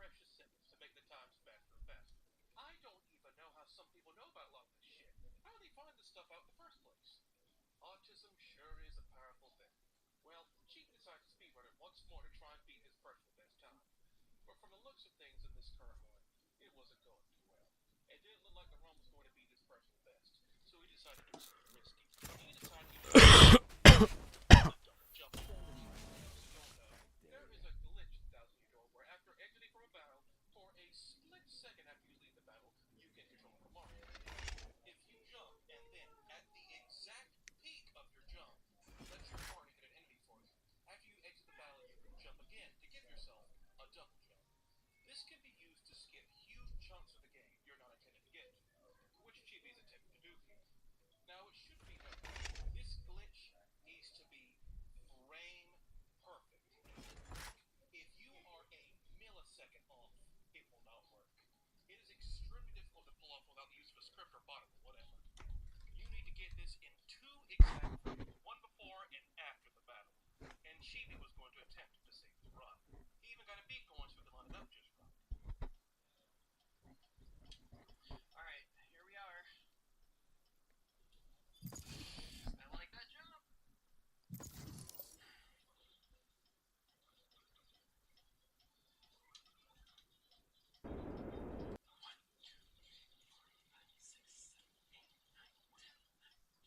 precious seconds to make the times faster and faster. I don't even know how some people know about a lot of this shit. How do they find this stuff out in the first place? Autism sure is a powerful thing. Well, Chief decided to speedrun it once more to try and beat his personal best time. But from the looks of things in this current one, it wasn't going too well. It didn't look like the run was going to beat his personal best, so he decided to do something risky. He decided he was going to a double jump. For those who don't know, there is a glitch in Thousand Year Door where after exiting from a battle, for a split second after you leave the battle, you get control of a Mario. If you jump and then at the exact peak of your jump, let your party hit an enemy for you. After you exit the battle, you can jump again to give yourself a double jump. This can be used to skip huge chunks of the game you're not intended to get to, which Chibi is attempting to do here. Now, it should be noted, this glitch needs to be frame perfect. If you are a millisecond off, it will not work. It is extremely difficult to pull off without the use of a script or bot or whatever. You need to get this in 2 exact frames, one before and after the battle. And Chibi was going to attempt to save his run. He even got a beat going so he could line it up just right. Alright, here we are. I like that jump.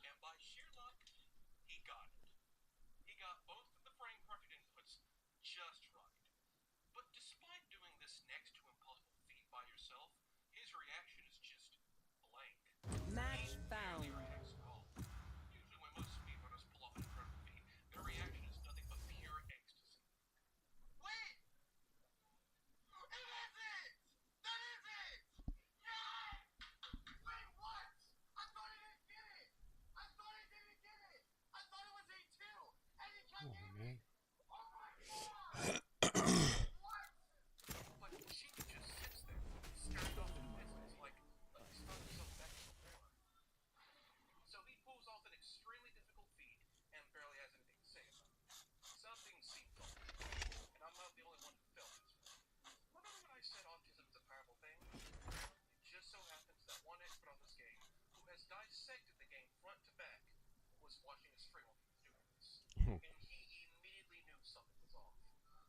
And by sheer luck, he got it. He got both of the frame perfect inputs just right. But despite doing this next to impossible feat by yourself, his reaction is just blank. Match He found. barely reacts at all. Usually when most speedrunners pull off an incredible feat, their reaction is nothing but pure ecstasy. Wait! It is it! That is it! Yes! Wait, what? I thought he didn't get it! I thought he didn't get it! I thought it was A2! And he can't get it! Oh my god! What? But she just sits there, staring off in the distance like he's found himself back in the war. So he pulls off an extremely difficult feat and barely has anything to say about it. Something seems off, and I'm not the only one who felt this way. Remember when I said autism is a powerful thing? It just so happens that one expert on this game, who has dissected the game front to back, was watching a stream while he was doing this. And he immediately knew something was off.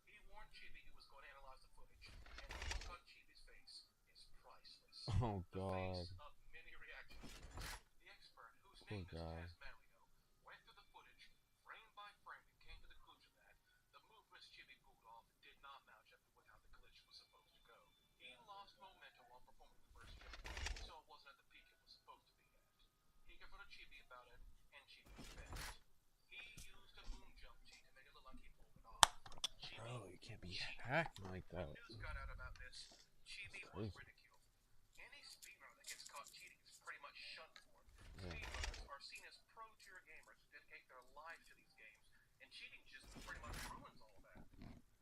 He warned Chibi he was going to analyze the footage, and the look on Chibi's face is priceless. Oh The god. face of many reactions. The expert, whose Poor name is guy. Tasmanlio, went through the footage frame by frame and came to the conclusion that the movements Chibi pulled off did not match up with how the glitch was supposed to go. He lost momentum while performing the first jump, so it wasn't at the peak it was supposed to be at. He confronted Chibi about it, and Chibi confessed. He used a boom jump cheat to make it look like he pulled it off. Chibi Bro, you can't be hacking like that. When news got out about this, Chibi was Crazy. ridiculed. Any speedrunner that gets caught cheating is pretty much shunned for it. Yeah. Speedrunners are seen as pro-tier gamers who dedicate their lives to these games, and cheating just pretty much ruins all that.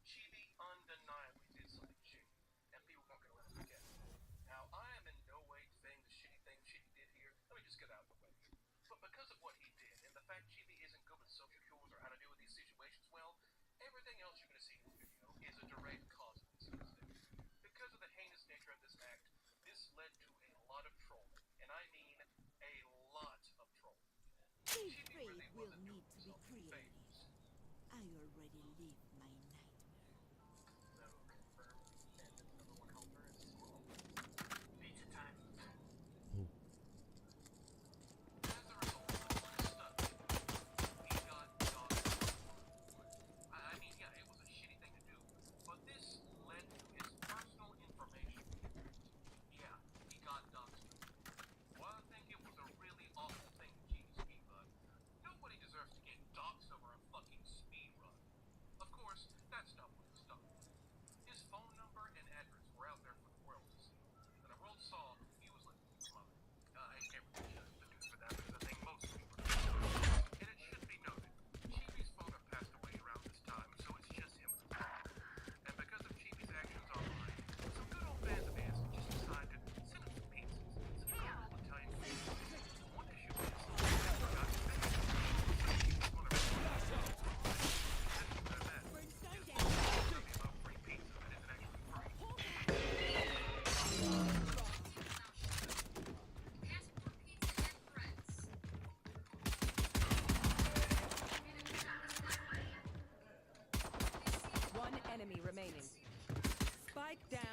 Chibi undeniably did something shady, and people weren't going to let him forget it. Now, I am in no way saying the shitty thing Chibi did here. Let me just get out of the way. But because of what he did, and the fact Chibi isn't good with social cues or how to deal with these situations well, everything else you're going to see in this video is a direct cause of this incident. Because of the heinous nature of this act, this led to a lot of trolling, and I mean a lot of trolling. Being Chibi brave really will wasn't doing need to be himself any creative. favors. I already lived my nightmare. No confirmed, and the number one helper is Squirrel. Pizza time. As a result of all this stuff, he got dogged. I mean, yeah, it was a shitty thing to do, but this led to his personal information. Yeah, he got doxxed. While I think it was a really awful thing to Genie's but nobody deserves to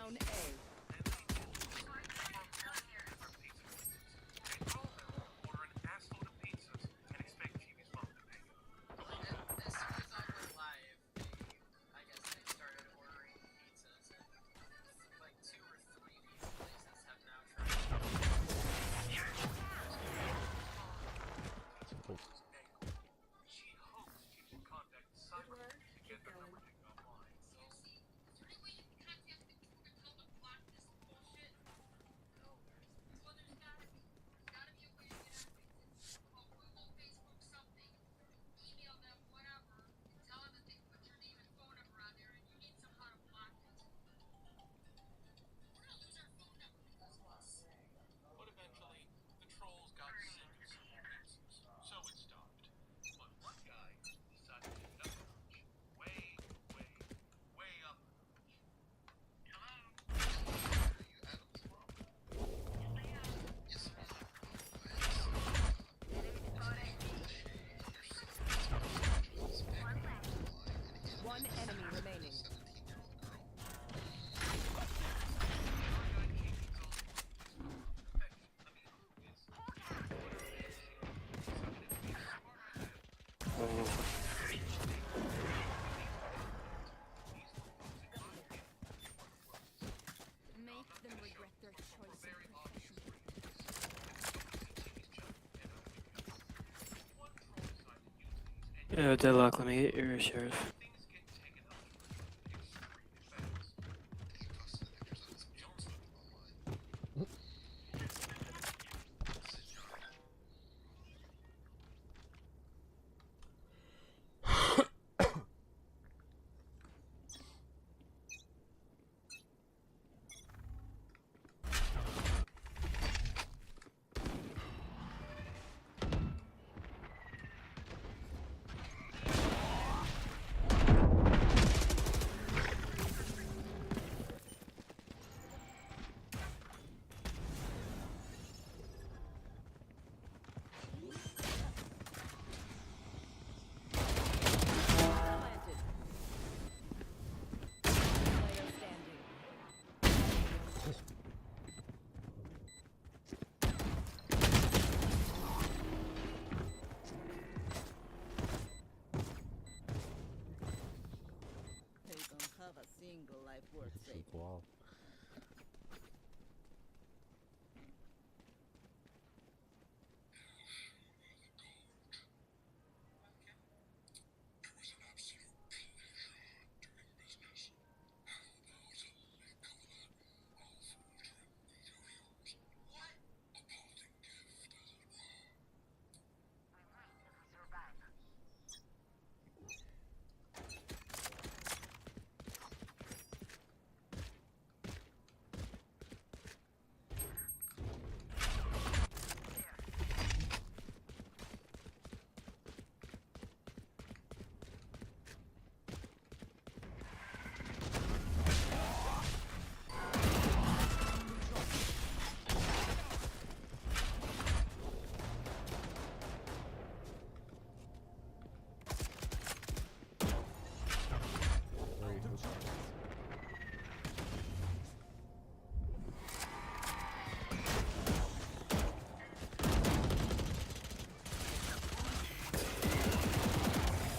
down A. As soon as I went live, I guess they started ordering pizzas, and like 2 or 3 pizza places have now tried. She hopes she can contact cyber to get their number taken offline. But eventually, the trolls got sick of sending pizzas, so it stopped. But one guy decided to take it up a notch. Way, way, way up a notch. One enemy remaining. Make them regret their choice of profession. Yeah, Deadlock, let me get your sheriff. Things get taken up extremely fast. Planted. Player standing. They don't have a single life worth saving. Wow.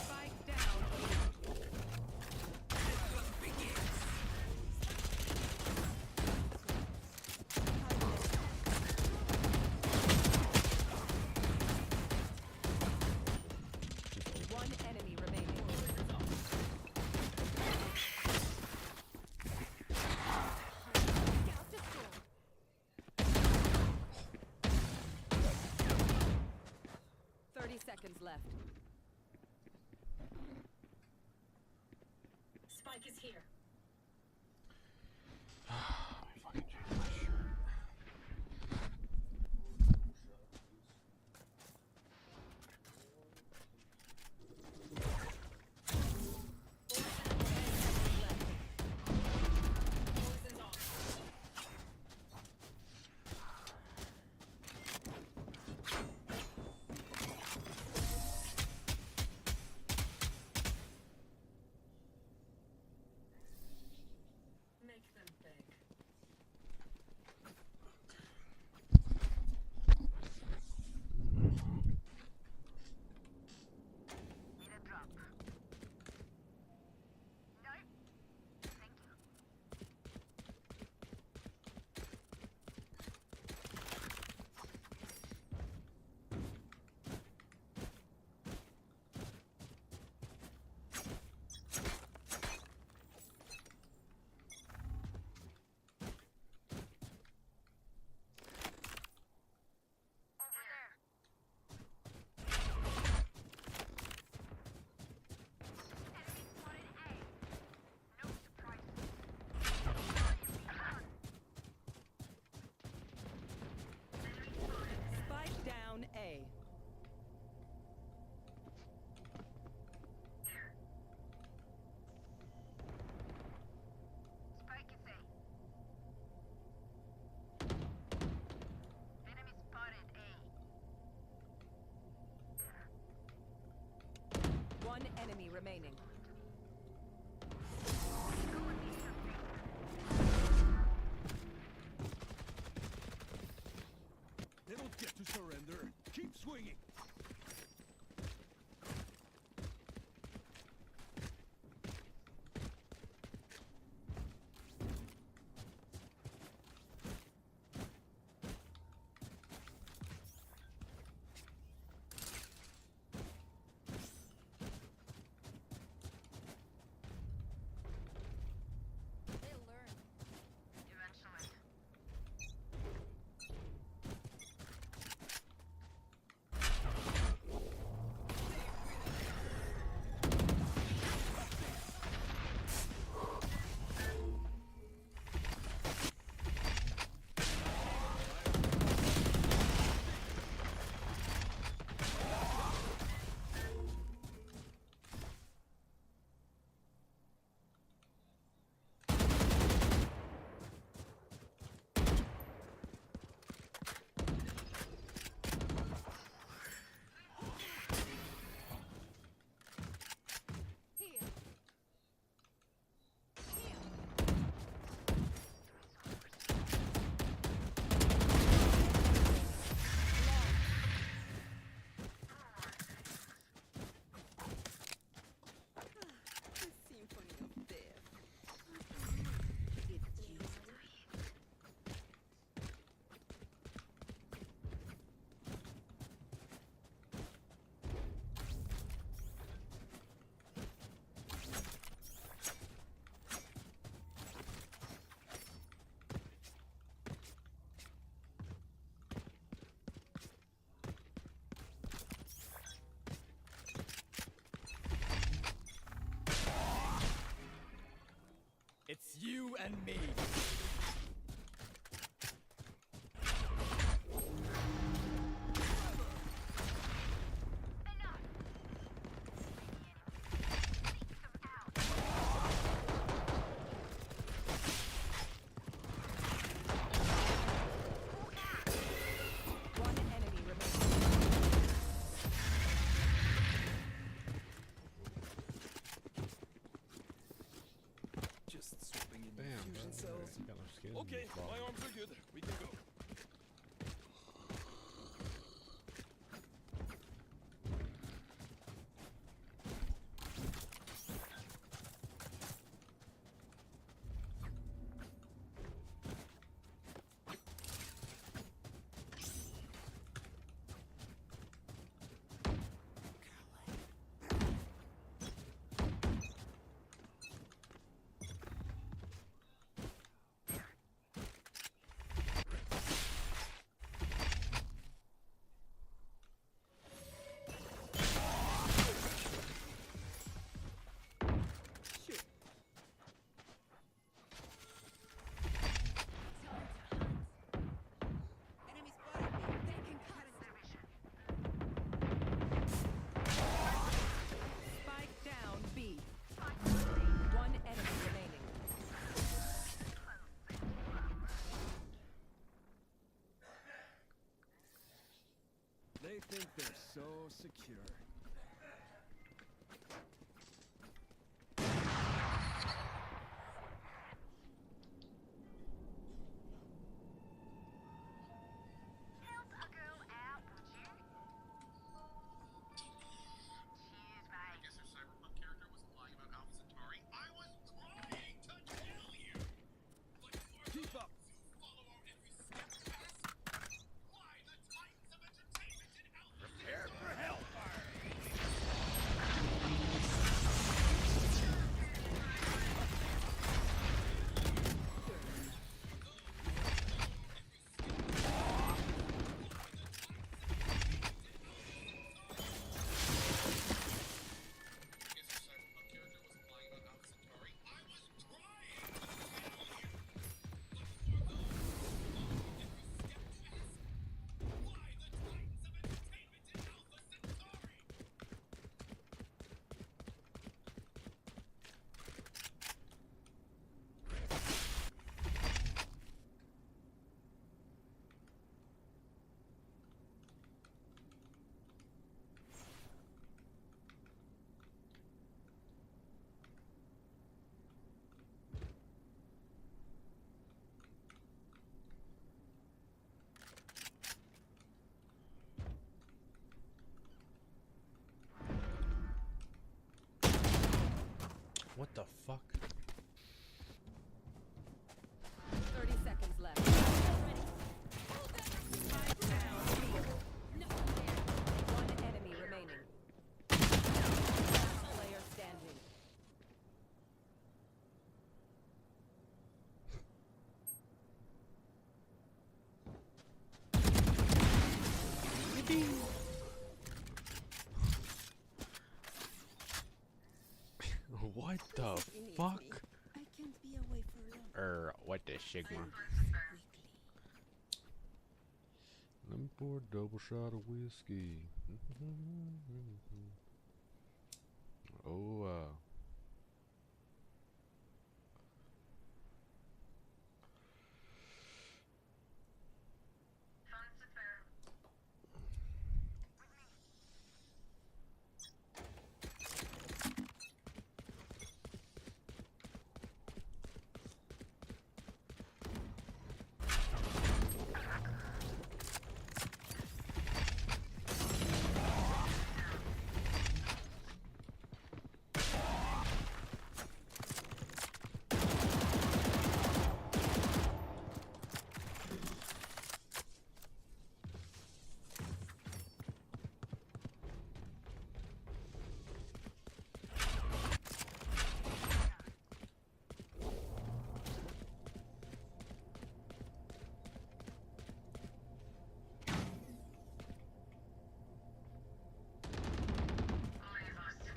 Spike down. One enemy remaining. Scout destroyed. 30 seconds left. Spike is here. Let me fucking change my shirt. Poison's off. remaining. They don't get to surrender. Keep swinging. They'll learn. Eventually. Here. The symphony of death. It's you. It's you and me. One enemy remaining. Just swapping in Damn, bro. fusion cells. You got no skin. Okay, my arms are good. We can go. Shoot. Enemy spotted me. They can cut us. Spike down B. One enemy remaining. They think they're so secure. Help a girl out, would you? Cheers, I mate. guess your cyberpunk character wasn't lying about Alpha Centauri. I was trying to tell you! But you are Keep up. to follow our every step past? Why the Titans of Entertainment in Alpha Prepare for hellfire. What the fuck? 30 seconds left. One enemy remaining. Last player standing. What the fuck? I can't be away for long. What the Sigma? Let me pour a double shot of whiskey. Oh,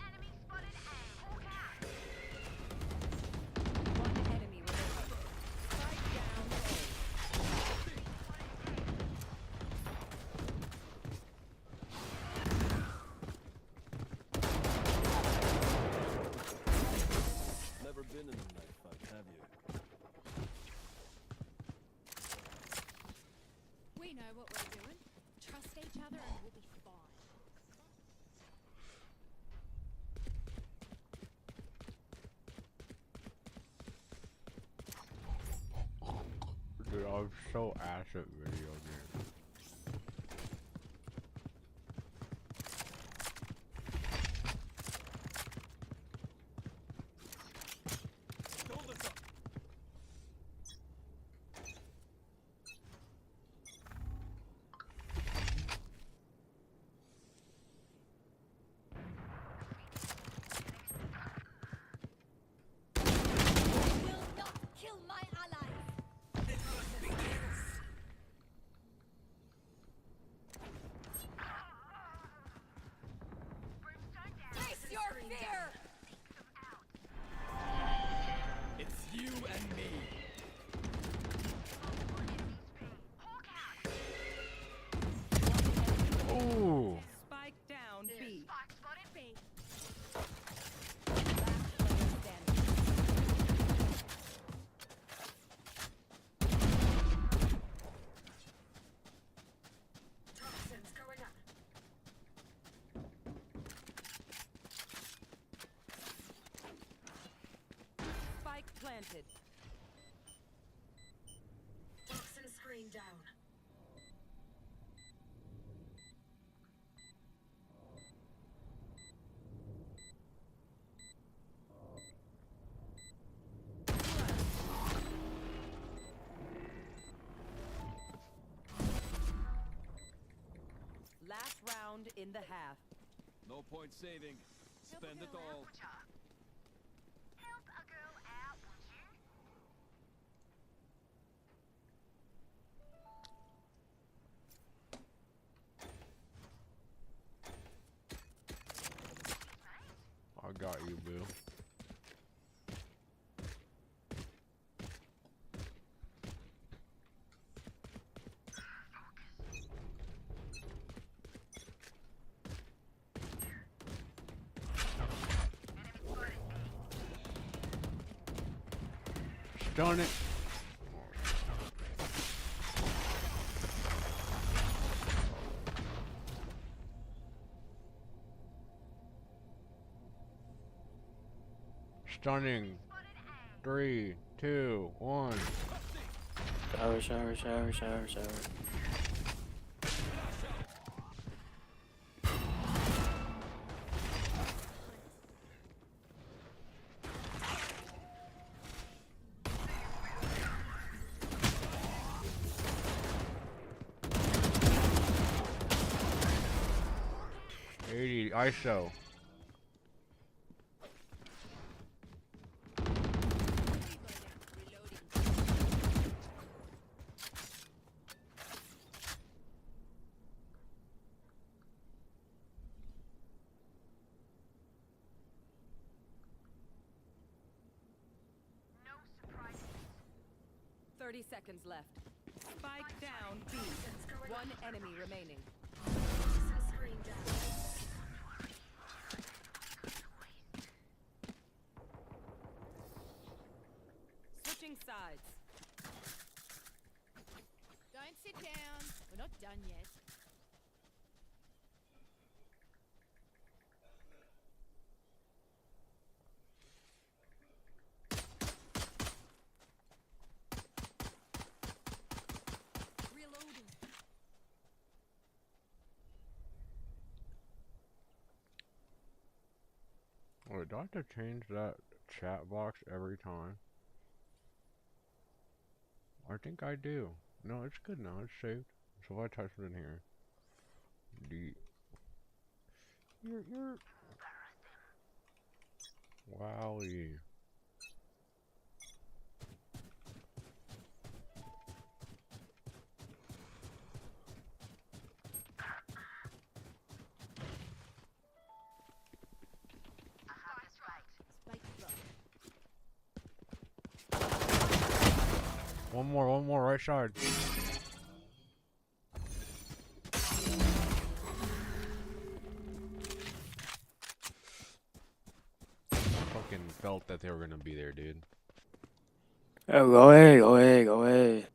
Enemy spotted A. Hawk out. One enemy remaining. Spike down A. Never been in a knife fight, have you? We know what we're doing. Trust each other and we'll be fine. dude, I'm so ass at video games. Shoulders up. Will not kill my allies. Brimstone down. Face your fear. It's you and me. Hawk out. Ooh. Spike down B. Spike spotted B. Last player standing. Toxins going up. Spike planted. Toxin screen down. Last round in the half. No point saving. Spend it all. Help a girl out, would you? I got you, boo. Stun it. Stunning. 3, 2, 1. Shower, shower, shower, shower, shower. ISO. No surprises. 30 seconds left. Spike down B. One enemy remaining. Switching sides. Don't sit down. We're not done yet. Reloading. Wait, do I have to change that chat box every time? I think I do. No, it's good now. It's saved. So if I type it in here, you're wowie. Spike drop. One more, right side. Fucking felt that they were gonna be there, dude. Oh, go away, go away, go away.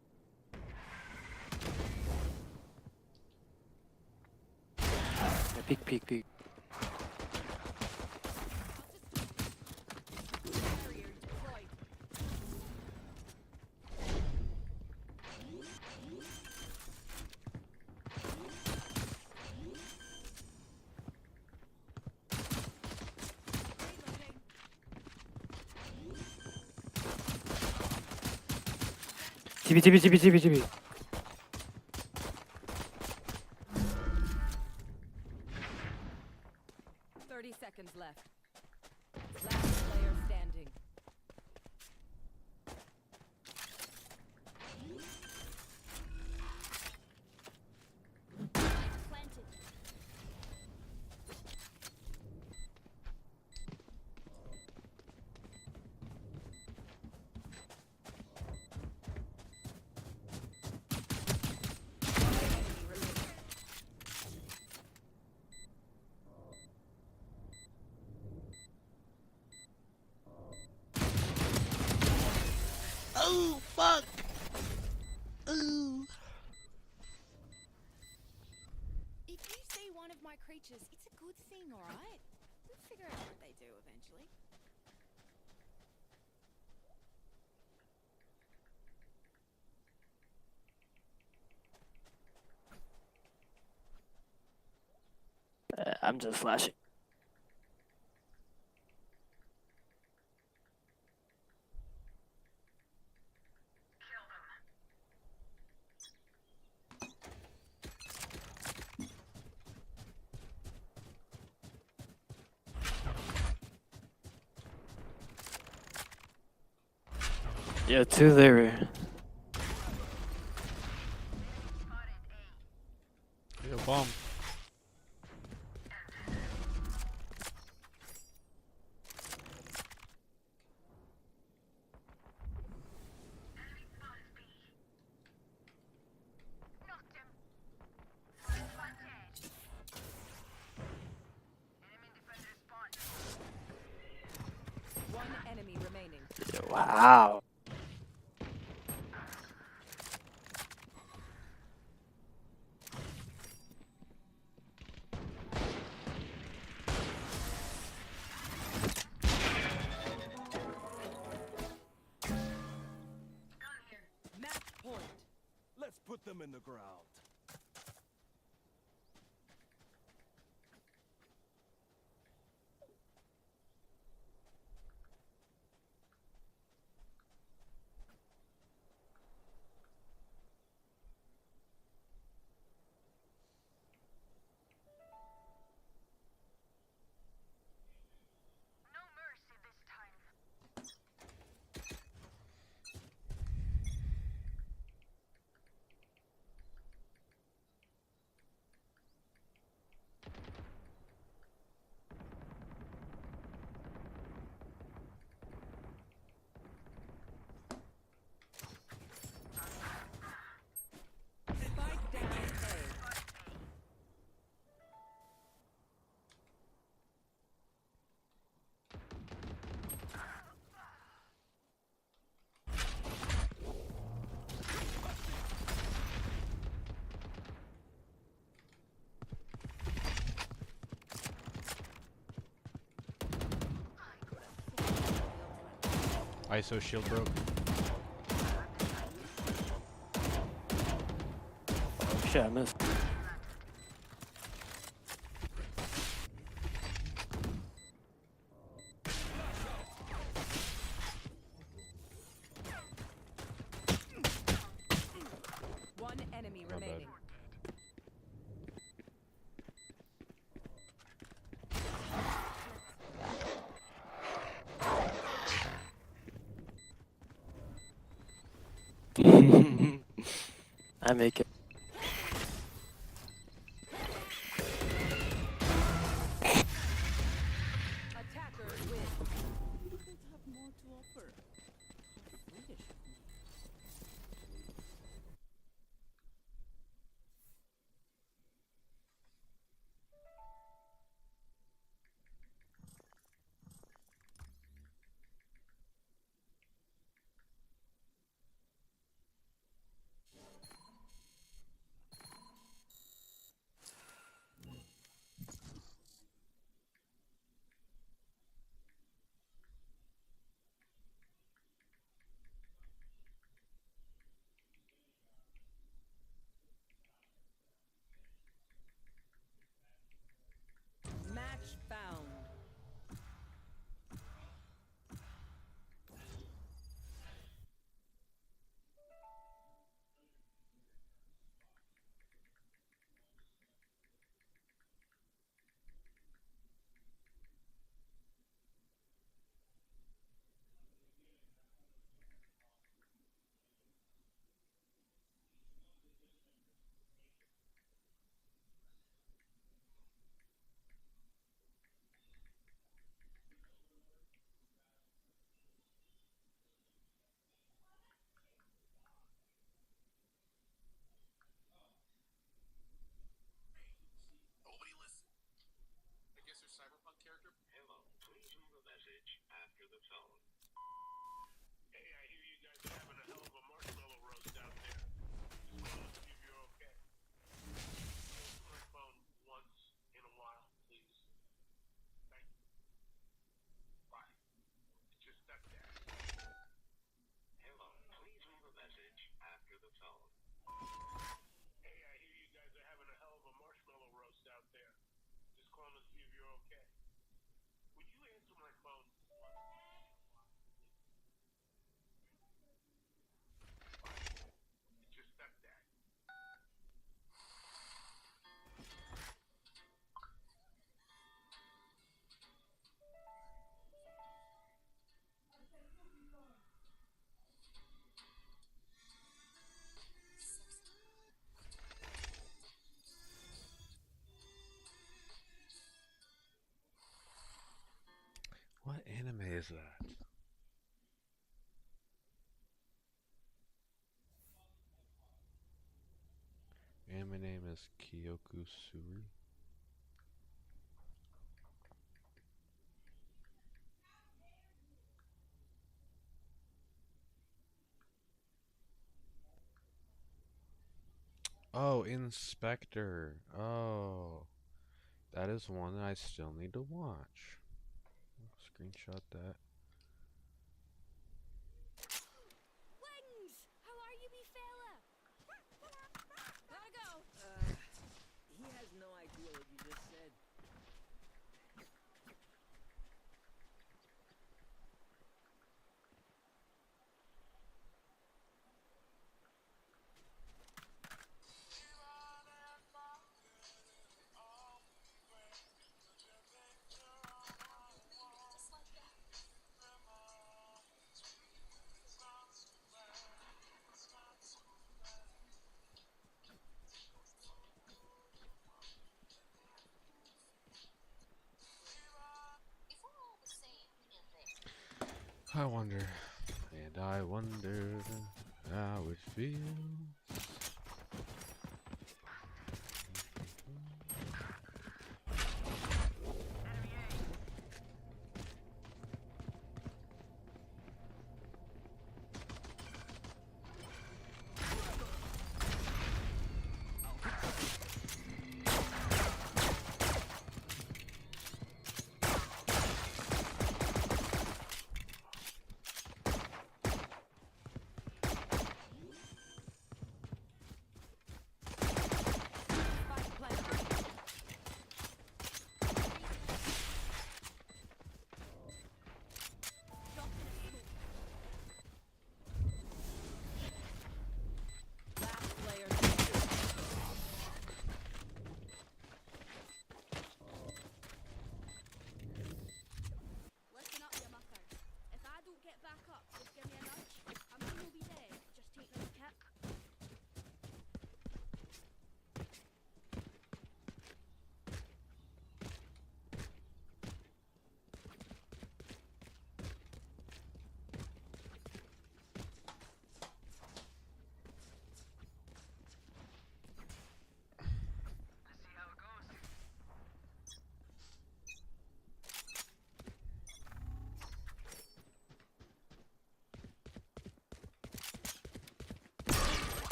Yeah, peek, peek, peek. Barrier deployed. Reloading. TB, TB, TB, TB, TB. 30 seconds left. Last player standing. Planted. Oh, fuck. Ooh. If you see one of my creatures, it's a good thing, alright? We'll figure out what they do eventually. I'm just flashing. Yeah, two there. Yeah, bomb. One enemy remaining. Wow. Match point. Let's put them in the ground. ISO shield broke. Oh shit, I missed. One enemy My bad. remaining. I make it. Attackers win. You couldn't have more to offer. How foolish of me. Match found. Nobody listen. I guess your cyberpunk character. Hello, please leave a message after the tone. Hey, I hear you guys are having a hell of a marshmallow roast out there. Just wanted to see if you're okay. Answer my phone once in a while, please. Thank you. Bye. Just step down. Hello, please leave a message after the tone. Hey, I hear you guys are having a hell of a marshmallow roast out there. Just calling to see if you're okay. Would you answer my phone? Just step down. What anime is that? Anime name is Kyoku Suri. Oh, Inspector. Oh, that is one that I still need to watch. Screenshot that. Wings! How are you, me fella? Gotta go. He has no idea what you just said. I wonder, and I wonder how it feels.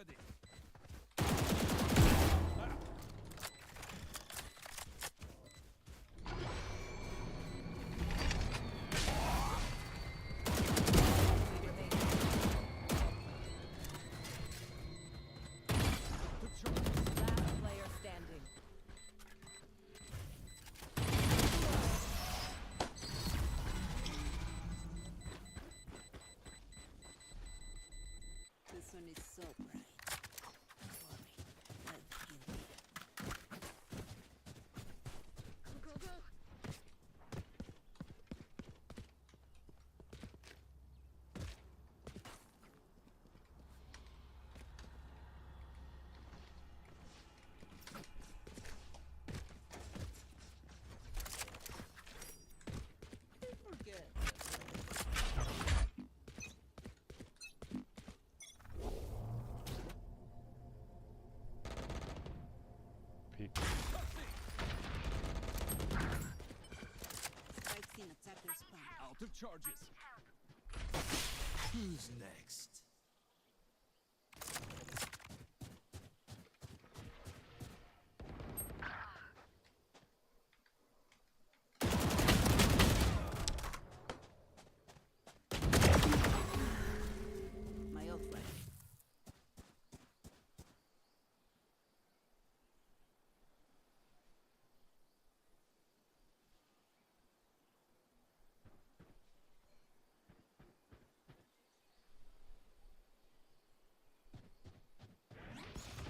ready. Last player standing. The sun is so bright. Don't worry, I'll heal you. Go, go, go. Forget. Peek. Spikes in attacker spawn. Out of charges. Who's next? My ult ready.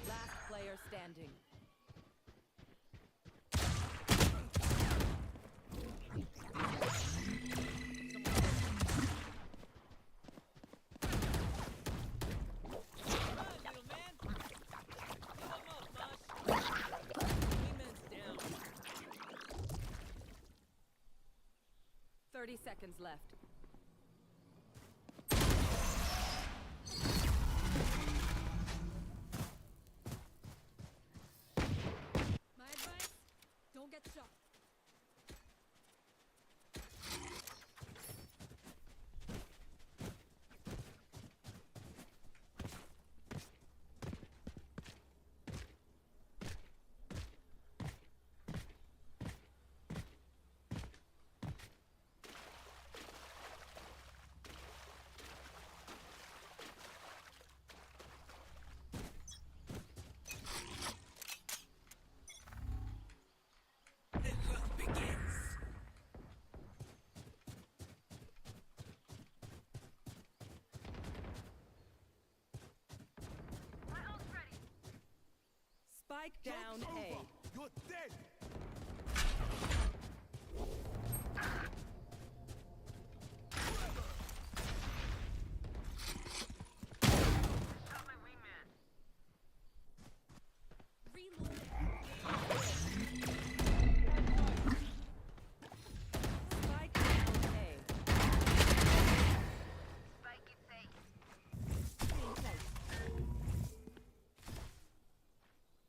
Last player standing. Little man. Fill 'em up, Mosh. Wingman's down. 30 seconds left. My advice? Don't get shot. Spike down A. You're dead. Spike down A. Spike it safe. Stay in place.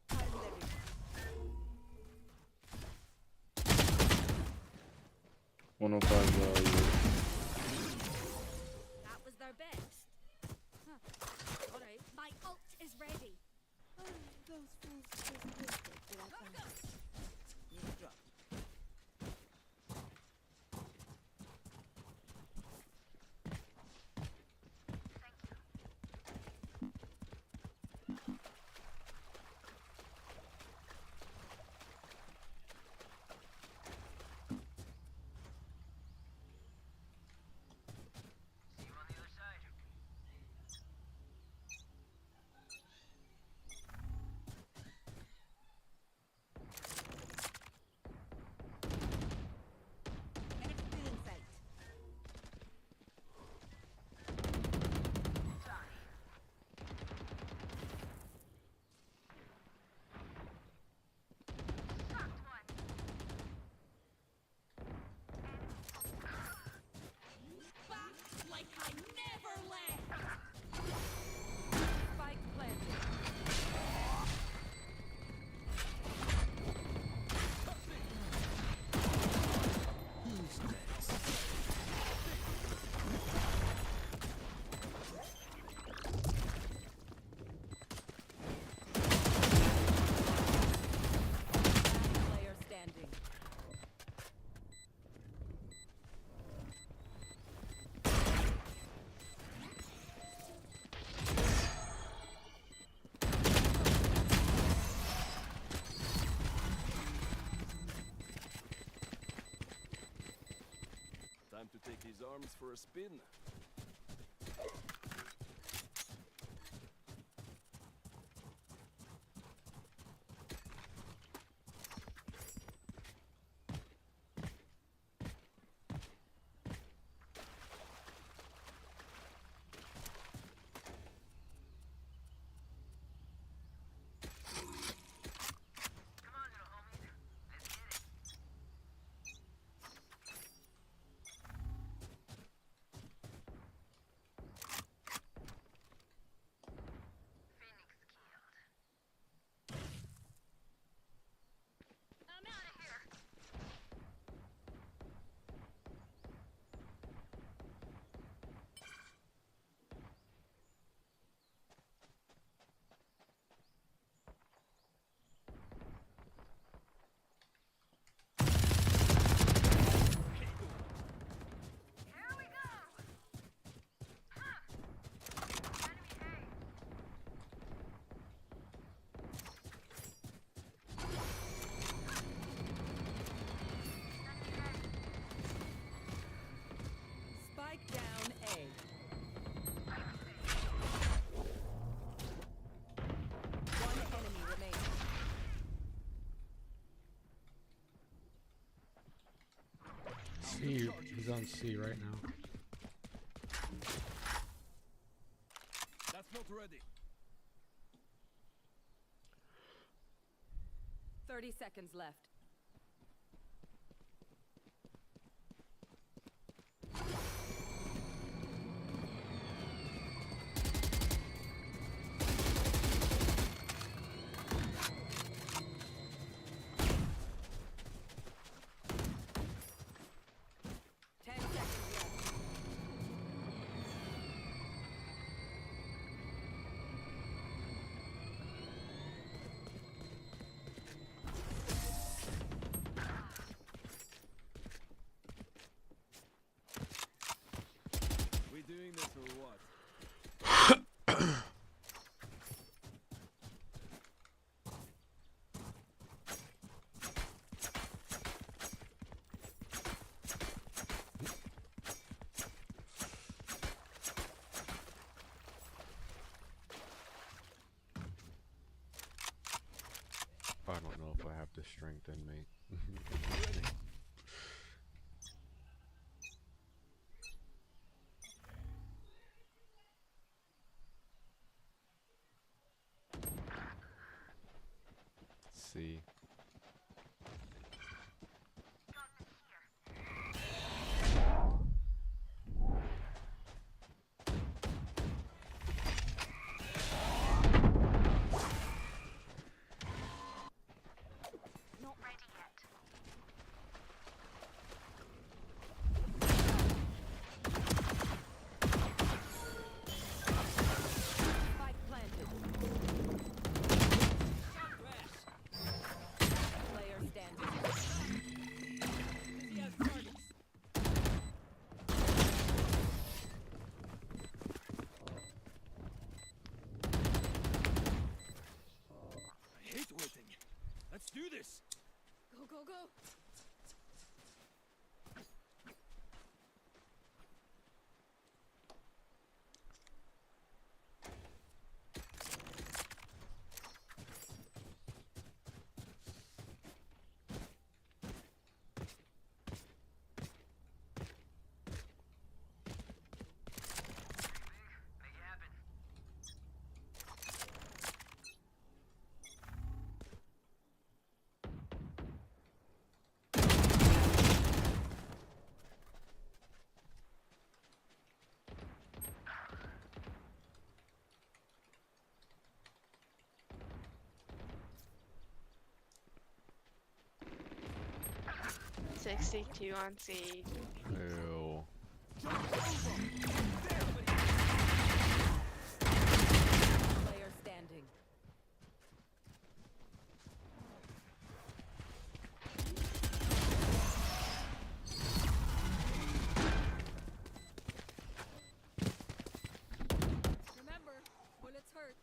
Target everyone. 105 value. That was their best. Huh. Alright. My ult is ready. Oh, those fools just wasted their advantage. Need a drop. See you on the other side. arms for a spin. I'm out of here. Here we go. Huh. Enemy A. Spike down A. One enemy remaining. C. He's on C right now. That's not ready. 30 seconds left. We doing this or what? I don't know if I have the strength in me. Ready. C. Not ready yet. Spike planted. Player standing. He has targets. I hate waiting. Let's do this. Go, go, go. Make it happen. $62 on C. Ew. Player standing. Remember, bullets hurt.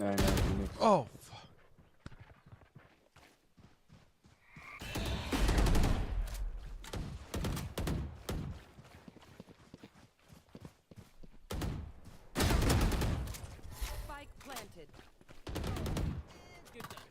Nee, niks. Oh, fuck. Spike planted. Get done.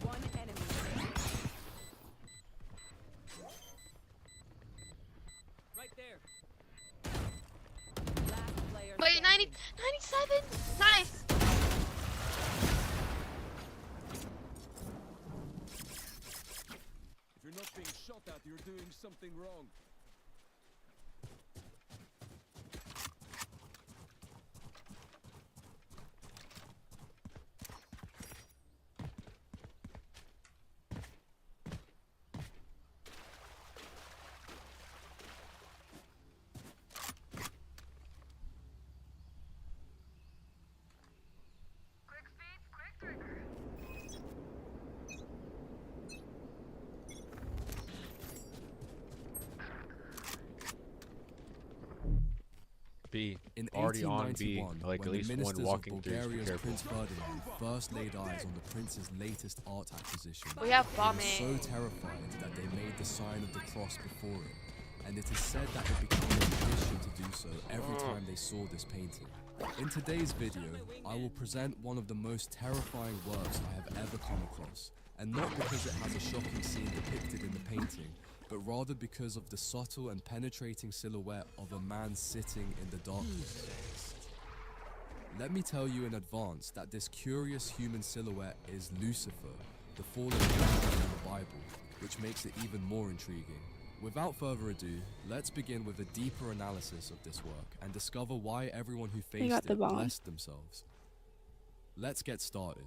One enemy remaining. Right there. Last player Wait, 90, standing. 97? Nice! If you're not being shot at, you're doing something wrong. Quick feet, quick drinker. B. In Already on B. 1891, Like when at the least one ministers walking of through. Be Bulgaria's careful. Prince Ferdinand first laid eyes on the prince's latest art acquisition, We have they were so bombing. terrified that they made the sign of the cross before it, and it is said that it became a tradition to do so every time they saw this painting. In today's video, I will present one of the most terrifying works I have ever come across, and not because it has a shocking scene depicted in the painting, but rather because of the subtle and penetrating silhouette of a man sitting in the darkness. Let me tell you in advance that this curious human silhouette is Lucifer, the fallen angel in the Bible, which makes it even more intriguing. Without further ado, let's begin with a deeper analysis of this work and discover why everyone who faced got the it bomb. blessed themselves. Let's get started.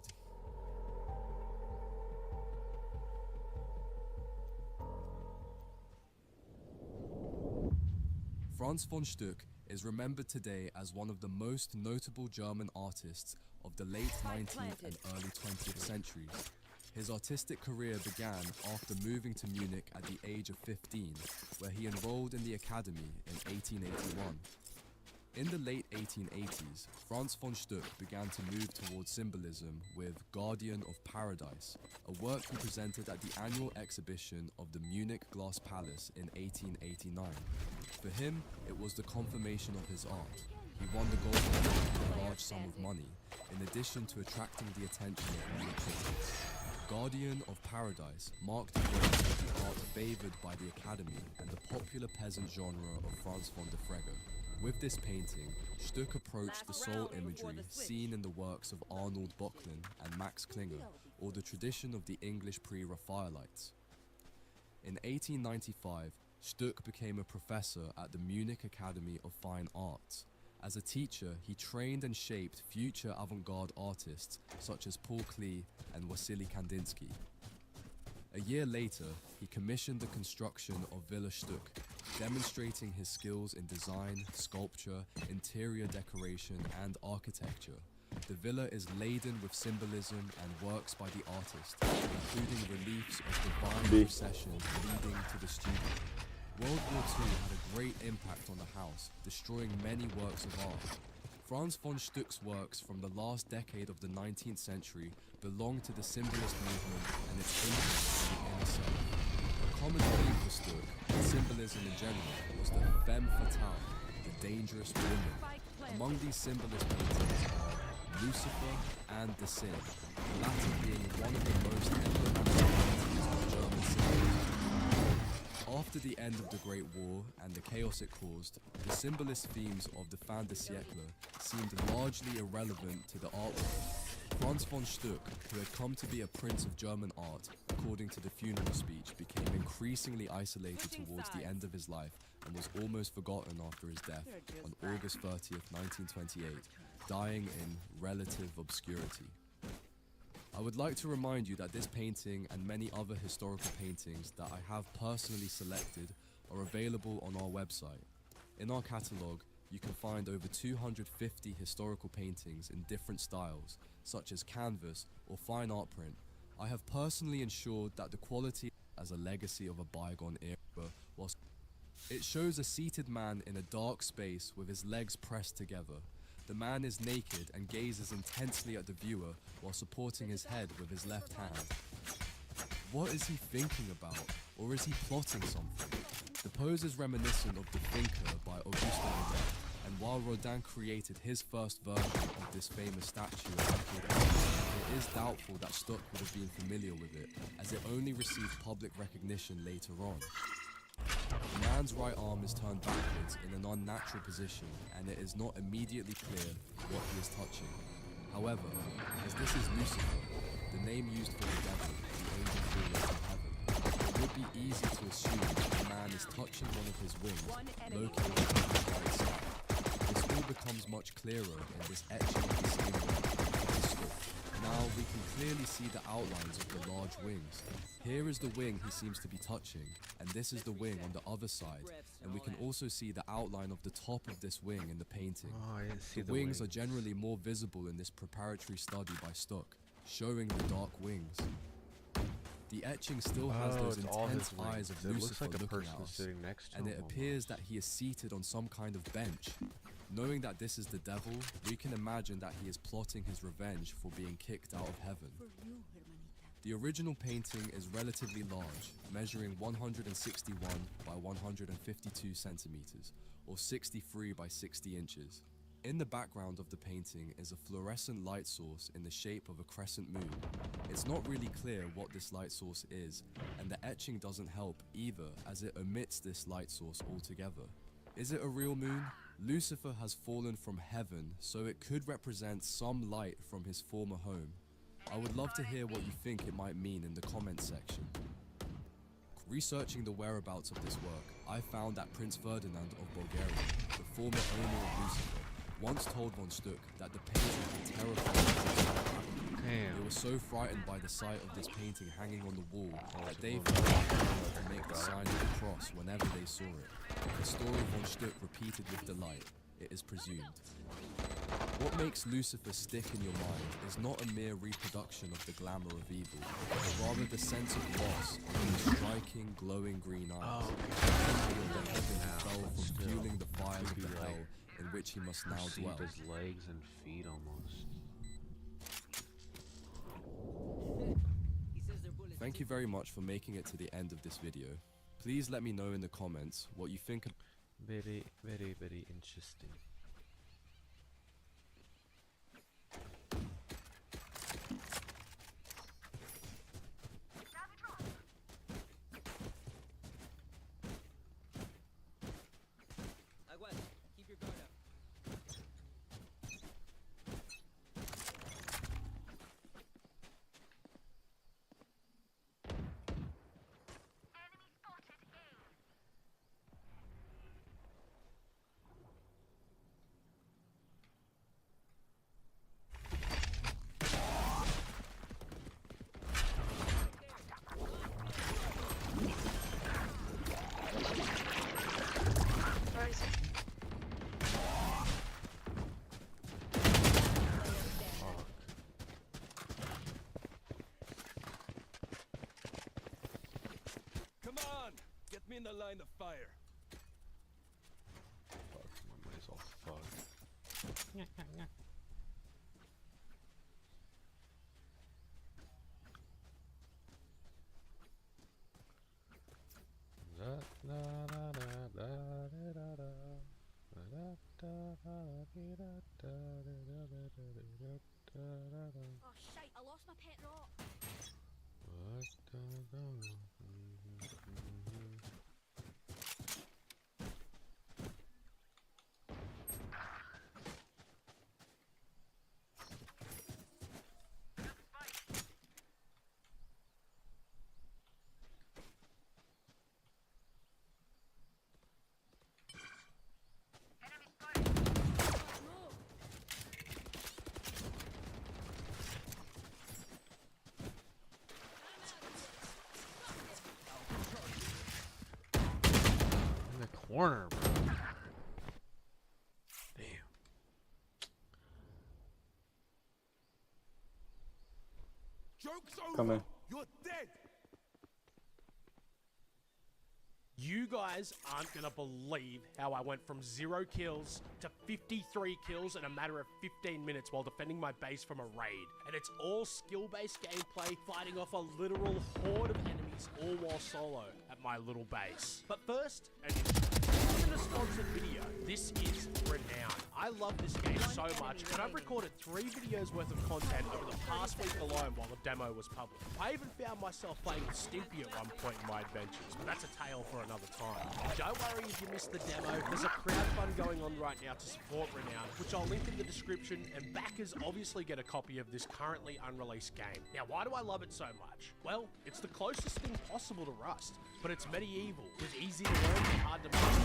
Franz von Stuck is remembered today as one of the most notable German artists of the late 19th and early 20th centuries. His artistic career began after moving to Munich at the age of 15, where he enrolled in the academy in 1881. In the late 1880s, Franz von Stuck began to move towards symbolism with Guardian of Paradise, a work he presented at the annual exhibition of the Munich Glass Palace in 1889. For him, it was the confirmation of his art. He won the gold medal with a large sum of money, in addition to attracting the attention of many critics. Guardian of Paradise marked the growth of the art favoured by the Academy and the popular peasant genre of Franz von der Frege. With this painting, Stuck approached the soul imagery seen in the works of Arnold Böcklin and Max Klinger, or the tradition of the English pre-Raphaelites. In 1895, Stuck became a professor at the Munich Academy of Fine Arts. As a teacher, he trained and shaped future avant-garde artists such as Paul Klee and Wassily Kandinsky. A year later, he commissioned the construction of Villa Stuck, demonstrating his skills in design, sculpture, interior decoration, and architecture. The villa is laden with symbolism and works by the artist, including reliefs of divine processions leading to the studio. World War II had a great impact on the house, destroying many works of art. Franz von Stuck's works from the last decade of the 19th century belong to the symbolist movement and its influence on the inner self. A common theme for Stuck, and symbolism in general, was the femme fatale, the dangerous woman. Among these symbolist paintings are Lucifer and the Sin, the latter being one of the most emblematic paintings of German symbolism. After the end of the Great War and the chaos it caused, the symbolist themes of the fin de siècle seemed largely irrelevant to the artwork. Franz von Stuck, who had come to be a prince of German art, according to the funeral speech, became increasingly isolated towards the end of his life and was almost forgotten after his death on August 30th, 1928, dying in relative obscurity. I would like to remind you that this painting and many other historical paintings that I have personally selected are available on our website. In our catalogue, you can find over 250 historical paintings in different styles, such as canvas or fine art print. I have personally ensured that the quality as a legacy of a bygone era, whilst it shows a seated man in a dark space with his legs pressed together. The man is naked and gazes intensely at the viewer while supporting his head with his left hand. What is he thinking about, or is he plotting something? The pose is reminiscent of The Thinker by Auguste Rodin, and while Rodin created his first version of this famous statue a decade earlier, it is doubtful that Stuck would have been familiar with it, as it only received public recognition later on. The man's right arm is turned backwards in an unnatural position, and it is not immediately clear what he is touching. However, as this is Lucifer, the name used for the devil, the angel fallen from heaven, it would be easy to assume that the man is touching one of his wings, located on his right side. This all becomes much clearer in this etching of the same way. Now we can clearly see the outlines of the large wings. Here is the wing he seems to be touching, and this is the wing on the other side, and we can also see the outline of the top of this wing in the painting. Oh, I didn't see The wings are generally more visible in this preparatory study by Stuck, showing the dark wings. The etching still has those it's all intense his wings. eyes of It looks Lucifer like a looking person at us, sitting next to and him it appears almost. that he is seated on some kind of bench. Knowing that this is the devil, we can imagine that he is plotting his revenge for being kicked out of heaven. The original painting is relatively large, measuring 161 by 152 centimeters, or 63 by 60 inches. In the background of the painting is a fluorescent light source in the shape of a crescent moon. It's not really clear what this light source is, and the etching doesn't help either, as it omits this light source altogether. Is it a real moon? Lucifer has fallen from heaven, so it could represent some light from his former home. I would love to hear what you think it might mean in the comments section. Researching the whereabouts of this work, I found that Prince Ferdinand of Bulgaria, the former owner of Lucifer, once told von Stuck that the painting had terrified him. They were so frightened by the sight of this painting hanging on the wall that they felt compelled to make the sign of the cross whenever they saw it. The story von Stuck repeated with delight, it is presumed. What makes Lucifer stick in your mind is not a mere reproduction of the glamour of evil, but rather the sense of loss of his striking, glowing green eyes. The heaven he fell from fueling the fires of the hell in which he must now dwell. His legs and feet almost. He says they're bullets. Thank you very much for making it to the end of this video. Please let me know in the comments what you think. Very, very, very interesting. Aguas, keep your guard up. Enemy spotted A. Come on! Get me in the line of fire. Fuck, my mind's all fucked. Oh shite, I lost my pet rock. corner, bro. Damn. Joke's over. Come in. You're dead. You guys aren't gonna believe how I went from 0 kills to 53 kills in a matter of 15 minutes while defending my base from a raid. And it's all skill-based gameplay, fighting off a literal horde of enemies, all while solo at my little base. But first, an isn't a sponsored video. This is Renown. I love this game so much, and I've recorded 3 videos worth of content over the past week alone while the demo was public. I even found myself playing with Stimpy at one point in my adventures, but that's a tale for another time. Don't worry if you missed the demo, there's a crowdfund going on right now to support Renown, which I'll link in the description, and backers obviously get a copy of this currently unreleased game. Now, why do I love it so much? Well, it's the closest thing possible to Rust, but it's medieval, with easy to learn and hard to master.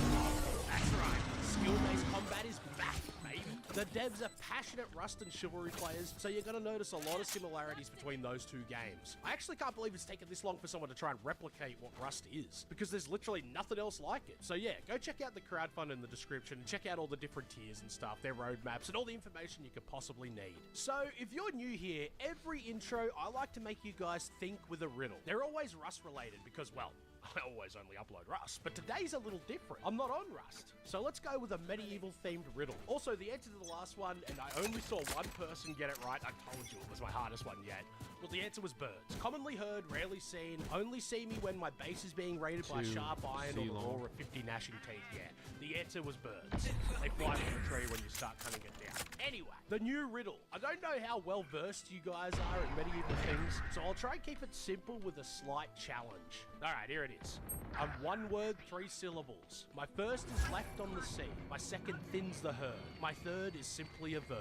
That's right, skill-based combat is back, baby. The devs are passionate Rust and Chivalry players, so you're gonna notice a lot of similarities between those 2 games. I actually can't believe it's taken this long for someone to try and replicate what Rust is, because there's literally nothing else like it. So yeah, go check out the crowdfund in the description, and check out all the different tiers and stuff, their roadmaps, and all the information you could possibly need. So, if you're new here, every intro, I like to make you guys think with a riddle. They're always Rust related, because, well, I always only upload Rust, but today's a little different. I'm not on Rust. So let's go with a medieval-themed riddle. Also, the answer to the last one, and I only saw one person get it right, I told you it was my hardest one yet. Well, the answer was birds. Commonly heard, rarely seen, only see me when my base is being raided by sharp iron or the roar of 50 gnashing teeth, yeah. The answer was birds. They fly from the tree when you start cutting it down. Anyway, the new riddle. I don't know how well versed you guys are at medieval things, so I'll try and keep it simple with a slight challenge. Alright, here it is. I'm 1 word, 3 syllables. My first is left on the sea. My second thins the herd. My third is simply a verb.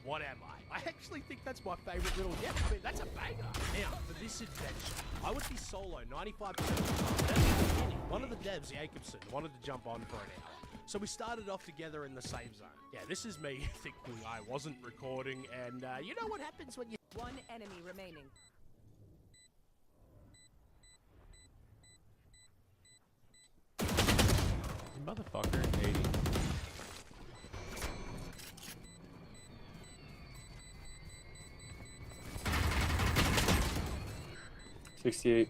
What am I? I actually think that's my favourite riddle yet. I mean, that's a banger. Now, for this adventure, I would be solo 95% of the time. But at the beginning, one of the devs, Jacobson, wanted to jump on for an hour. So we started off together in the save zone. Yeah, this is me thinking I wasn't recording, and you know what happens when you... 1 enemy remaining. You motherfucker, 80. $68.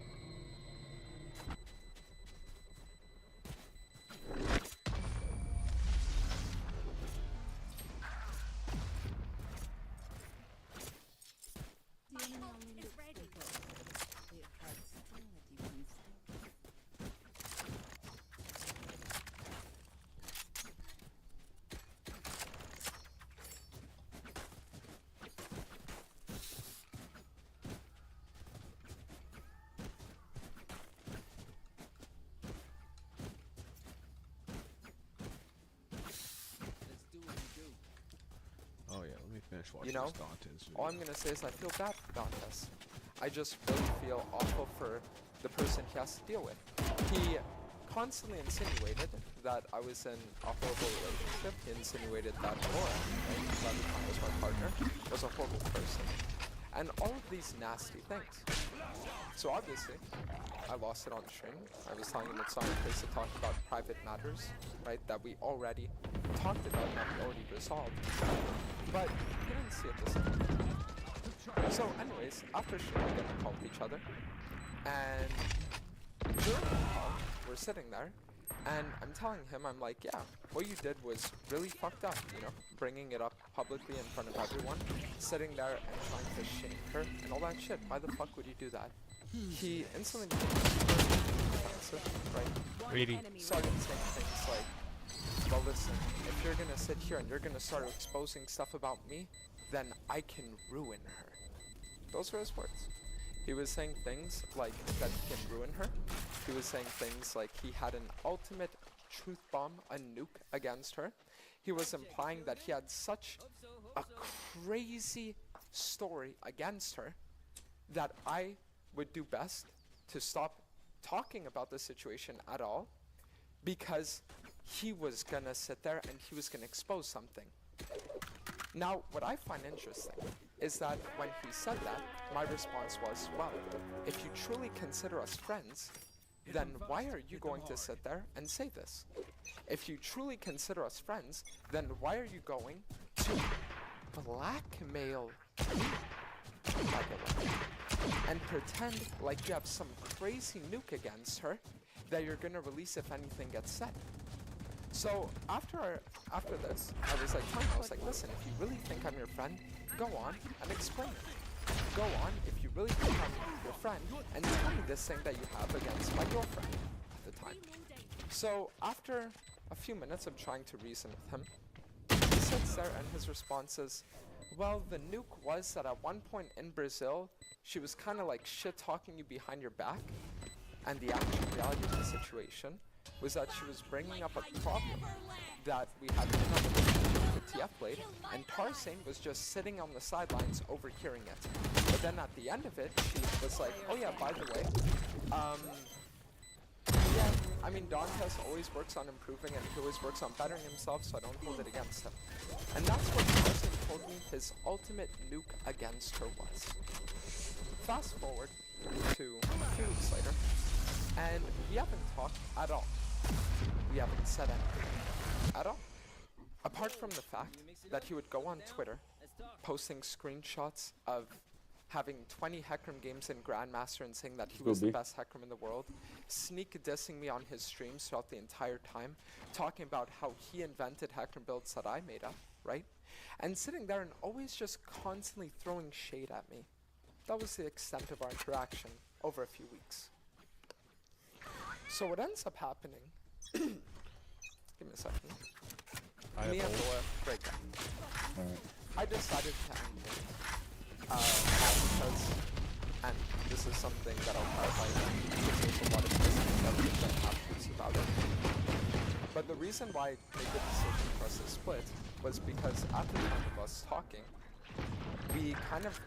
Oh yeah, let me finish watching You know, this Dante's video. all I'm gonna say is I feel bad for Dantes. I just really feel awful for the person he has to deal with. He constantly insinuated that I was in a horrible relationship. He insinuated that Laura, right, that was my partner, was a horrible person. And all of these nasty things. So obviously, I lost it on stream. I was telling him it's not a place to talk about private matters, right, that we already talked about, that we already resolved. But he didn't see it the same. So anyways, after stream we get to call each other. And during the call, we're sitting there, and I'm telling him, I'm like, yeah, what you did was really fucked up, you know, bringing it up publicly in front of everyone, sitting there and trying to shame her and all that shit. Why the fuck would you do that? He instantly became super defensive, right? Greedy. Started saying things like, well listen, if you're gonna sit here and you're gonna start exposing stuff about me, then I can ruin her. Those were his words. He was saying things like that he can ruin her. He was saying things like he had an ultimate truth bomb, a nuke against her. He was implying that he had such a crazy story against her that I would do best to stop talking about the situation at all, because he was gonna sit there and he was gonna expose something. Now, what I find interesting is that when he said that, my response was, well, if you truly consider us friends, then why are you going to sit there and say this? If you truly consider us friends, then why are you going to blackmail me like a woman and pretend like you have some crazy nuke against her that you're gonna release if anything gets said? So after this, I was like, listen, if you really think I'm your friend, go on and explain it. Go on if you really think I'm your friend and tell me this thing that you have against my girlfriend at the time. So after a few minutes of trying to reason with him, he sits there and his response is, well, the nuke was that at one point in Brazil, she was kind of like shit-talking you behind your back, and the actual reality of the situation was that she was bringing up a problem that we had in our relationship with TF Blade, and Tarsane was just sitting on the sidelines overhearing it. But then at the end of it, she was like, oh yeah, by the way, yeah, I mean, Dantes always works on improving and he always works on bettering himself, so I don't hold it against him. And that's what Tarsane told me his ultimate nuke against her was. Fast forward to a few weeks later, and we haven't talked at all. We haven't said anything at all. Apart from the fact that he would go on Twitter, posting screenshots of having 20 Hecarim games in Grandmaster and saying that he was the best Hecarim in the world, sneak dissing me on his streams throughout the entire time, talking about how he invented Hecarim builds that I made up, right? And sitting there and always just constantly throwing shade at me. That was the extent of our interaction over a few weeks. So what ends up happening, give me a second, me and Laura break up. I decided to end it, because, and this is something that I'll clarify because there's a lot of misunderstandings that happens about it. But the reason why I made the decision for us to split was because at the time of us talking, we kind of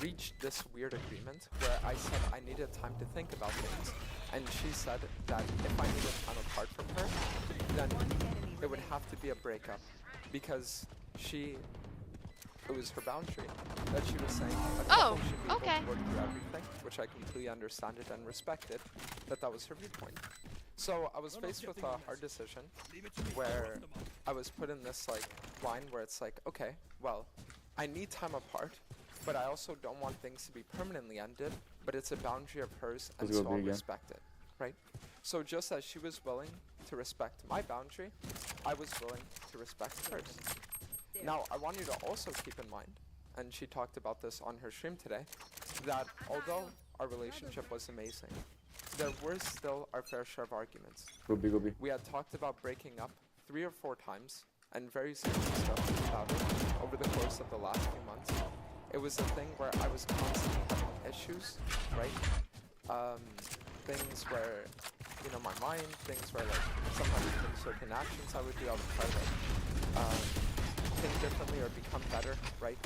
reached this weird agreement where I said I needed time to think about things, and she said that if I needed time apart from her, then it would have to be a breakup, because it was her boundary that she was saying a couple should be able to work through everything, which I completely understood and respected, that was her viewpoint. So I was faced with a hard decision where I was put in this like line where it's like, okay, well, I need time apart, but I also don't want things to be permanently ended, but it's a boundary of hers, and so I'll respect it, right? So just as she was willing to respect my boundary, I was willing to respect hers. Now, I want you to also keep in mind, and she talked about this on her stream today, that although our relationship was amazing, there were still our fair share of arguments. We had talked about breaking up 3 or 4 times, and very serious stuff about it over the course of the last few months. It was a thing where I was constantly having issues, right? Things where, you know, my mind, things where like sometimes even certain actions I would do, I would try to think differently or become better, right?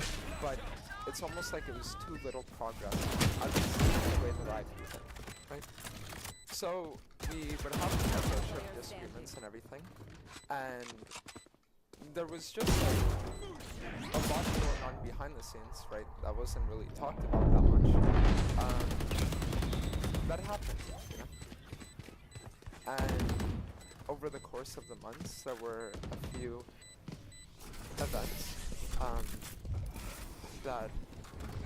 But it's almost like it was too little progress, at least in the way that I view it, right? So we would have a fair share of disagreements and everything, and there was just like a lot going on behind the scenes, right? That wasn't really talked about that much. That happened, you know? And over the course of the months, there were a few events that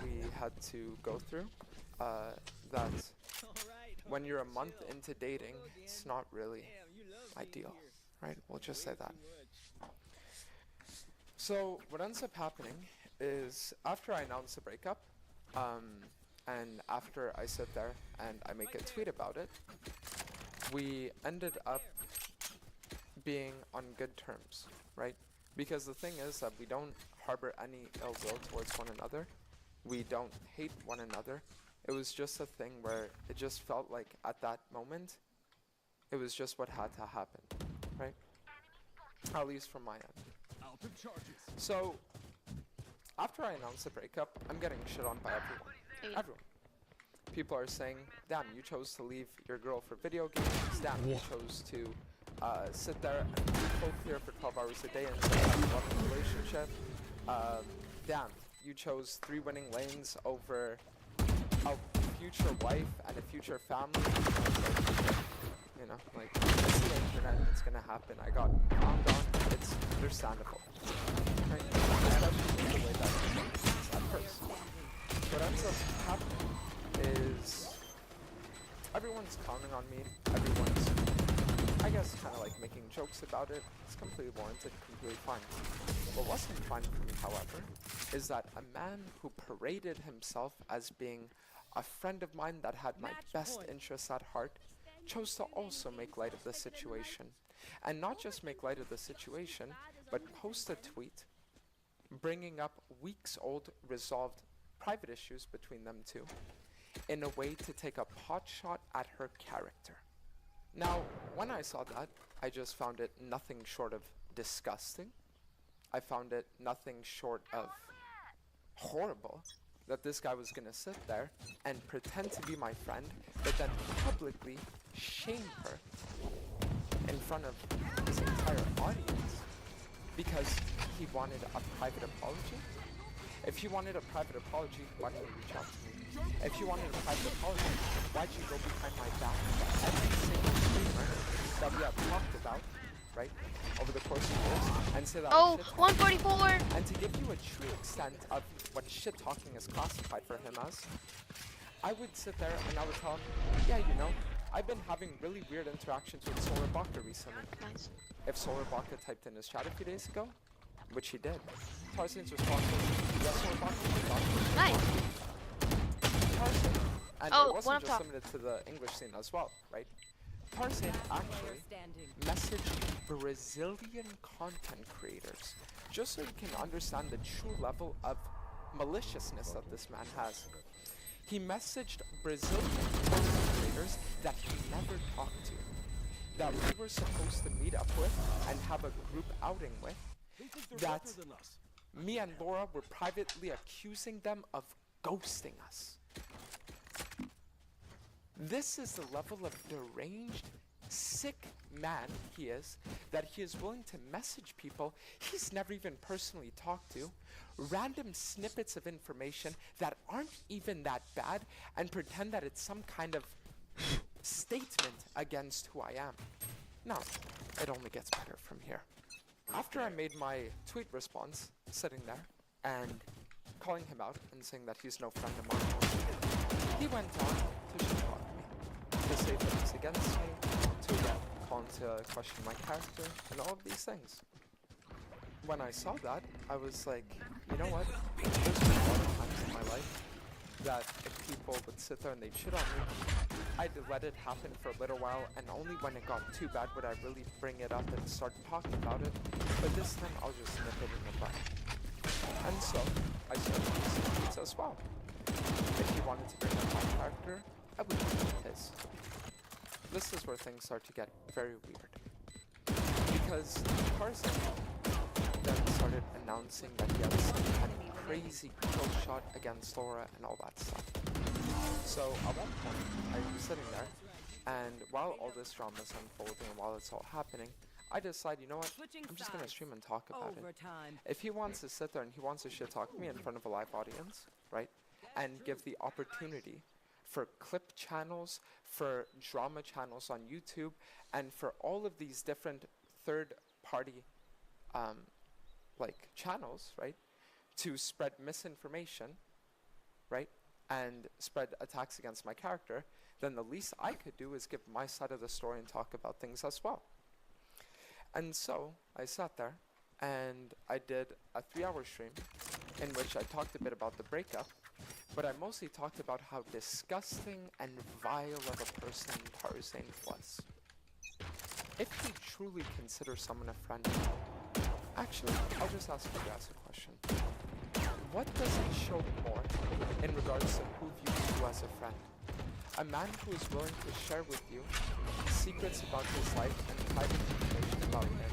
we had to go through, that when you're a month into dating, it's not really ideal, right? We'll just say that. So what ends up happening is after I announce the breakup, and after I sit there and I make a tweet about it, we ended up being on good terms, right? Because the thing is that we don't harbor any ill will towards one another. We don't hate one another. It was just a thing where it just felt like at that moment, it was just what had to happen, right? At least from my end. So, after I announce the breakup, I'm getting shit on by everyone. Everyone. People are saying, damn, you chose to leave your girl for video games. Damn, you chose to sit there and be full clear for 12 hours a day and say have a loving relationship. Damn, you chose 3 winning lanes over a future wife and a future family. And I was like, you know, like, it's the internet, it's gonna happen. I got found on, it's understandable. Right? Especially the way that it's at first. What ends up happening is everyone's counting on me. Everyone's, I guess, kind of like making jokes about it. It's completely warranted, completely fine. What wasn't fine for me, however, is that a man who paraded himself as being a friend of mine that had my best interests at heart chose to also make light of the situation. And not just make light of the situation, but post a tweet bringing up weeks-old resolved private issues between them two in a way to take a pot shot at her character. Now, when I saw that, I just found it nothing short of disgusting. I found it nothing short of horrible that this guy was gonna sit there and pretend to be my friend, but then publicly shame her in front of his entire audience because he wanted a private apology. If you wanted a private apology, why didn't you reach out to me? If you wanted a private apology, why'd you go behind my back about every single streamer that we have talked about, right, over the course of years, and say that Oh, shit 144! And to give you a true extent of what shit talking is classified for him as, I would sit there and I would tell him, yeah, you know, I've been having really weird interactions with Solar Baka recently. Nice. If Solar Baka typed in his chat a few days ago, which he did, Tarzan's response was, yes, Solar Baka. Nice. Tarzan, and Oh, it one wasn't up just top. limited to the English scene as well, right? Tarzan actually messaged Brazilian content creators just so you can understand the true level of maliciousness that this man has. He messaged Brazilian content creators that he never talked to, that we were supposed to meet up with and have a group outing with, that me and Laura were privately accusing them of ghosting us. This is the level of deranged, sick man he is, that he is willing to message people he's never even personally talked to, random snippets of information that aren't even that bad, and pretend that it's some kind of statement against who I am. No, it only gets better from here. After I made my tweet response, sitting there, and calling him out and saying that he's no friend of mine, he went on to shit talk me, to say things against me, to call into question my character, and all of these things. When I saw that, I was like, you know what? There's been a lot of times in my life that if people would sit there and they'd shit on me, I'd let it happen for a little while, and only when it got too bad would I really bring it up and start talking about it. But this time, I'll just nip it in the bud. And so, I started using tweets as well. If he wanted to bring up my character, I would bring up his. This is where things start to get very weird. Because Tarzan then started announcing that he had some kind of crazy kill shot against Laura and all that stuff. So at one point, I was sitting there, and while all this drama is unfolding and while it's all happening, I decide, you know what, I'm just going to stream and talk about it. If he wants to sit there and he wants to shit talk me in front of a live audience, right, and give the opportunity for clip channels, for drama channels on YouTube, and for all of these different third-party like channels, right, to spread misinformation, right, and spread attacks against my character, then the least I could do is give my side of the story and talk about things as well. And so I sat there and I did a 3-hour stream in which I talked a bit about the breakup, but I mostly talked about how disgusting and vile of a person Tarzan was. If he truly considers someone a friend, actually, I'll just ask you guys a question. What does it show more in regards to who views you as a friend? A man who is willing to share with you secrets about his life and private information about him,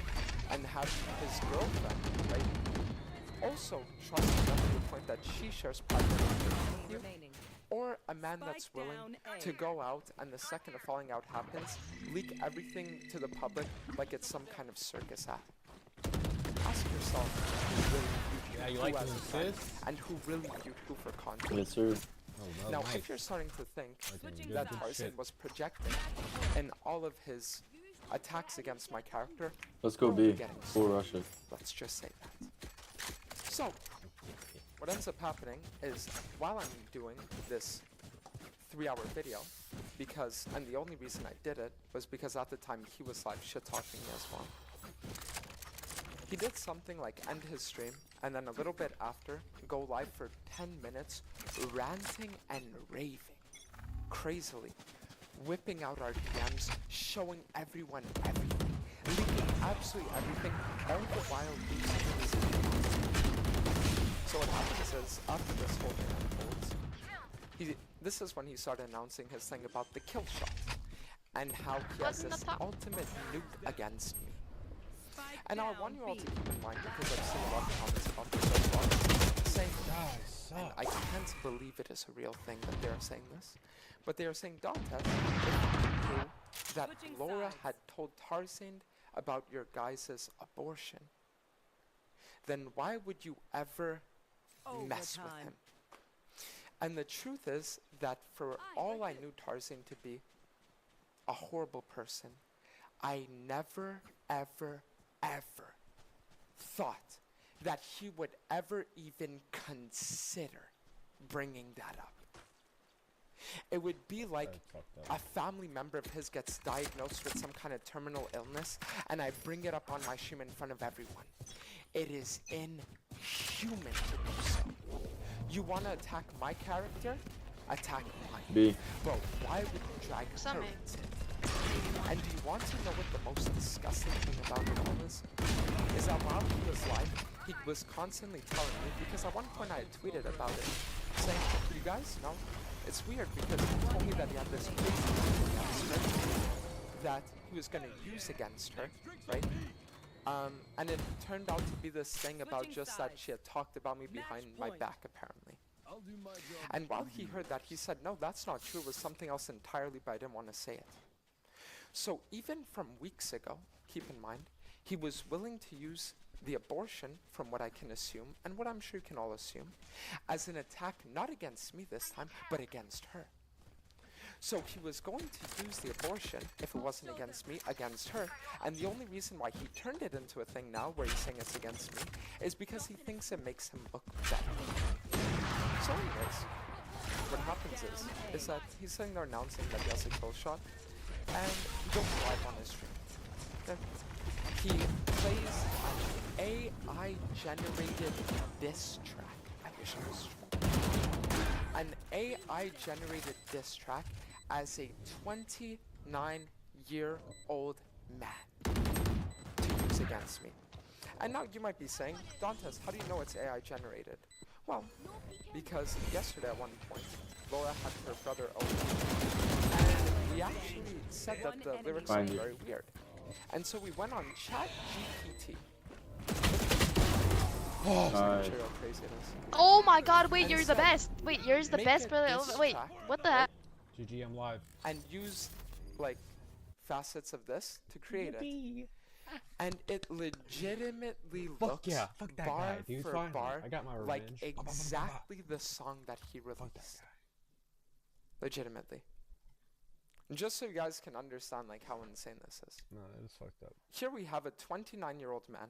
and have his girlfriend, right, also trust enough to the point that she shares private information with you? Or a man that's willing to go out and the second a falling out happens, leak everything to the public like it's some kind of circus act? Ask yourself who really viewed who as a friend, and who really viewed who for content. Yes, sir. Oh, Now, nice. if you're starting to think Switching that sides. Tarzan was projecting in all of his attacks against my character, Let's go we're only B. getting Full started. rush it. Let's just say that. So, what ends up happening is while I'm doing this 3-hour video, because, and the only reason I did it was because at the time he was live shit talking me as well. He did something like end his stream and then a little bit after go live for 10 minutes ranting and raving crazily, whipping out our DMs, showing everyone everything, leaking absolutely everything, all the while using his So what happens is, after this whole thing unfolds, this is when he started announcing his thing about the kill shot, and how he has this ultimate nuke against me. And now I want you all to keep in mind, because I've seen a lot of comments about this as well, saying, and I can't believe it is a real thing that they're saying this, but they are saying, Dantes, if you knew that Laura had told Tarzan about your guys' abortion, then why would you ever mess with him? And the truth is that for all I knew Tarzan to be a horrible person, I never, ever, ever thought that he would ever even consider bringing that up. It would be like a family member of his gets diagnosed with some kind of terminal illness, and I bring it up on my stream in front of everyone. It is inhuman to do so. You want to attack my character? Attack mine. B. But why would you drag her into it? And do you want to know what the most disgusting thing about it all is? Is that while he was live, he was constantly telling me, because at one point I had tweeted about it, saying, you guys know, it's weird because he told me that he had this crazy thing against her that he was going to use against her, right? And it turned out to be this thing about just that she had talked about me behind my back, apparently. And while he heard that, he said, no, that's not true. It was something else entirely, but I didn't want to say it. So even from weeks ago, keep in mind, he was willing to use the abortion, from what I can assume, and what I'm sure you can all assume, as an attack not against me this time, but against her. So he was going to use the abortion, if it wasn't against me, against her, and the only reason why he turned it into a thing now, where he's saying it's against me, is because he thinks it makes him look better. So anyways, what happens is that he's sitting there announcing that he has a kill shot, and he goes live on his stream. Okay. He plays an AI-generated diss track. I wish I was streaming. An AI-generated diss track as a 29-year-old man to use against me. And now you might be saying, Dantes, how do you know it's AI-generated? Well, because yesterday at one point, Laura had her brother over, and we actually said that the lyrics are very weird. And so we went on ChatGPT. Oh my god, wait, you're the best. Wait, you're the best, brother. Wait, what the heck? GG, I'm live. And use, like, facets of this to create it. And it legitimately looks bar for bar I got my like revenge. exactly the song that he released. Legitimately. Just so you guys can understand like how insane this is. No, that is fucked up. Here we have a 29-year-old man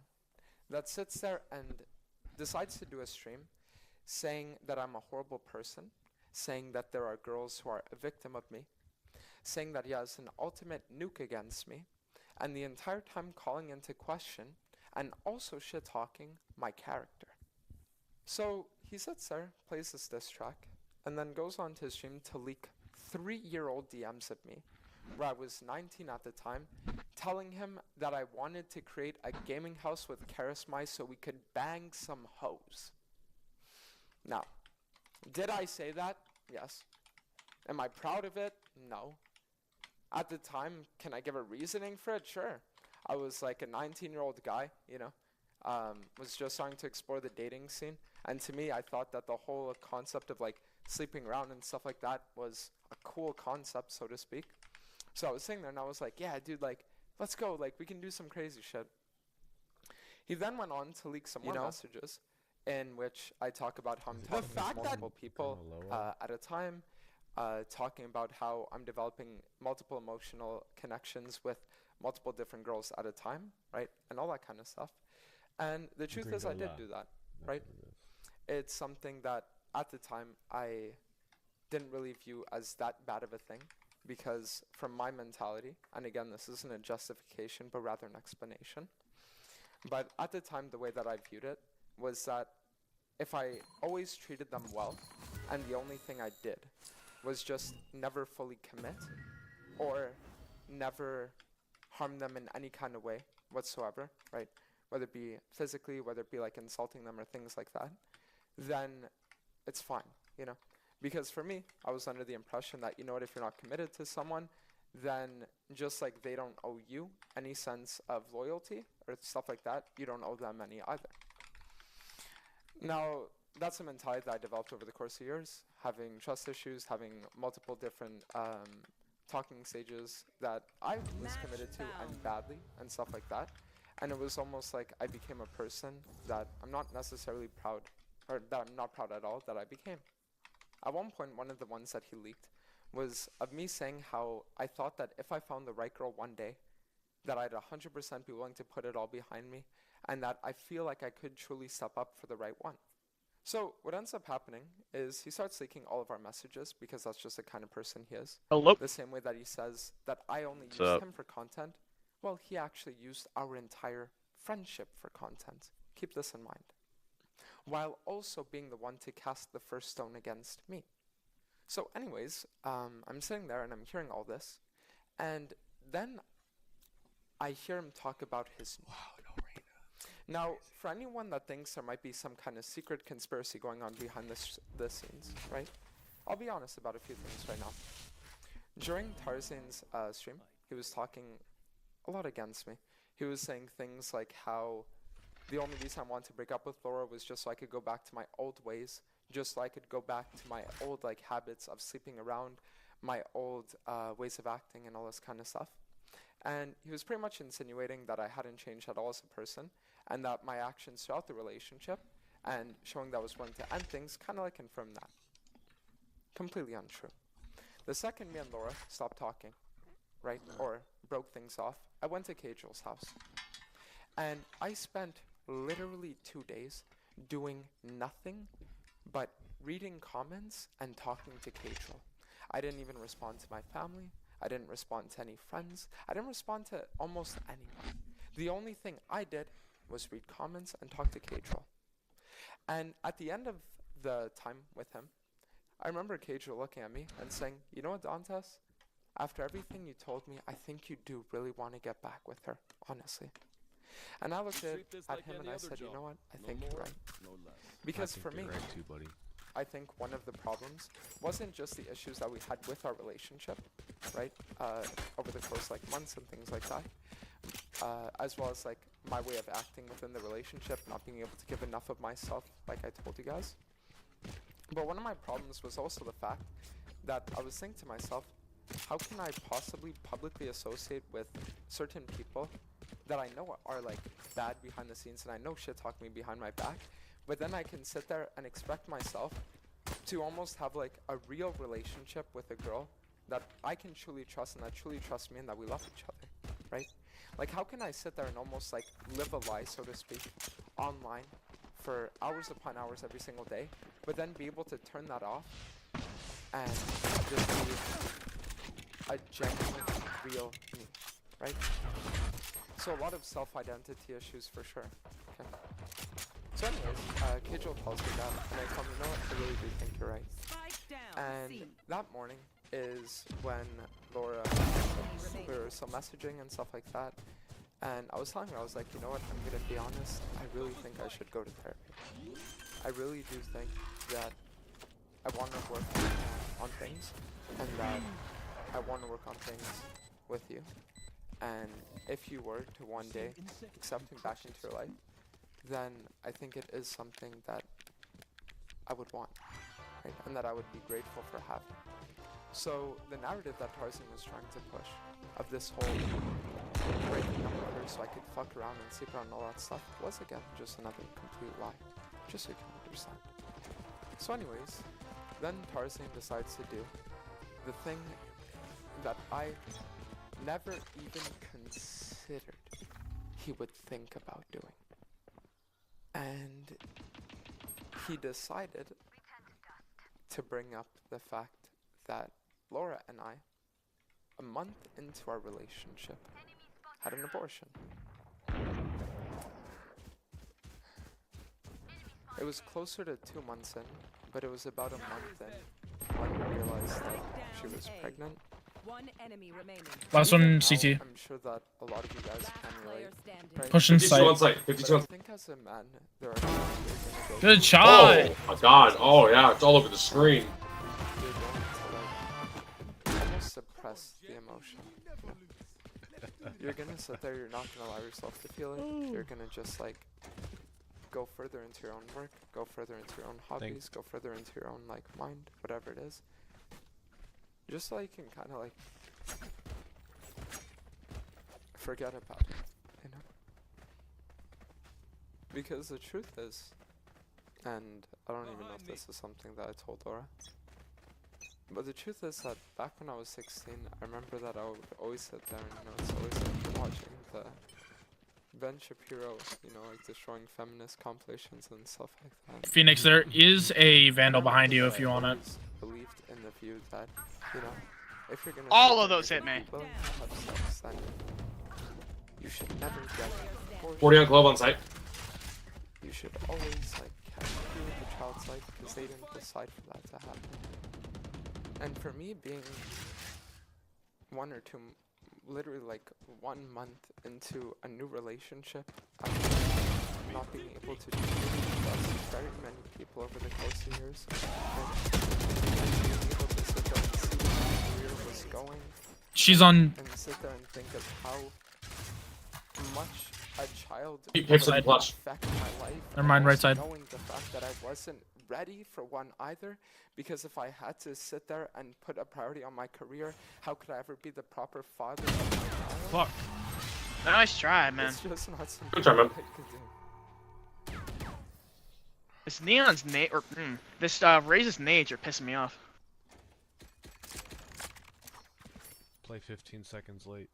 that sits there and decides to do a stream saying that I'm a horrible person, saying that there are girls who are a victim of me, saying that he has an ultimate nuke against me, and the entire time calling into question and also shit-talking my character. So he sits there, plays this diss track, and then goes on to his stream to leak 3-year-old DMs of me, where I was 19 at the time, telling him that I wanted to create a gaming house with Charismai so we could bang some hoes. Now, did I say that? Yes. Am I proud of it? No. At the time, can I give a reasoning for it? Sure. I was like a 19-year-old guy, you know, was just starting to explore the dating scene. And to me, I thought that the whole concept of like sleeping around and stuff like that was a cool concept, so to speak. So I was sitting there and I was like, yeah, dude, like, let's go. Like, we can do some crazy shit. He then went on to leak some more messages in which I talk about how I'm The talking fact with that- multiple people Kinda lower. at a time, talking about how I'm developing multiple emotional connections with multiple different girls at a time, right? And all that kind of stuff. And the truth is I did do that, right? It's something that at the time I didn't really view as that bad of a thing, because from my mentality, and again, this isn't a justification, but rather an explanation. But at the time, the way that I viewed it was that if I always treated them well, and the only thing I did was just never fully commit, or never harm them in any kind of way whatsoever, right? Whether it be physically, whether it be like insulting them or things like that, then it's fine, you know? Because for me, I was under the impression that, you know what, if you're not committed to someone, then just like they don't owe you any sense of loyalty or stuff like that, you don't owe them any either. Now, that's a mentality that I developed over the course of years, having trust issues, having multiple different talking stages that I was committed to and badly and stuff like that. And it was almost like I became a person that I'm not necessarily proud, or that I'm not proud at all that I became. At one point, one of the ones that he leaked was of me saying how I thought that if I found the right girl one day, that I'd 100% be willing to put it all behind me, and that I feel like I could truly step up for the right one. So what ends up happening is he starts leaking all of our messages, because that's just the kind of person he is. Hello? The same way that he says that I only What's used up? him for content, well, he actually used our entire friendship for content. Keep this in mind. While also being the one to cast the first stone against me. So anyways, I'm sitting there and I'm hearing all this, and then I hear him talk about his... Now, for anyone that thinks there might be some kind of secret conspiracy going on behind the scenes, right? I'll be honest about a few things right now. During Tarzan's stream, he was talking a lot against me. He was saying things like how the only reason I wanted to break up with Laura was just so I could go back to my old ways, just so I could go back to my old like habits of sleeping around, my old ways of acting and all this kind of stuff. And he was pretty much insinuating that I hadn't changed at all as a person, and that my actions throughout the relationship and showing that I was willing to end things kind of like confirmed that. Completely untrue. The second me and Laura stopped talking, right, or broke things off, I went to Cagel's house. And I spent literally 2 days doing nothing but reading comments and talking to Cagel. I didn't even respond to my family. I didn't respond to any friends. I didn't respond to almost anyone. The only thing I did was read comments and talk to Cagel. And at the end of the time with him, I remember Cagel looking at me and saying, you know what, Dantes? After everything you told me, I think you do really want to get back with her, honestly. And I looked at him and I said, you know what? I think you're right. Because for me, you're right too, buddy. I think one of the problems wasn't just the issues that we had with our relationship, right? Over the course like months and things like that. As well as like my way of acting within the relationship, not being able to give enough of myself, like I told you guys. But one of my problems was also the fact that I was thinking to myself, how can I possibly publicly associate with certain people that I know are like bad behind the scenes and I know shit talk me behind my back, but then I can sit there and expect myself to almost have like a real relationship with a girl that I can truly trust and that truly trusts me and that we love each other, right? Like how can I sit there and almost like live a lie, so to speak, online for hours upon hours every single day, but then be able to turn that off and just be a genuine, real me, right? So a lot of self-identity issues for sure. Okay. So anyways, Cagel tells me that, and I tell him, you know what, I really do think you're right. And that morning is when Laura, we were still messaging and stuff like that, and I was telling her, I was like, you know what, I'm gonna be honest, I really think I should go to therapy. I really do think that I want to work on things, and that I want to work on things with you. And if you were to one day accept me back into your life, then I think it is something that I would want, right? And that I would be grateful for having. So the narrative that Tarzan was trying to push of this whole breaking up with her so I could fuck around and sleep around and all that stuff was again just another complete lie. Just so you can understand. So anyways, then Tarzan decides to do the thing that I never even considered he would think about doing. And he decided to bring up the fact that Laura and I, a month into our relationship, had an abortion. It was closer to 2 months in, but it was about a month in when we realized that she was pregnant. One enemy remaining. Last one, CT. I'm sure that a lot of you guys can relate. Right? Pushing 52 on site. site. 52 But on I think as a man, there are times where you're gonna go Good through shot. Oh my god. Oh yeah, it's all over the screen. you're going to like almost suppress the emotion. You're gonna sit there, you're not gonna allow yourself to feel it. You're gonna just like go further into your own work, go further into your own hobbies, go further into your own like mind, whatever it is. Just so you can kinda like forget about it, you know? Because the truth is, and I don't even know if this is something that I told Laura, but the truth is that back when I was 16, I remember that I would always sit there and, you know, it's always like watching the Ben Shapiro, you know, like destroying feminist compilations and stuff like that. Phoenix, there is a Vandal behind you if you want it. Believed in the view that, you know, if you're gonna All sit of there those and hit me. willing to have sex, then you should never get abortion. 40 on Glove on site. You should always like catch through the child's life because they didn't decide for that to happen. And for me, being 1 or 2, literally like 1 month into a new relationship, after not being able to truly trust very many people over the course of years, and being able to sit there and see where my career was going, She's on. and sit there and think of how much a child Keep would pixel plus. affect my life. Never mind, and right also side. knowing the fact that I wasn't ready for one either, because if I had to sit there and put a priority on my career, how could I ever be the proper father of my child? Fuck. Nice try, man. It's just not something Good try, man. I could do. This Neon's this Raze's nades are pissing me off. Play 15 seconds late.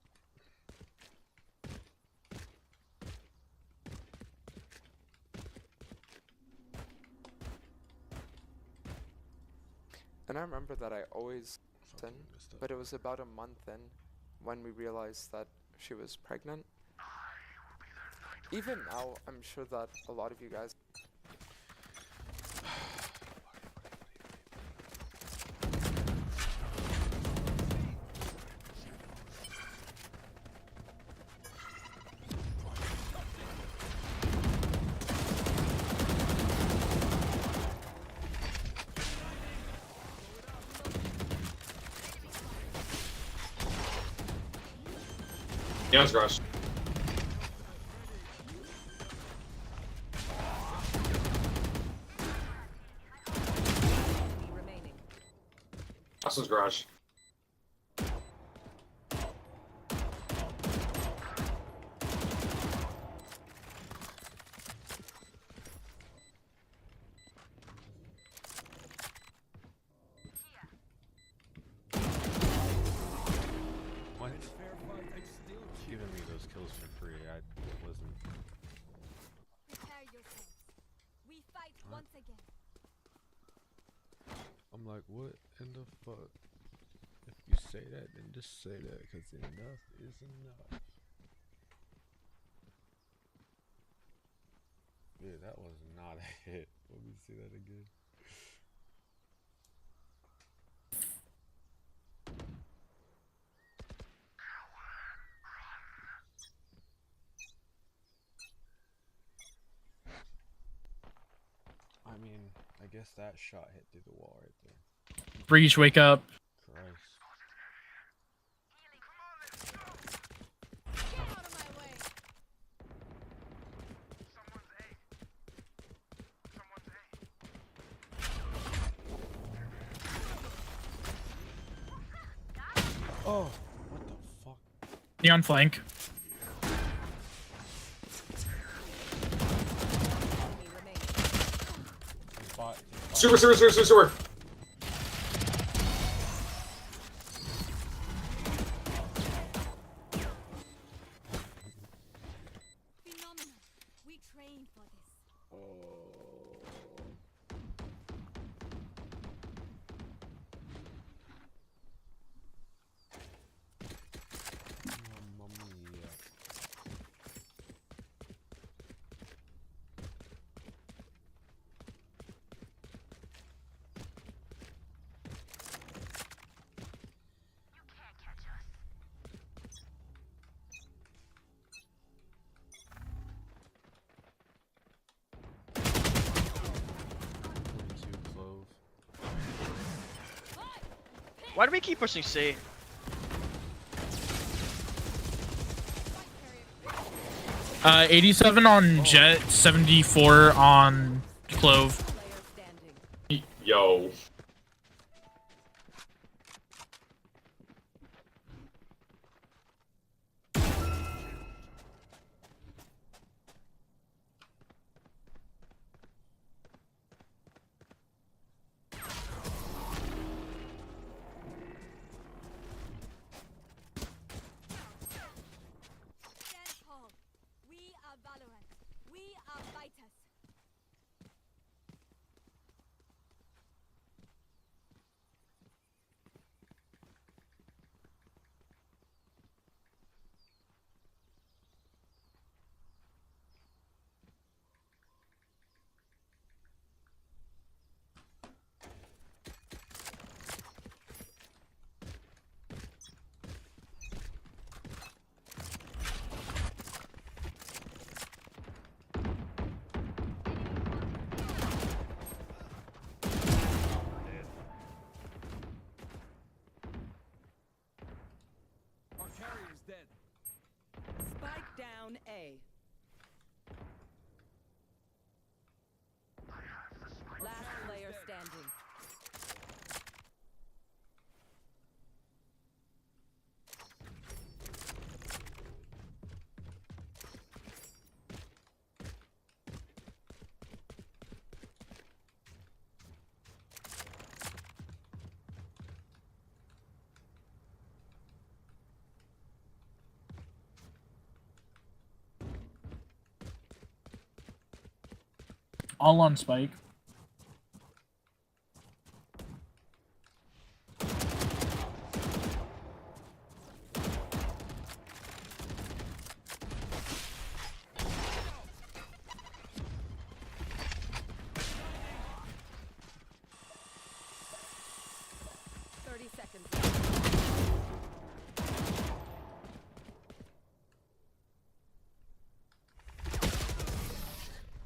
And I remember that I always in, but it was about a month in when we realized that she was pregnant. Even now, I'm sure that a lot of you guys Neon's garage. Austin's garage. What? Giving me those kills for free. I wasn't. Prepare yourselves. We fight once again. I'm like, what in the fuck? If you say that, then just say that, because enough is enough. Yeah, that was not a hit. Let me see that again. I mean, I guess that shot hit through the wall right there. Breach, wake up. Christ. Oh, what the fuck? Neon flank. spot. Sewer. Phenomenal. We trained for this. Mamma mia. Too clove. Why do we keep pushing C? 87 on Jet, 74 on Clove. Yo. Stand tall. We are Valorant. We are fighters. Our carrier is dead. Spike down A. Last player standing. All on Spike.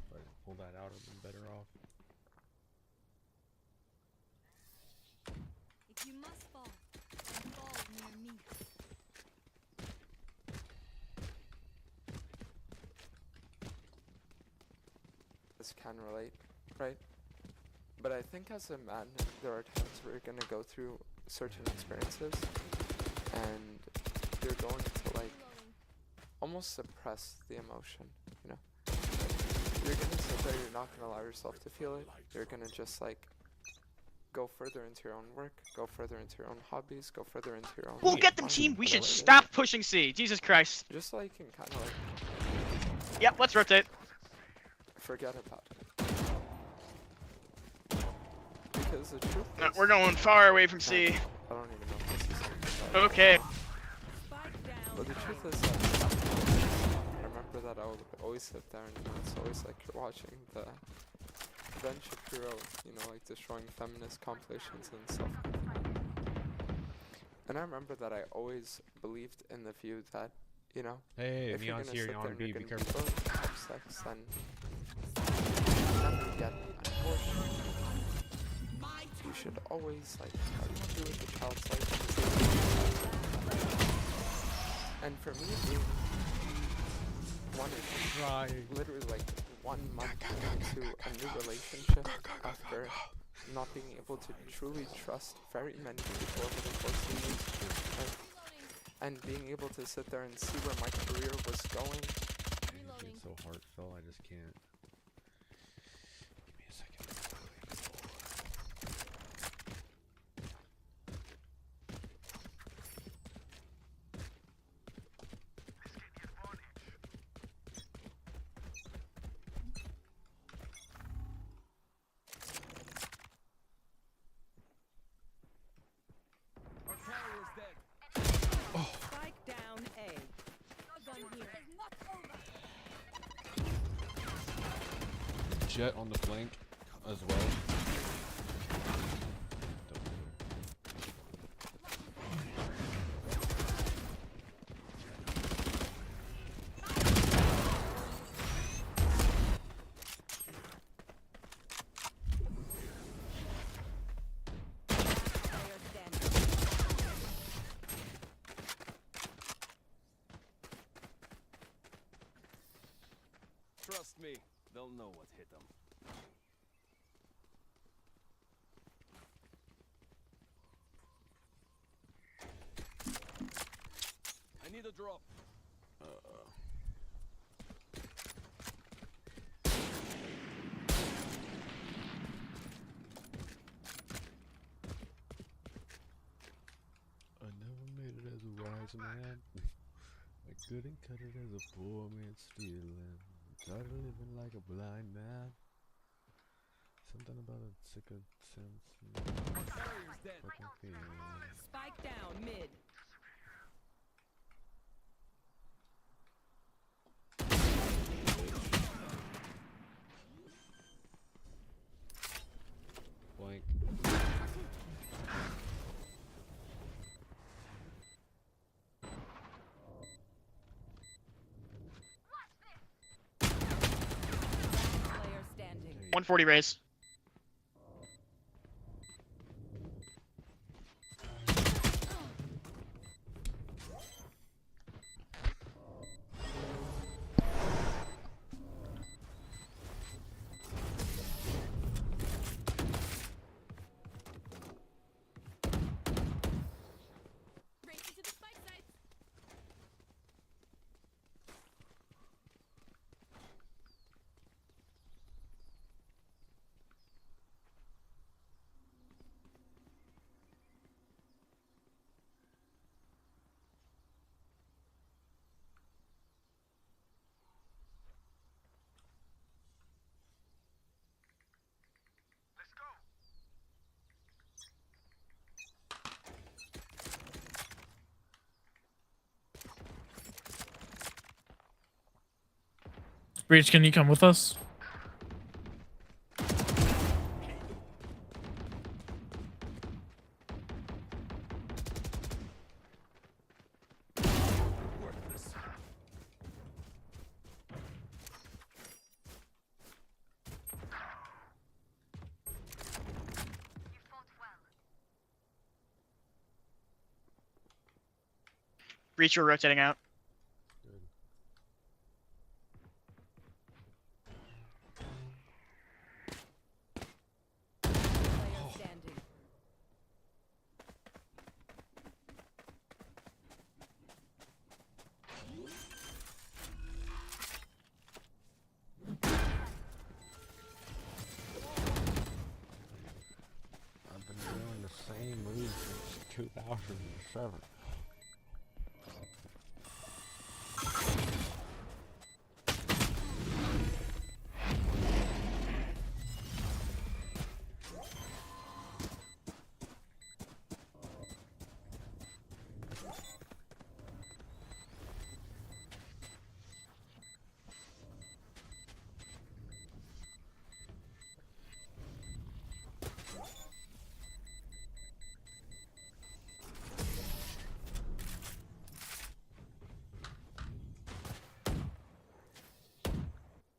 If I pull that out, I'd be better off. If you must fall, then fall near me. This can relate, right? But I think as a man, there are times where you're gonna go through certain experiences and you're going to like almost suppress the emotion, you know? You're gonna sit there, you're not gonna allow yourself to feel it. You're gonna just like go further into your own work, go further into your own hobbies, go further into your own We'll get them, team. We should stop pushing C. Jesus Christ. Just so you can kind of like Yep, let's rotate. forget about it. Because the truth is, We're going far away from C. I don't even know if this is Okay. But the truth is that I remember that I would always sit there and it's always like you're watching the Ben Shapiro, you know, like destroying feminist compilations and stuff. And I remember that I always believed in the view that, you know, Hey, if you're Neon's gonna here, sit you there wanna and be you're gonna careful. willing to have sex, then never get an abortion. You should always like try to do with the child's life. And for me, being literally like 1 month into a new relationship after not being able to truly trust very many people over the course of years, and being able to sit there and see where my career was going. It's so heartfelt, I just can't. Give me a second. Jet on the flank as well. Trust me, they'll know what hit them. I need a drop. I never made it as a wise man. I couldn't cut it as a poor man stealing. Tired of living like a blind man. Something about a sicker sense. Fucking feeling. Spike down mid. Blank. Player standing. 140 raise. Racing to the spike sites. Breach, can you come with us? Breach, you're rotating out. Player standing. I've been doing the same move since 2007.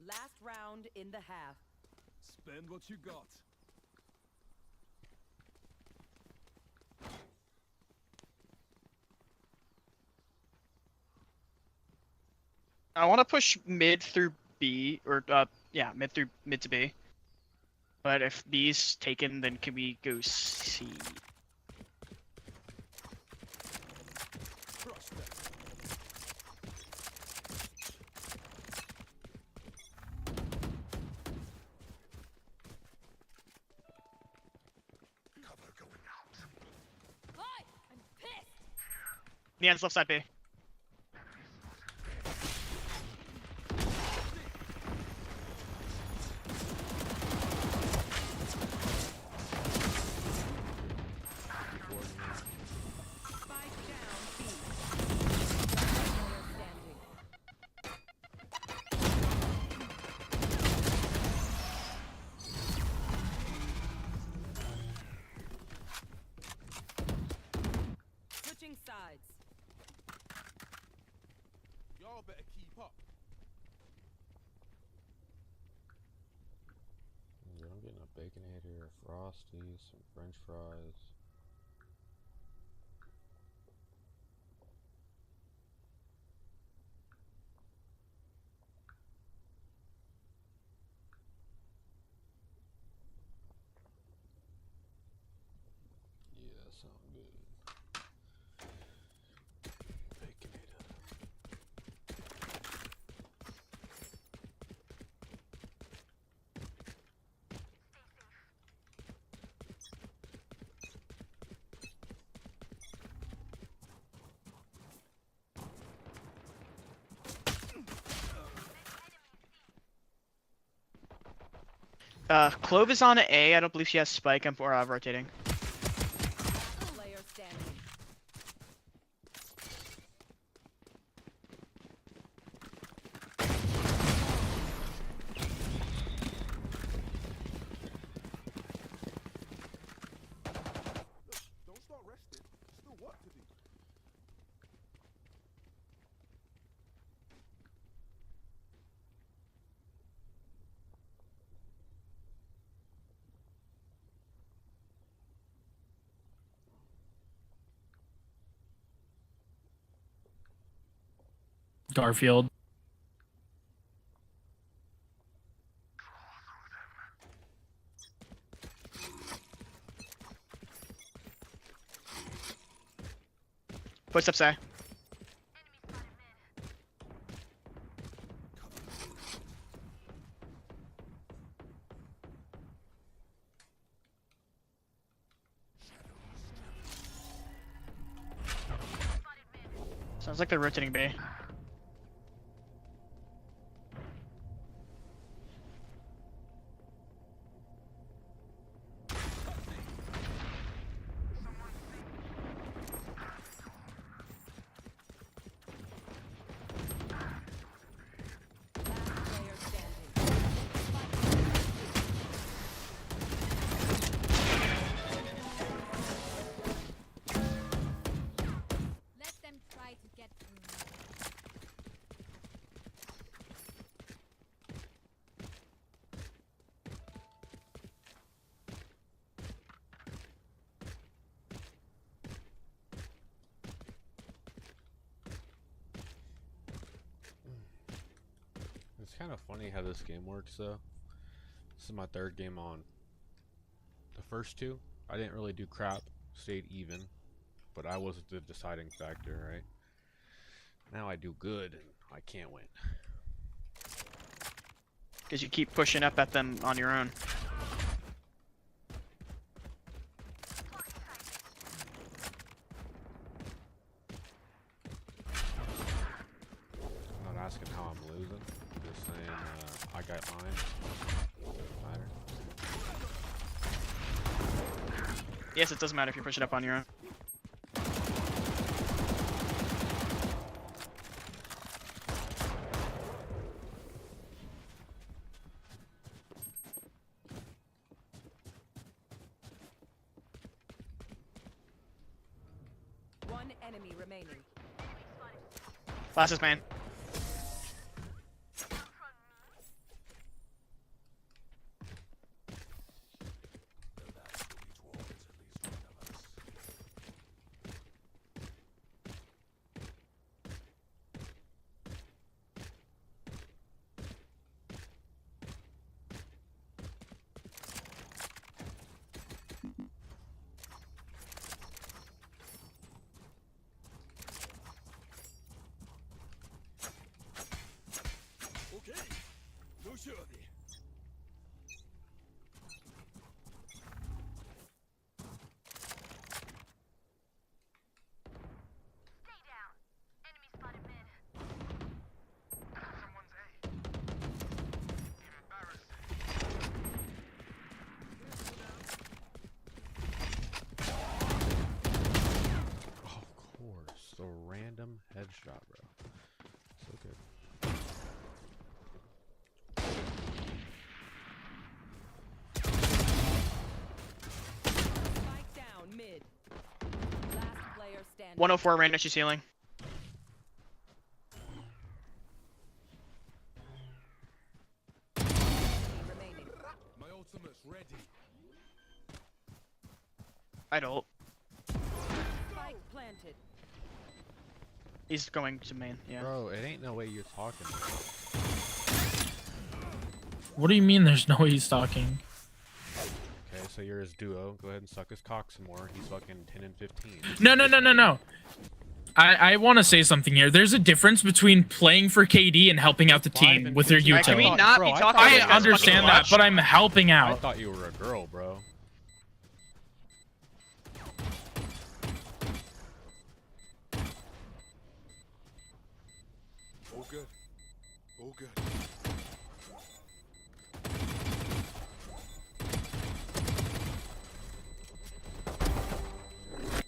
Last round in the half. Spend what you got. I want to push mid through B, or yeah, mid to B. But if B's taken, then can we go C? Crush them. Cover going out. Hi, I'm pissed. Neon's left side B. Spike down B. Player standing. Y'all better keep up. Yeah, I'm getting a Baconator, a Frosty, some French fries. Yeah, that sounds good. Baconator. Clove is on A. I don't believe she has spike. I'm rotating. Player standing. Don't start resting. Still work to do. Garfield. Footsteps A. Sounds like they're rotating B. Player standing. Let them try to get through. It's kind of funny how this game works, though. This is my third game on. The first two, I didn't really do crap, stayed even, but I was the deciding factor, right? Now I do good, and I can't win. Because you keep pushing up at them on your own. I'm not asking how I'm losing. I'm just saying I got mine. Doesn't matter. Yes, it doesn't matter if you're pushing up on your own. One enemy remaining. Last is main. Okay. No shorty. Stay down. Enemy spotted mid. Someone's A. Of course, the random headshot, bro. So good. Spike down mid. Last player standing. 104 range, she's healing. I don't. Spike planted. He's going to main, yeah. Bro, it ain't no way you're talking. What do you mean there's no way he's talking? Okay, so you're his duo. Go ahead and suck his cock some more. He's fucking 10 and 15. No. I want to say something here. There's a difference between playing for KD and helping out the team with your utility. Can we not be talking I about this understand fucking that, but I'm helping I out. thought you were a girl, bro. All good. All good.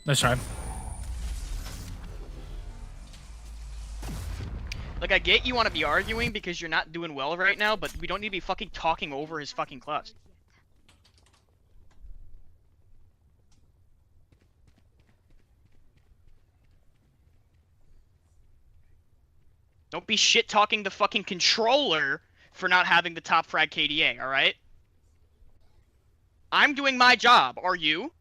Nice try. Like, I get you want to be arguing because you're not doing well right now, but we don't need to be fucking talking over his fucking clutch. Don't be shit talking the fucking controller for not having the top frag KDA, alright? I'm doing my job, are you?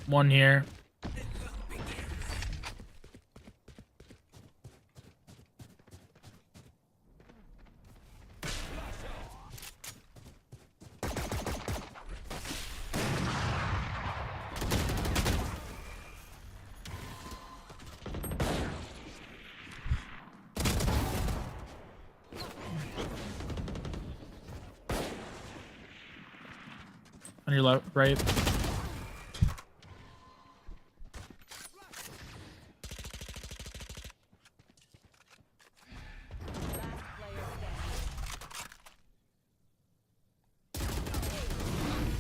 One here. On your left, right.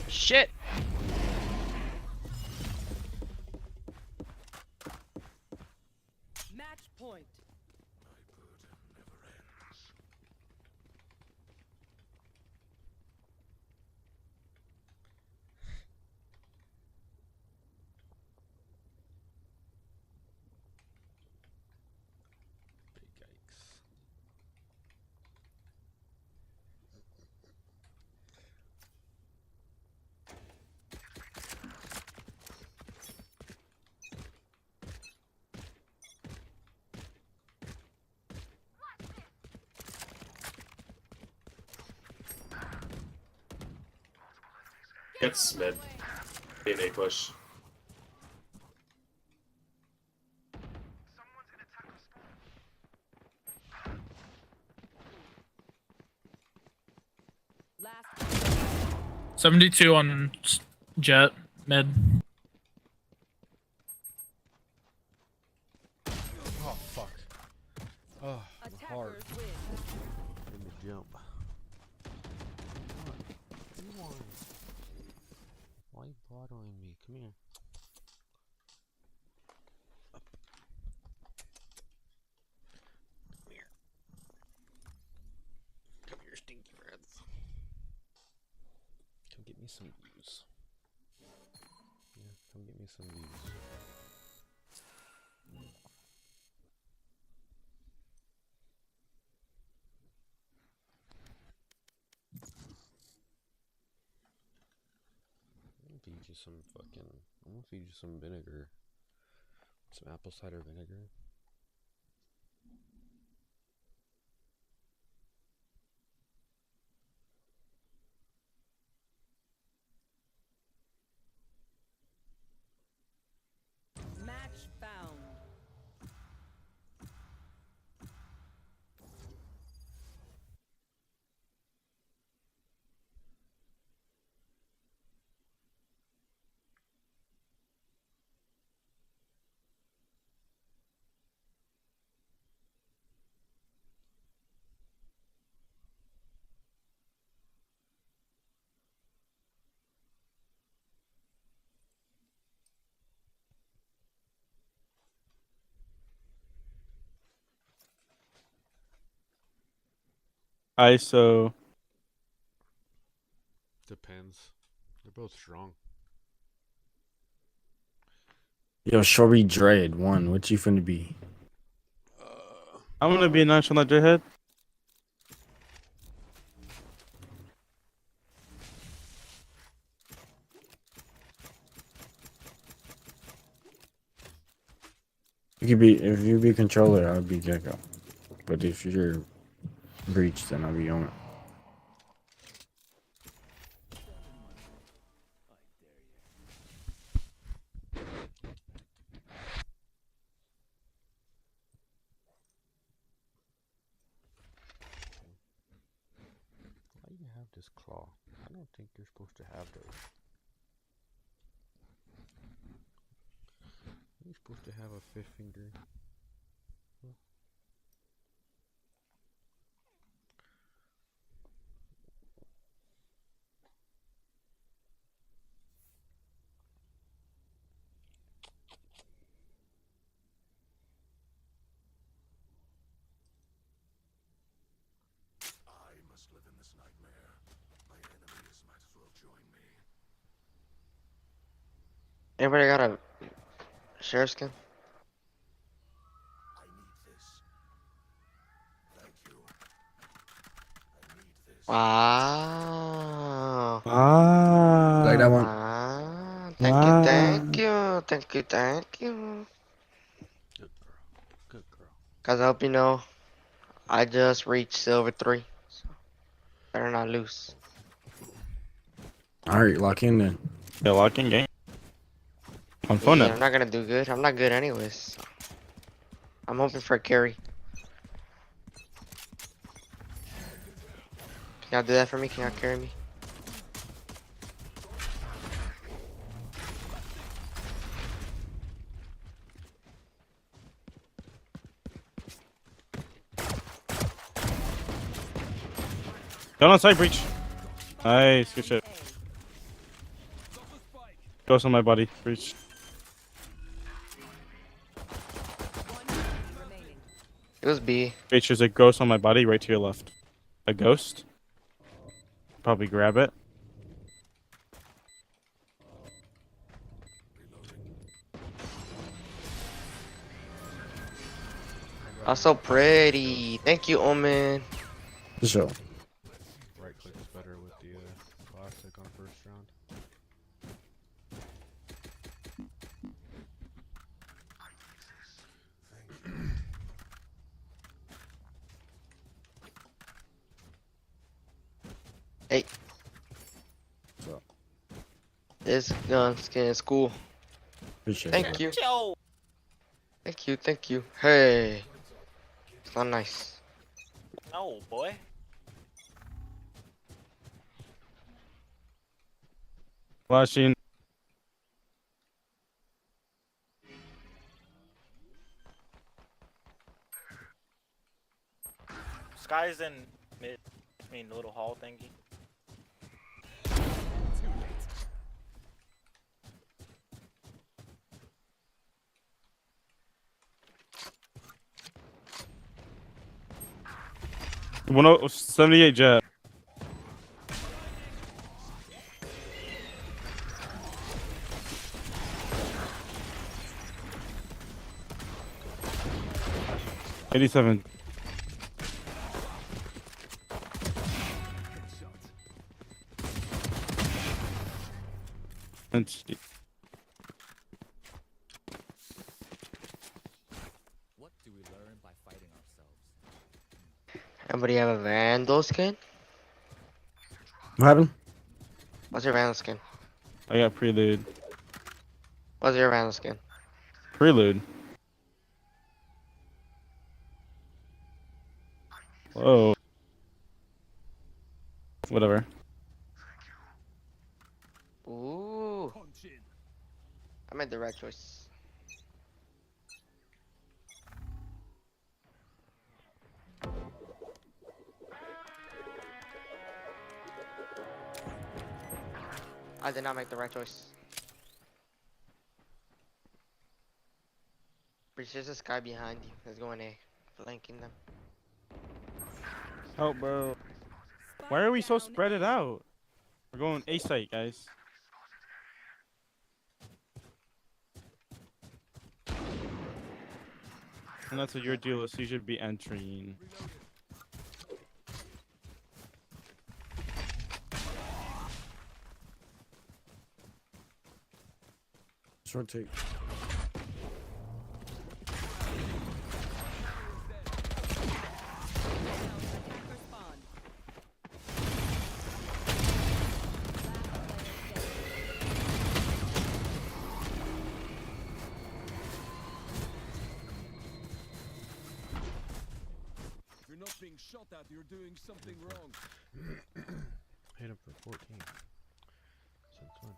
Shit! Match point. Gets mid. DNA push. Last 72 on Jet mid. Oh, fuck. Oh, my heart. attackers win. In the jump. What do you want? Why are you bothering me? Come here. Come here. Come here, stinky friends. Come get me some views. Yeah, come get me some views. Feed you some fucking. I'm gonna feed you some vinegar. Some apple cider vinegar. Match found. ISO Depends. They're both strong. Yo, Shorty Dread, one. What you finna be? I'm gonna be a nonchalant dreadhead. You could be if you be controller, I'll be Gecko. But if you're Breach, then I'll be on it. Why do you have this claw? I don't think you're supposed to have those. You're supposed to have a fifth finger. Huh? I must live in this nightmare. My enemies might as well join me. Anybody got a sheriff skin? I need this. Thank you. I need this. Wow. Like that one. Wow. Thank you, thank you, thank you, thank you. Good girl. Good girl. Guys, I hope you know, I just reached silver 3. So better not lose. Alright, lock in then. Yeah, lock in game. On phone Yeah, up. I'm not gonna do good. I'm not good anyways. So I'm hoping for a carry. Can y'all do that for me? Can y'all carry me? Don't on side breach. Nice, good shit. Ghost on my body, breach. It was B. Breach, there's a ghost on my body right to your left. A ghost? Probably grab it. Oh, so pretty. Thank you, Omen. For sure. Right click is better with the classic on first round. Hey. So. This gun skin is cool. Appreciate Thank it. you. Thank you, thank you. Hey. It's not nice. No, boy. Flashing. Sky's in mid, I mean, the little hall thingy. Oh, 78 jet. $87. Let's see. What do we learn by fighting ourselves? Anybody have a Vandal skin? What happened? What's your Vandal skin? I got prelude. What's your Vandal skin? Prelude. Whoa. Whatever. Ooh. I made the right choice. I did not make the right choice. But there's this guy behind you that's going A, flanking them. Oh, bro. Why are we so spread it out? We're going A site, guys. And that's what your deal is, so you should be entering. Short take. If you're not being shot at, you're doing something wrong. Hit him for 14. Since when?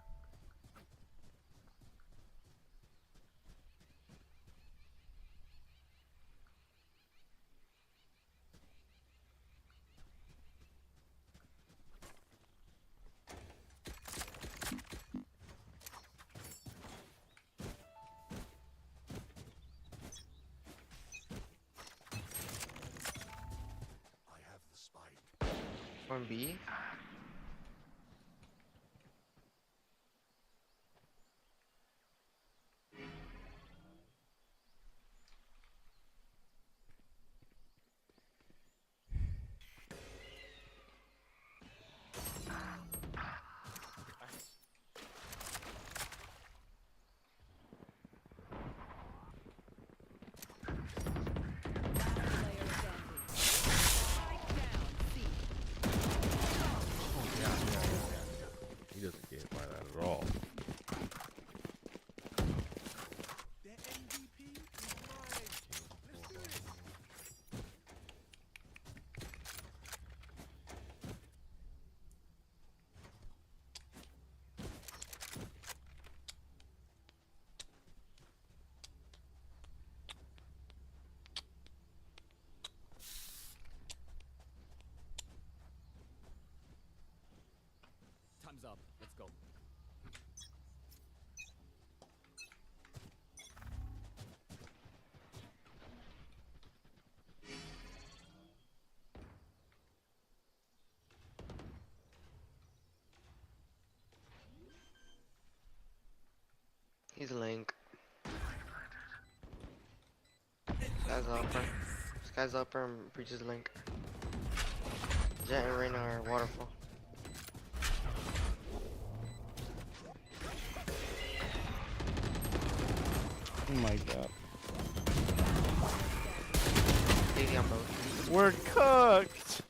I have the spike. On B. He doesn't get by that at all. Time's up. Let's go. He's Link. This guy's upper. This guy's upper and breaches Link. Jet and Reyna are waterfall. Oh my god. Easy on both. We're cooked!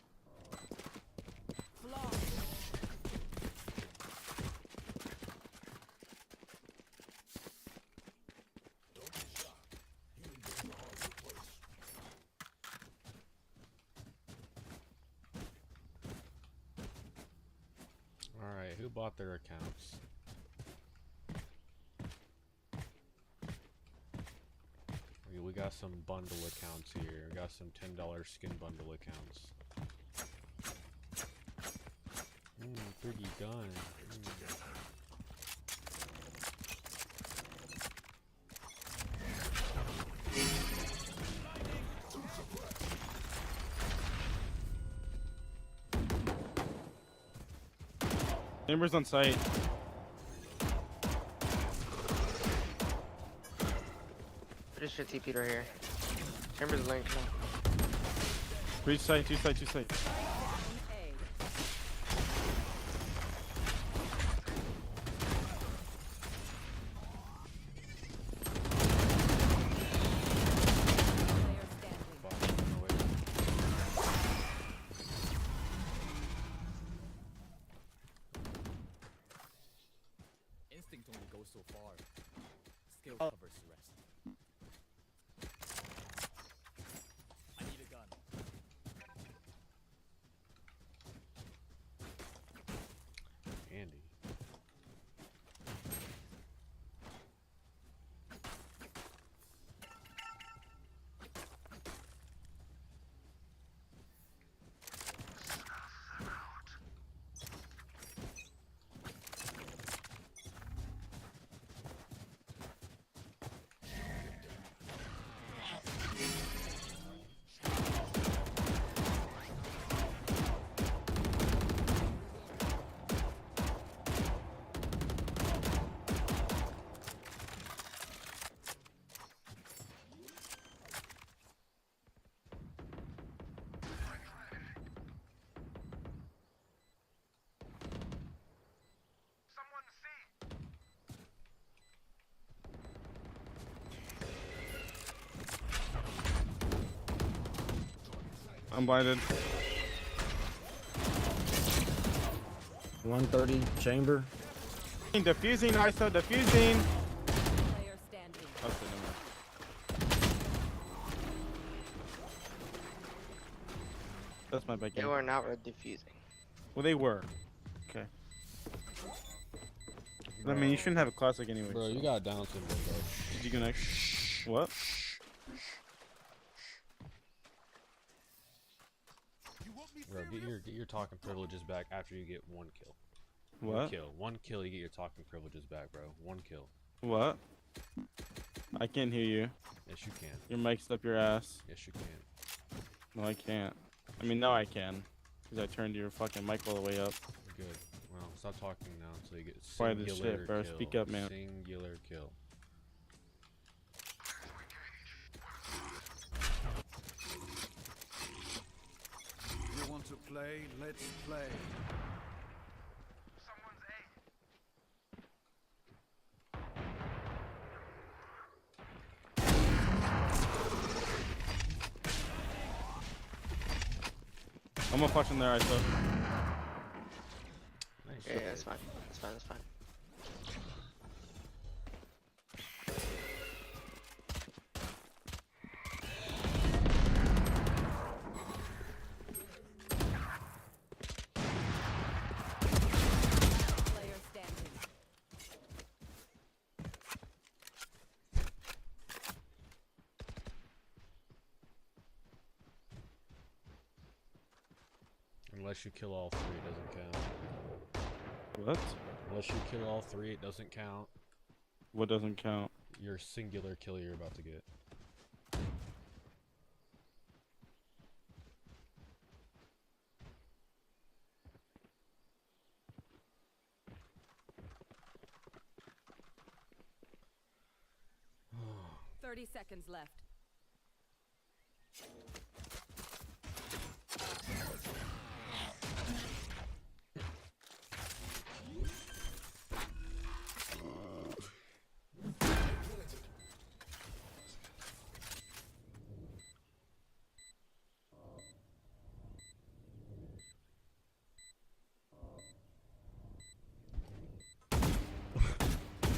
Alright, who bought their accounts? We got some bundle accounts here. We got some $10 skin bundle accounts. Pretty gun. Chambers on site. Pretty sure TP'd right here. Chambers Link. Breach site, two site, two site. Instinct only goes so far. Skill covers the rest. I need a gun. I'm blinded. 130 chamber. Defusing, ISO, defusing. Player standing. Oh, shit, never mind. That's my bad They game. were not defusing. Well, they were. Okay. I mean, you shouldn't have a classic anyway. Bro, so. you got Down syndrome, bro. Did you connect? What? Bro, get your talking privileges back after you get 1 kill. What? 1 kill, you get your talking privileges back, bro. 1 kill. What? I can't hear you. Yes, you can. Your mic's up your ass. Yes, you can. No, I can't. I mean, no, I can. Because I turned your fucking mic all the way up. Good. Well, stop talking now until you get Why singular this shit, bro? kill. Speak up, man. Singular kill. You want to play? Let's play. I'm gonna flash in there, ISO. Nice. Yeah, that's fine. That's fine. That's fine. Player standing. Unless you kill all 3, it doesn't count. What? Unless you kill all 3, it doesn't count. What doesn't count? Your singular kill you're about to get. Oh. 30 seconds left.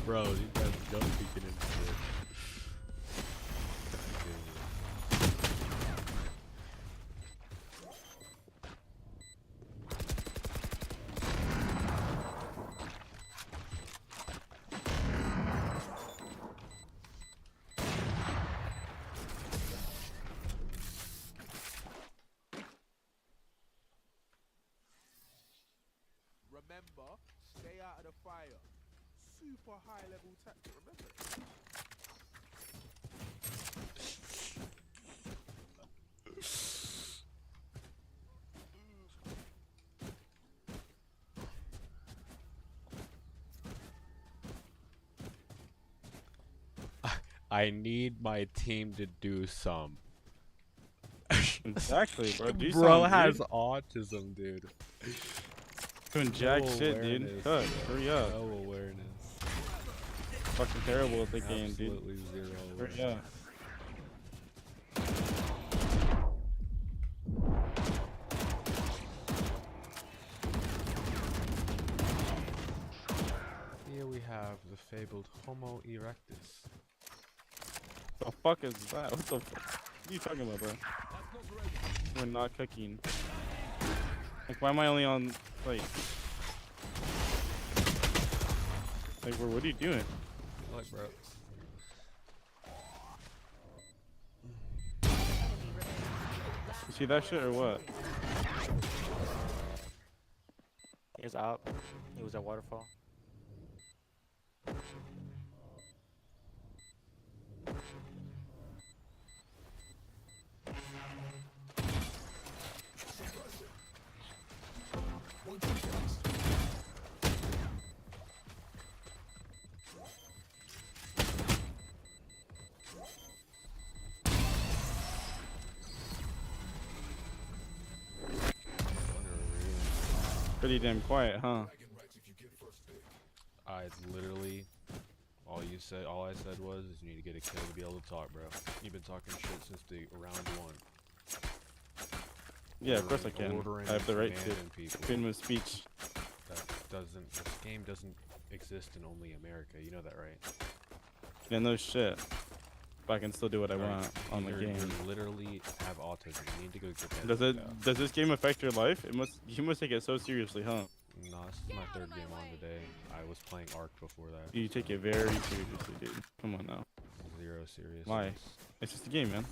Bro, these guys don't peeking in shit. Remember, stay out of the fire. Super high level tactic, remember? I need my team to do some. Exactly, bro. Do Bro something, has dude. autism, dude. Doing jack No shit, dude. awareness, Cut. bro. Hurry up. No awareness. Fucking terrible at the game, dude. Absolutely zero Hurry awareness. up. Here we have the fabled Homo erectus. The fuck is that? What the fuck? What are you talking about, bro? We're not cooking. Like, why am I only on, like... Like, what are you doing? Look, bro. You see that shit or what? He was out. He was at waterfall. Pretty damn quiet, huh? I literally, all I said was, is you need to get a kill to be able to talk, bro. You've been talking shit since the round 1. Yeah, of course I can. Ordering I have the right to commanding people. freedom of speech. That doesn't. This game doesn't exist in only America. You know that, right? Yeah, no shit. But I can still do what I want on the You game. literally have autism. You need to go get that. Does checked out. does this game affect your life? It must. You must take it so seriously, huh? No, this is my third game on today. I was playing Ark before that. You take it very seriously, dude. Come on now. Zero serious. Why? It's just a game, man.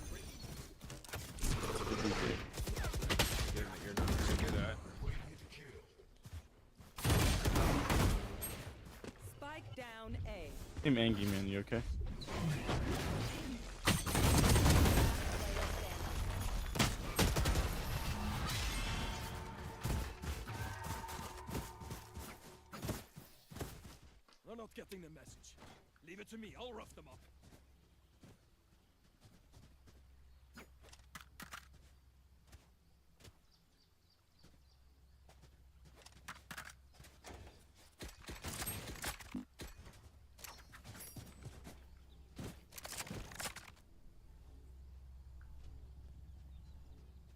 You're not gonna do that. Spike down A. I'm angry, man. You okay? They're not getting the message. Leave it to me. I'll rough them up.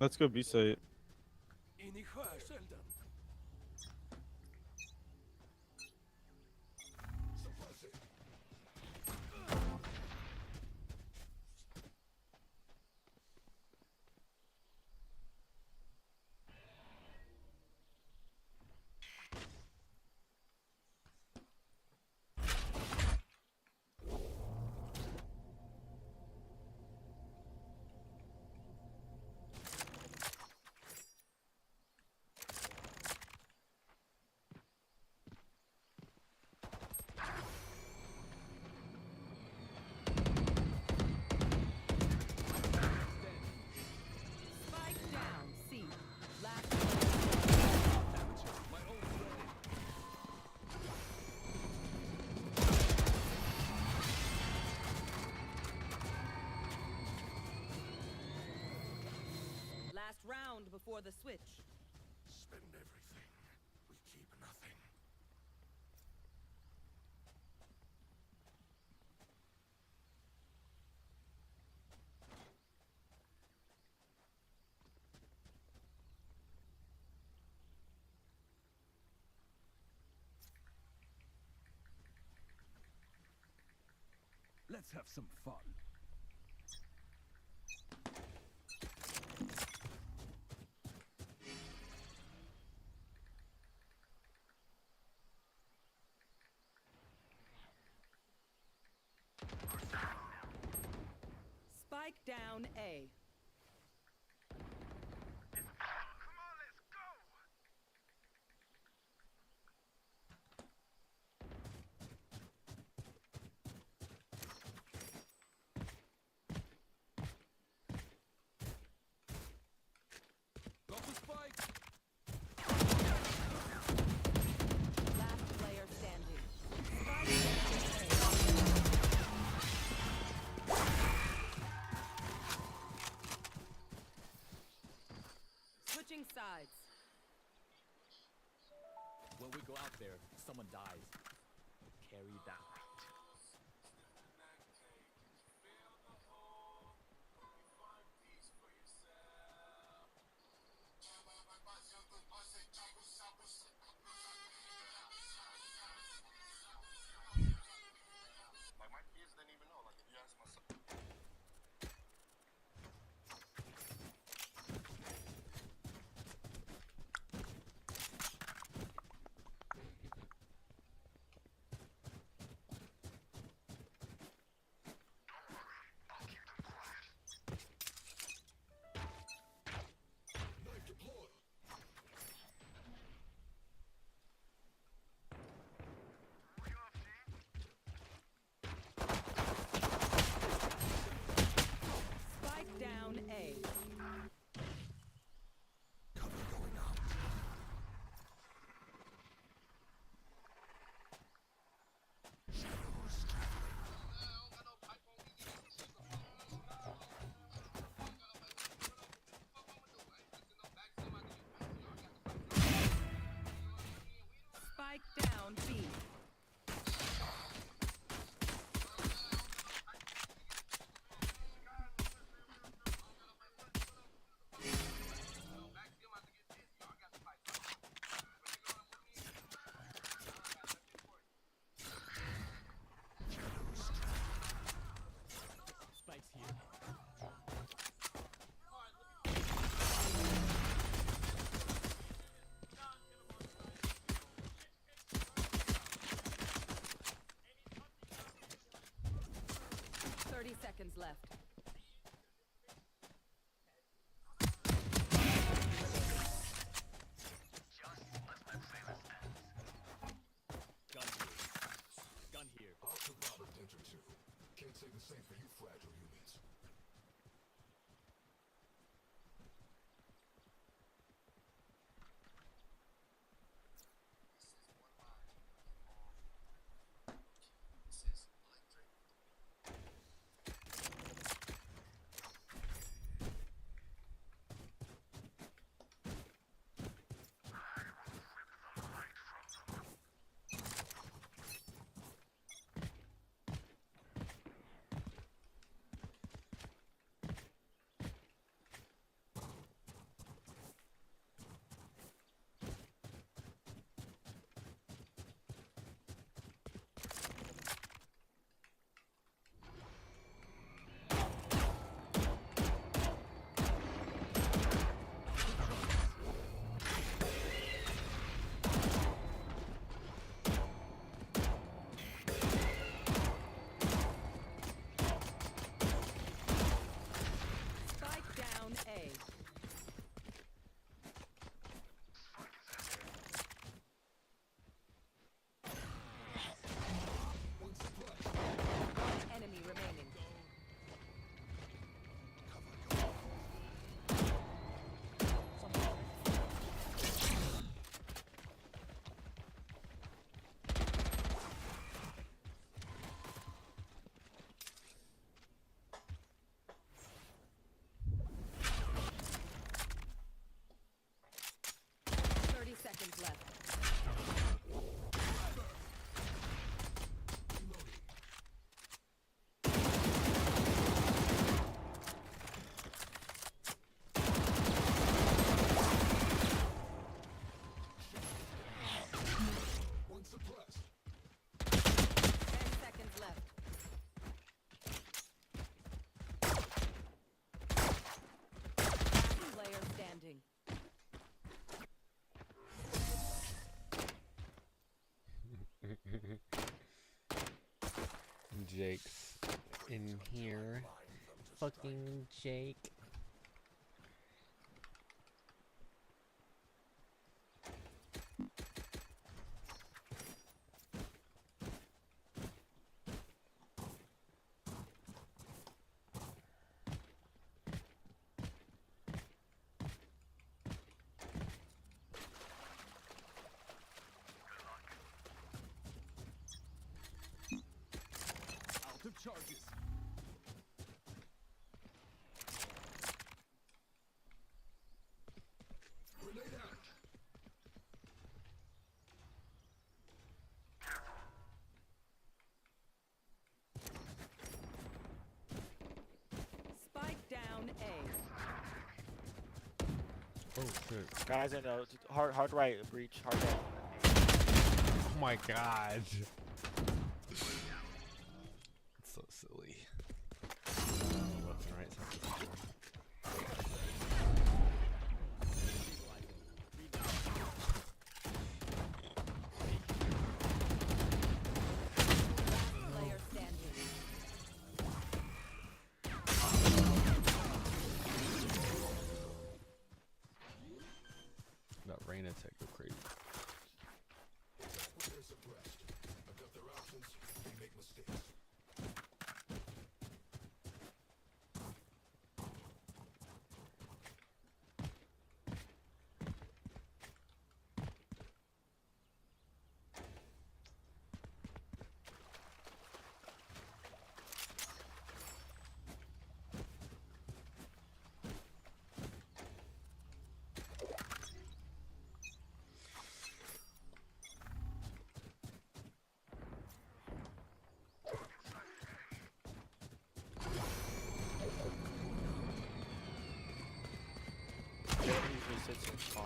Let's go B-site. In i skärselden. Spike down C. Last My own ready. last round before the switch. Spend everything. We keep nothing. Let's have some fun. Spike down A. Got the spike. Last player standing. Spike down A. Switching sides. When we go out there, someone dies. Carry that. Like my kids didn't even know. Like if you ask my son. fragile units. Spike down A. One enemy remaining. 30 seconds left. One suppressed. 10 seconds left. Last player standing. Jake's in here. Fucking Jake. Out of charges. Grenade out. Spike down A. Oh shit. Guys, I know. Hard right, breach, hard right. Oh my god. It's so silly. Left and right side. Player standing. That rain attack go crazy. They're suppressed. I've got their options. They make mistakes. Jett usually sits in spawn.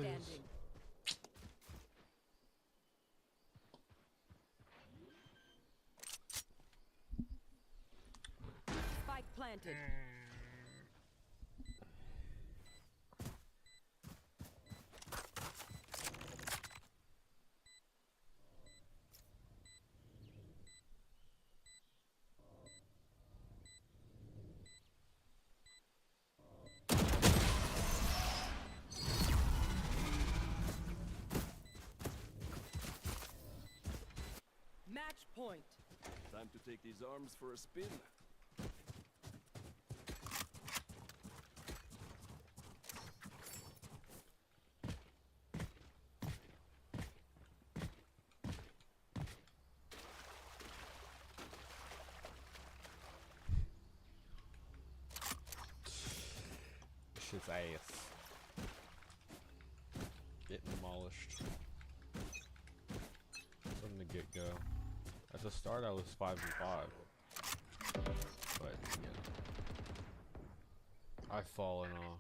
standing. Spike planted. Match point. Time to take these arms for a spin. Shit's ass. Getting demolished. From the get-go. At the start I was 5-5. But, you know. I've fallen off.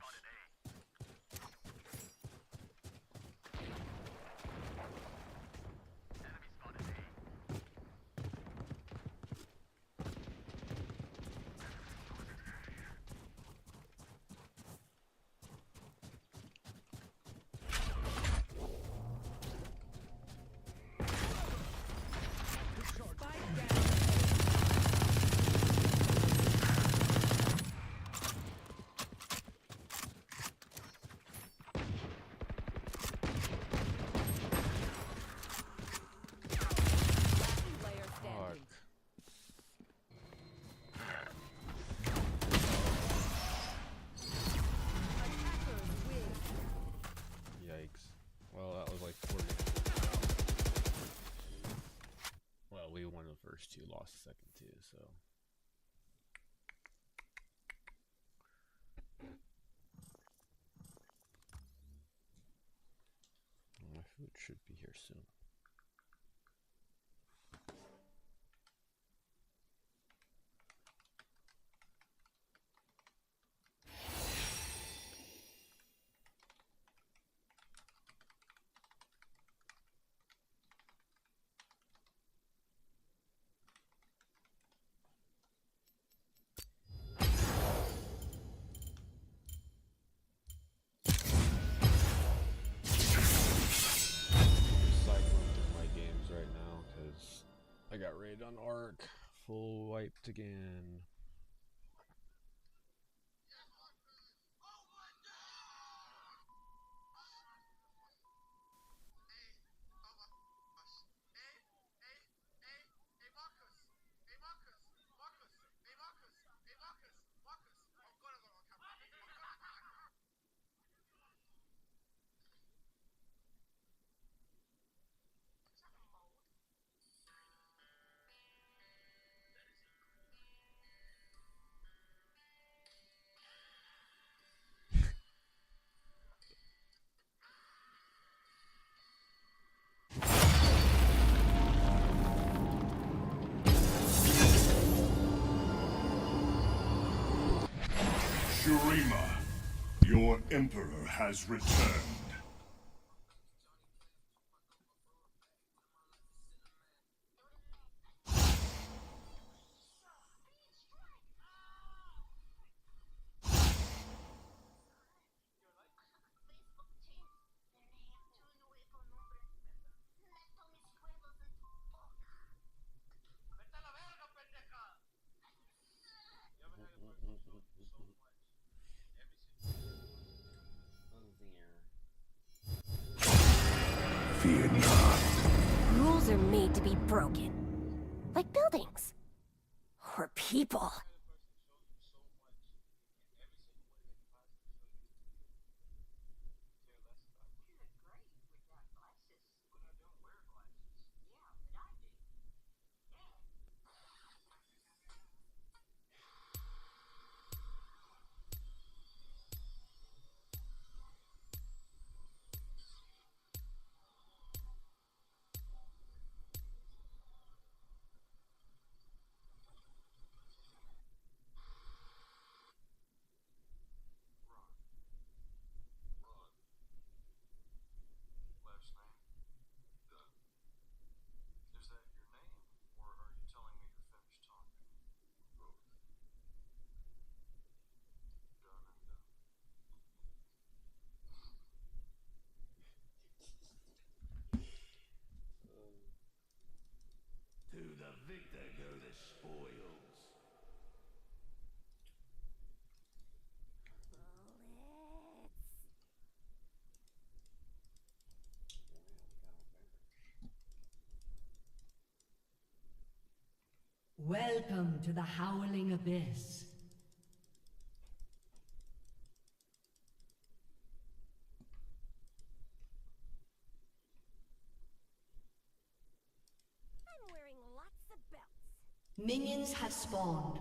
Yikes. Well, that was like 40. Well, we won the first two, lost the second two, so. My food should be here soon. I got raided on Ark, full wiped again. Shurima, your Emperor has returned. Fear not. Rules are made to be broken. Like buildings. Or people. Welcome to the Howling Abyss. I'm wearing lots of belts. Minions have spawned.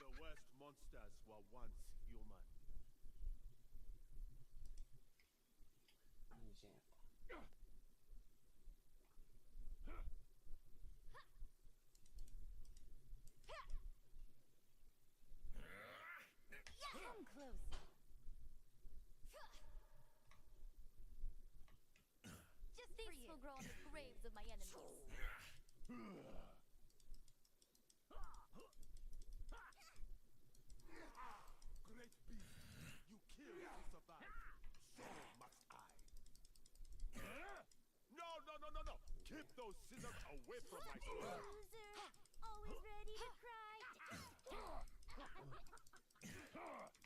The worst monsters were once human. Come closer. Just this will grow on the graves of my enemies. Great beast, you kill to survive. So must I. No, no, no, no, no! Keep those scissors away from my sword. Loser, always ready to cry. I forgot to shoot something.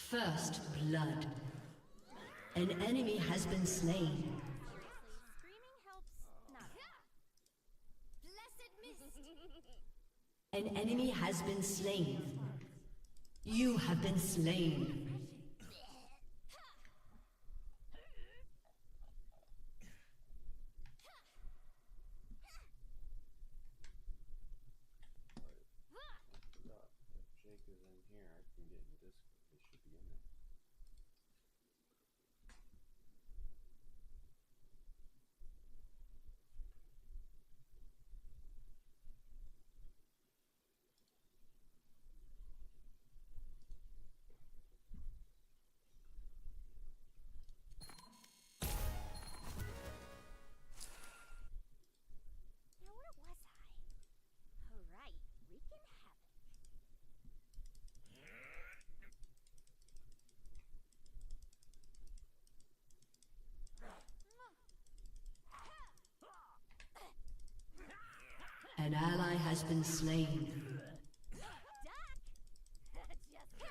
First blood. An enemy has been slain. Screaming helps not. Blessed mist. An enemy has been slain. You have been slain. Jake is in here. I can get in Discord. They should be in there. Now where was I? Alright, wreaking havoc. An ally has been slain.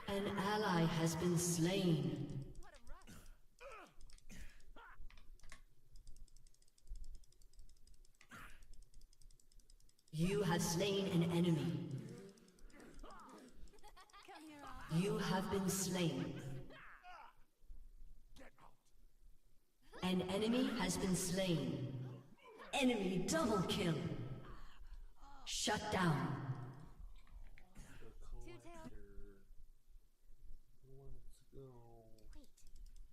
An ally has been slain. You have slain an enemy. You have been slain. An enemy has been slain. Enemy double kill. Shut down.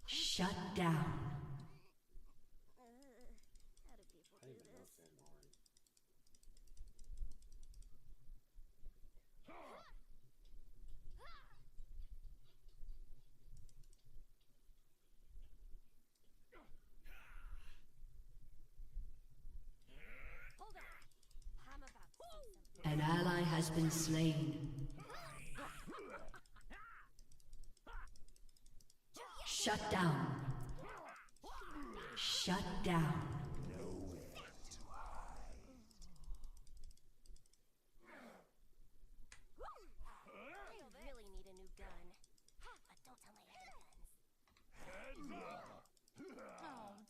Shut down. How do people do this? Hold on. I'm about to say something. An ally has been slain. Shut down. Shut down. I really need a new gun. But don't tell my other guns. Oh, don't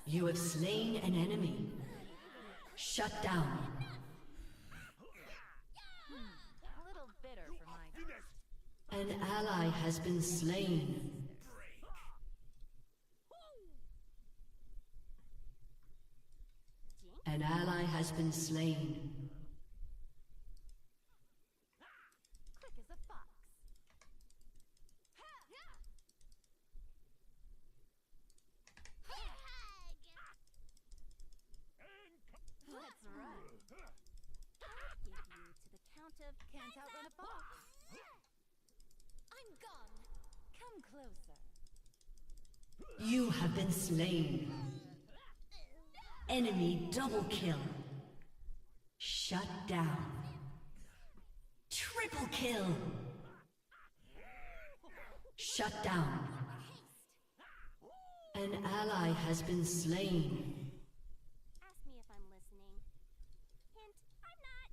You have slain an enemy. Shut down. A little bitter for my An ally has been slain. An ally has been slain. quick as a fox. Let's run. Give you to the count of can't outrun a fox. I'm gone. Come closer. You have been slain. Enemy double kill. Shut down. Triple kill. Shut down. An ally has been slain. Ask me if I'm listening. Hint, I'm not.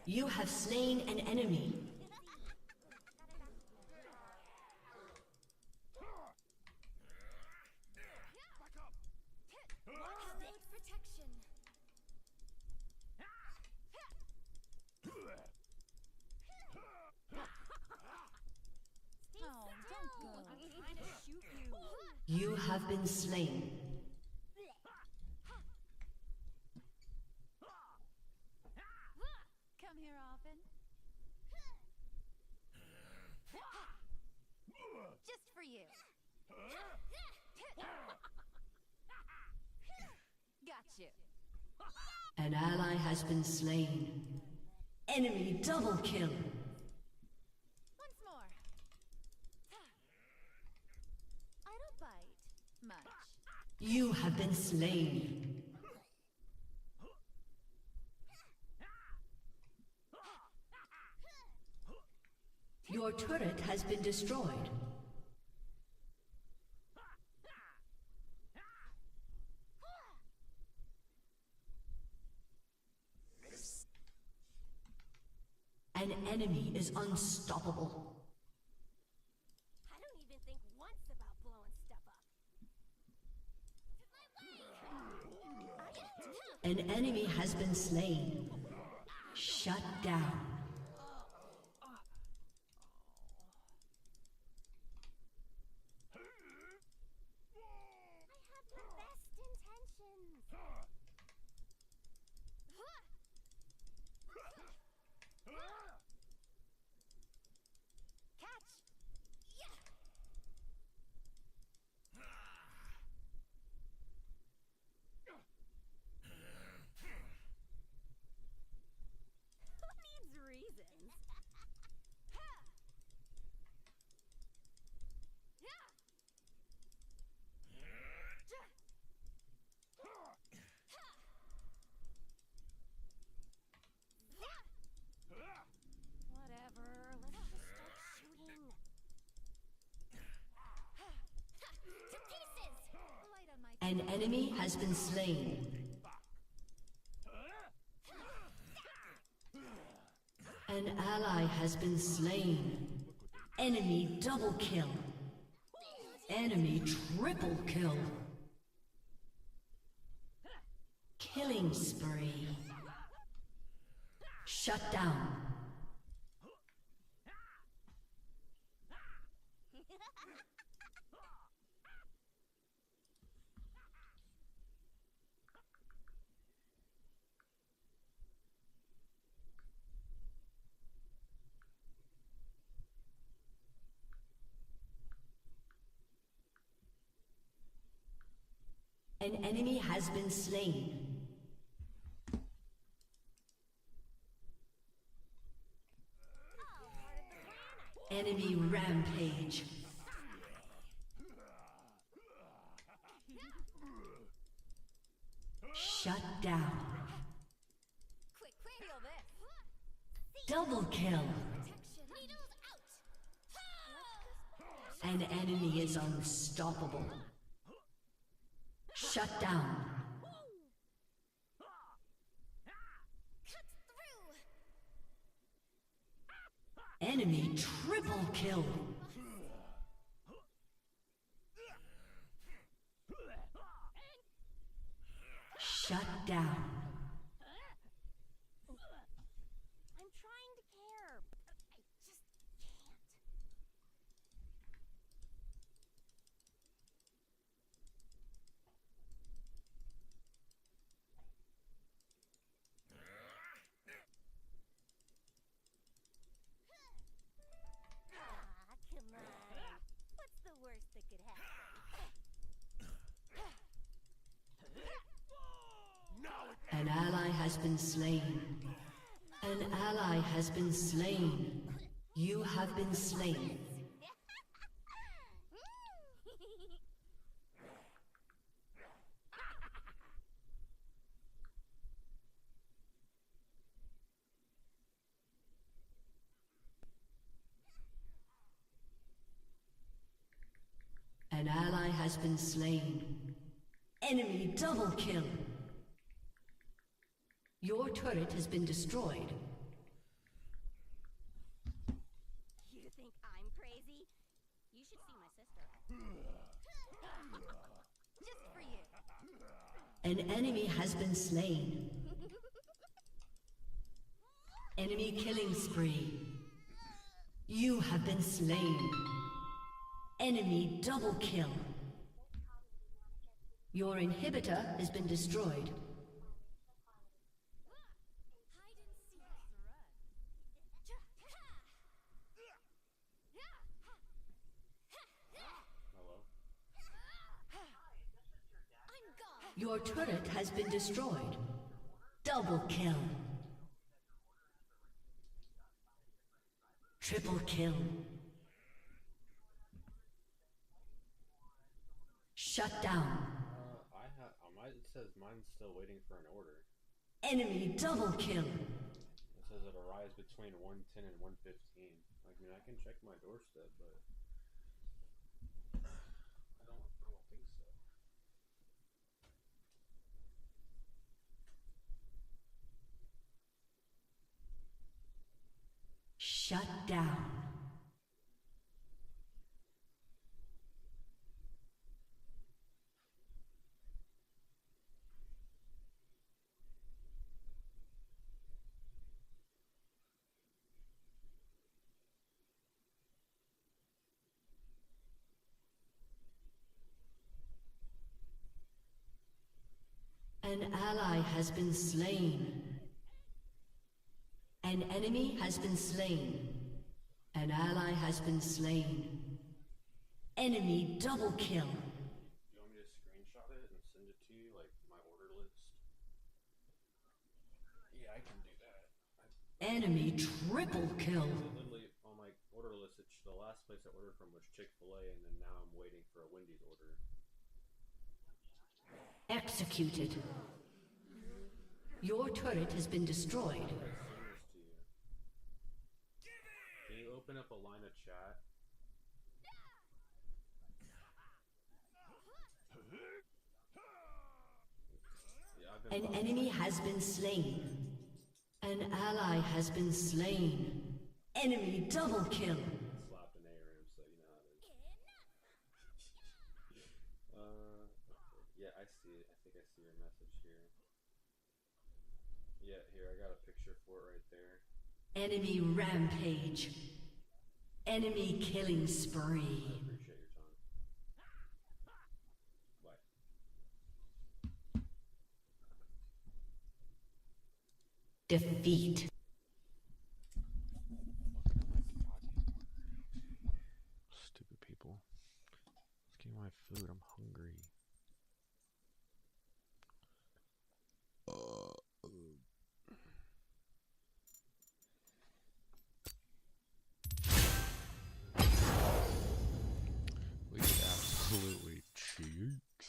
You have slain an enemy. Hallowed protection. Oh, don't go. I'm trying to shoot you. You have been slain. Come here often. Just for you. Got you. An ally has been slain. Enemy double kill. Once more. I don't bite much. You have been slain. Your turret has been destroyed. An enemy is unstoppable. I don't even think once about blowing stuff up. An enemy has been slain. Shut down. I have the best intentions. Catch. Yeah. Who needs reasons? Whatever, let's just start shooting. To pieces! Light on my An enemy has been slain. An ally has been slain. Enemy double kill. Enemy triple kill. Killing spree. Shut down. An enemy has been slain. Enemy rampage. Shut down. quick feel this. Double kill. Needles out. An enemy is unstoppable. Shut down. Cut through. Enemy triple kill. Shut down. I'm trying to care, but I just can't. Ah, come on. What's the worst that could happen? An ally has been slain. An ally has been slain. You have been slain. An ally has been slain. Enemy double kill. Your turret has been destroyed. You think I'm crazy? You should see my sister. Just for you. An enemy has been slain. Enemy killing spree. You have been slain. Enemy double kill. Your inhibitor has been destroyed. Your turret has been destroyed. Double kill. Triple kill. Shut down. It says mine's still waiting for an order. Enemy double kill. It says it arrives between 110 and 115. I mean, I can check my doorstep, but I don't think so. Shut down. An ally has been slain. An enemy has been slain. An ally has been slain. Enemy double kill. Do you want me to screenshot it and send it to you, like my order list? Yeah, I can do that. Enemy triple kill. Literally, on my order list, the last place I ordered from was Chick-fil-A, and then now I'm waiting for a Wendy's order. Executed. Your turret has been destroyed. Can you open up a line of chat? An enemy has been slain. An ally has been slain. Enemy double kill. Slapped an ARM, so you know how it is. Okay. Yeah, I see it. I think I see your message here. Yeah, here, I got a picture for it right there. Enemy rampage. Enemy killing spree. I appreciate your time. Bye. Defeat. Stupid people. Let's get my food. I'm hungry. We get absolutely cheeks.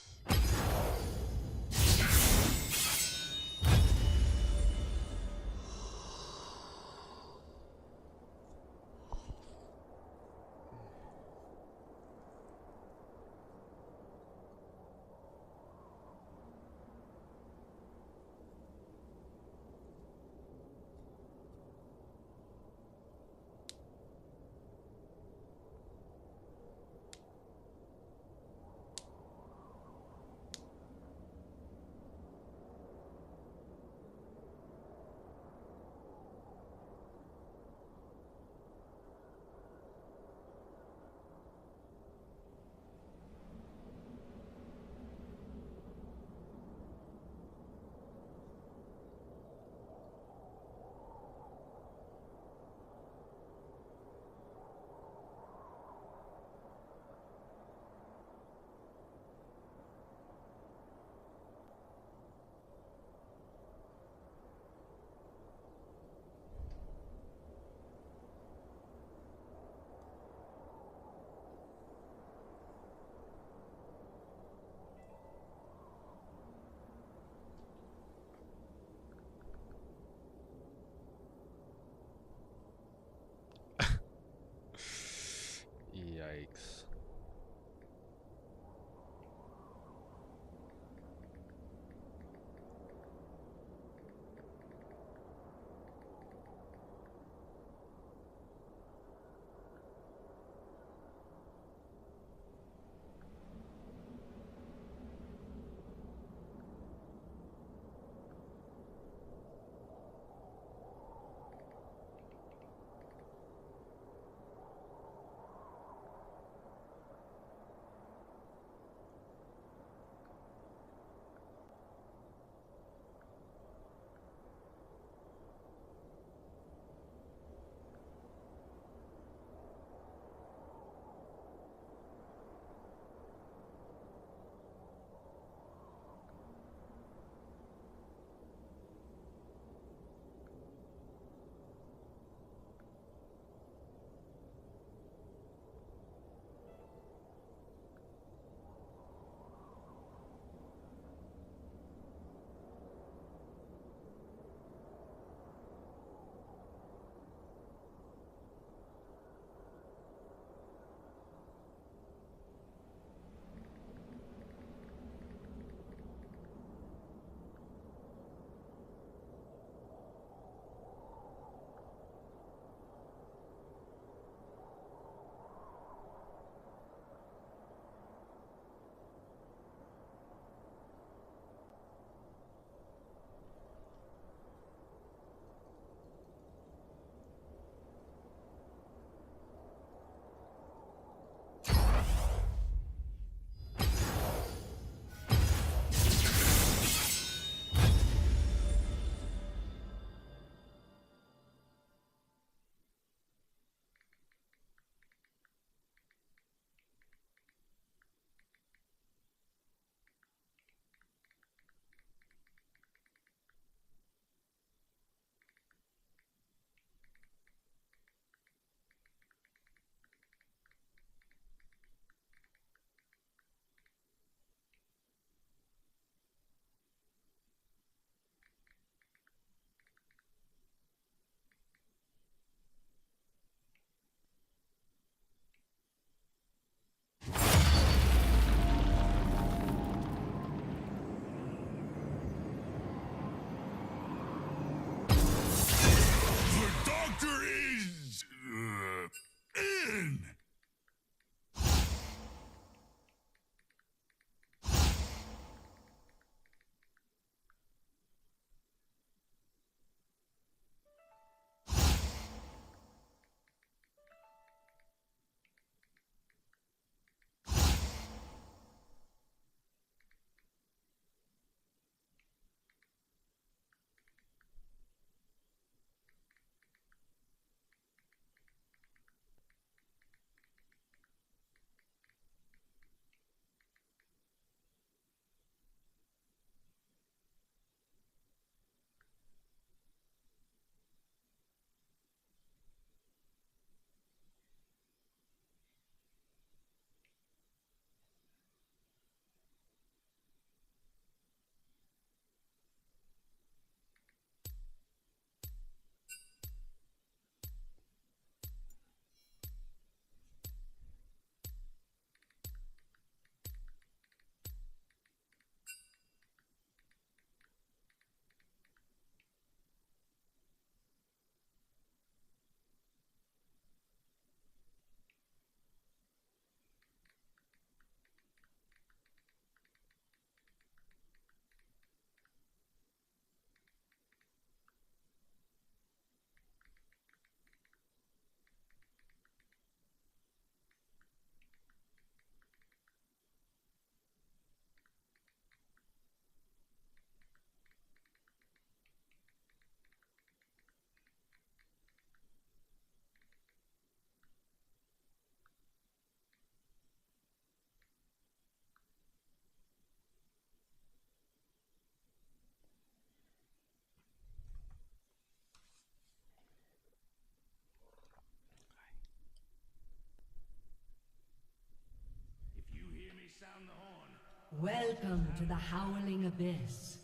Welcome to the Howling Abyss.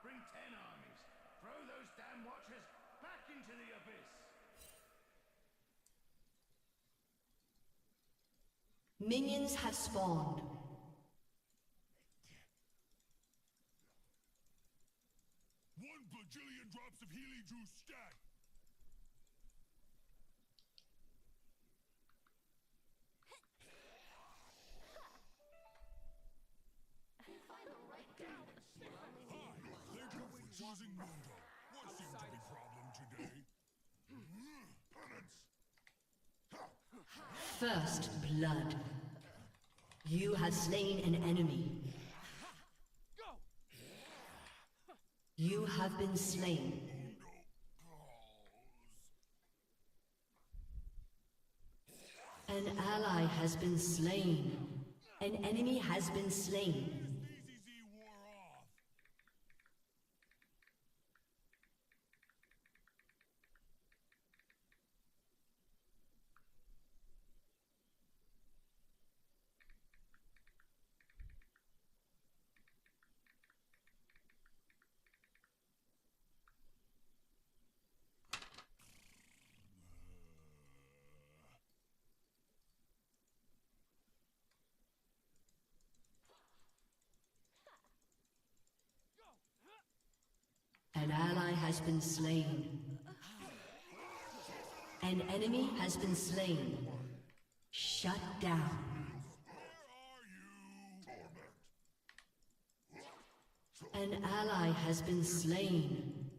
Bring 10 armies. Throw those damn watchers back into the abyss. Minions have spawned. One bajillion drops of Healy juice stat. Choosing Mundo. What seemed to be problem today? Penance. First blood. You have slain an enemy. You have been slain. An ally has been slain. An enemy has been slain. An ally has been slain. An enemy has been slain. Shut down. An ally has been slain.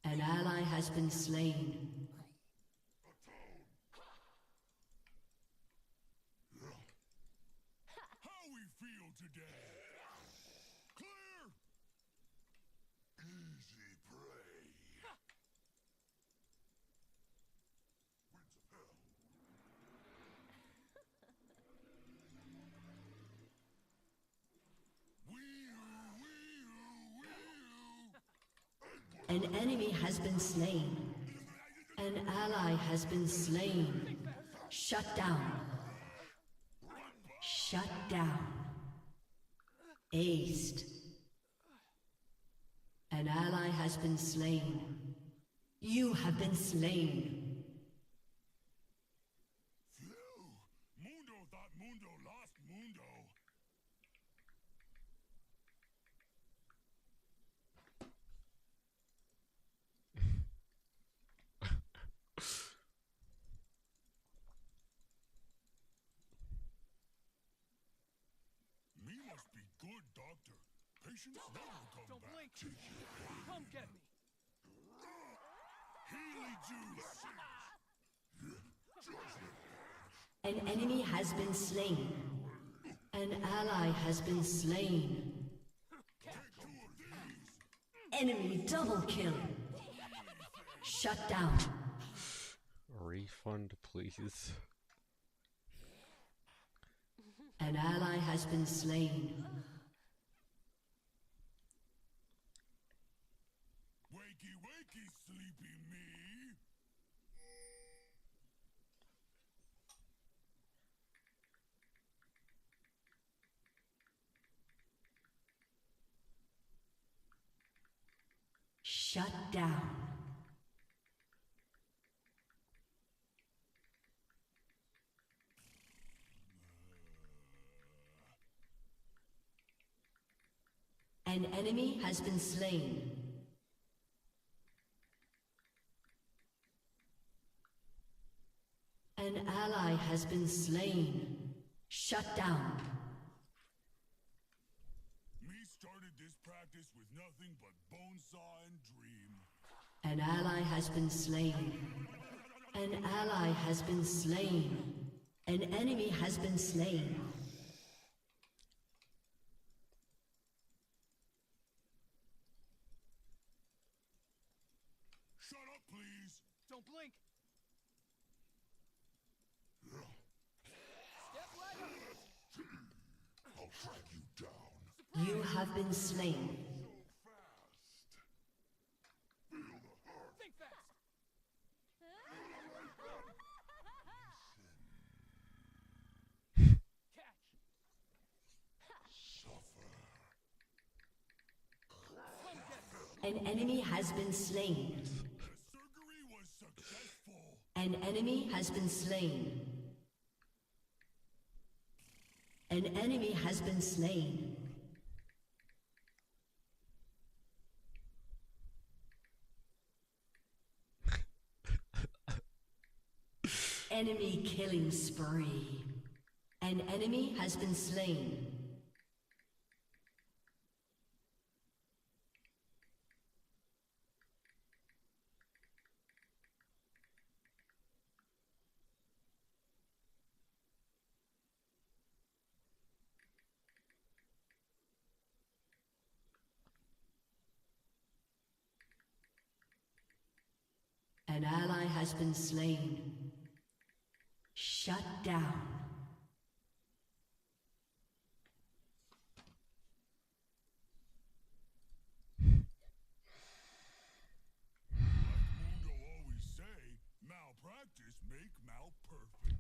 An ally has been slain. How we feel today? Clear. Easy prey. Winds of hell. An enemy has been slain. An ally has been slain. Shut down. Shut down. Aced. An ally has been slain. You have been slain. Mundo thought Mundo lost Mundo. Me must be good, doctor. Patients never come Don't back. blink. Come get me. Healy juice. An enemy has been slain. An ally has been slain. Enemy double kill. Shut down. Refund, please. An ally has been slain. Wakey, wakey, sleepy me. Shut down. An enemy has been slain. An ally has been slain. Shut down. Me started this practice with nothing but bone saw and dream. An ally has been slain. An ally has been slain. An enemy has been slain. Shut up, please. Don't blink. Step right up. I'll track you down. You have been slain. Think fast. An enemy has been slain. An enemy has been slain. An enemy has been slain. Enemy killing spree. An enemy has been slain. An ally has been slain. Shut down.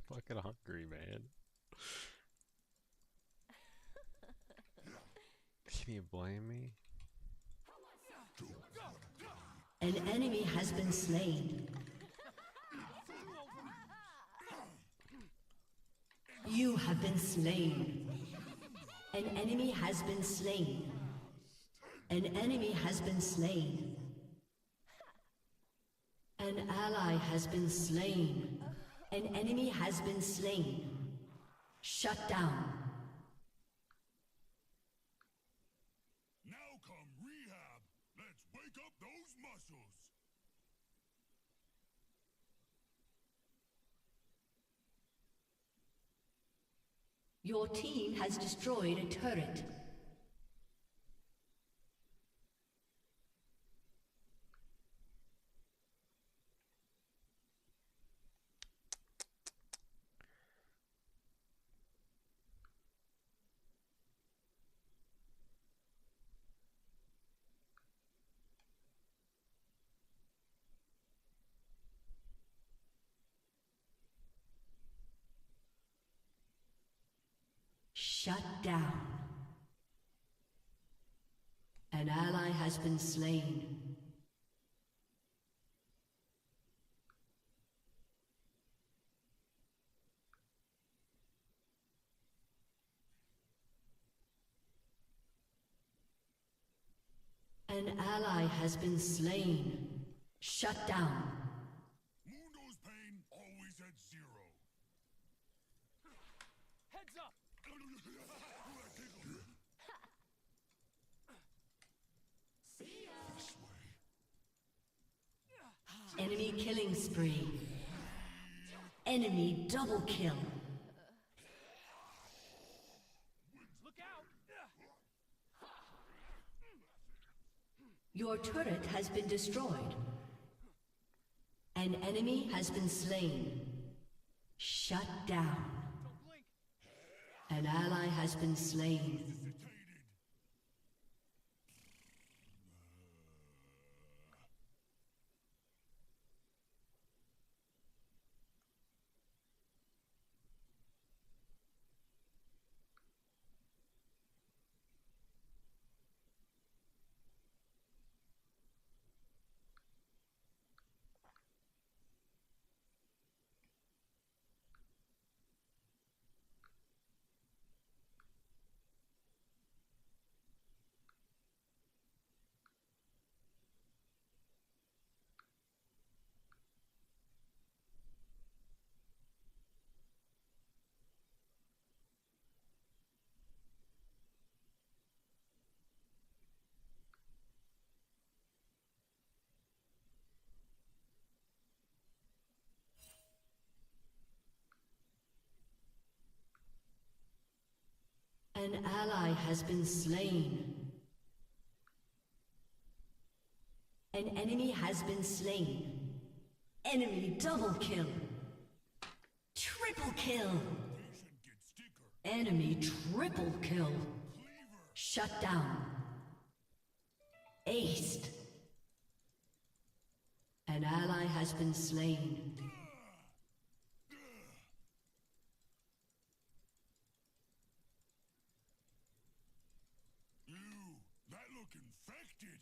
Fucking hungry, man. Can you blame me? An enemy has been slain. You have been slain. An enemy has been slain. An enemy has been slain. An ally has been slain. An enemy has been slain. Shut down. Now come rehab. Let's wake up those muscles. Your team has destroyed a turret. Shut down. An ally has been slain. An ally has been slain. Shut down. Mundo's pain always at zero. Heads up! Enemy killing spree. Enemy double kill. Look out! Your turret has been destroyed. An enemy has been slain. Shut down. An ally has been slain. An ally has been slain. An enemy has been slain. Enemy double kill. Triple kill. Enemy triple kill. Shut down. Aced. An ally has been slain. That look infected.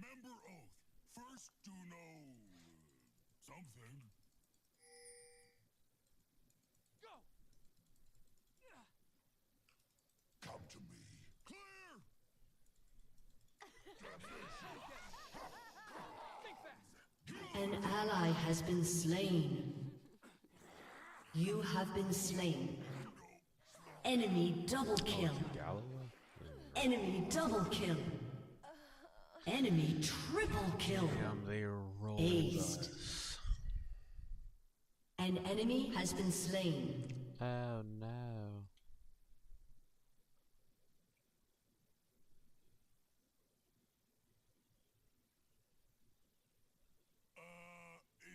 Remember oath. First do no... something. Go! Come to me. Clear! An ally has been slain. You have been slain. Enemy double kill. Enemy double kill. Enemy triple kill. Damn, they rolled Aced. us. An enemy has been slain. Oh no.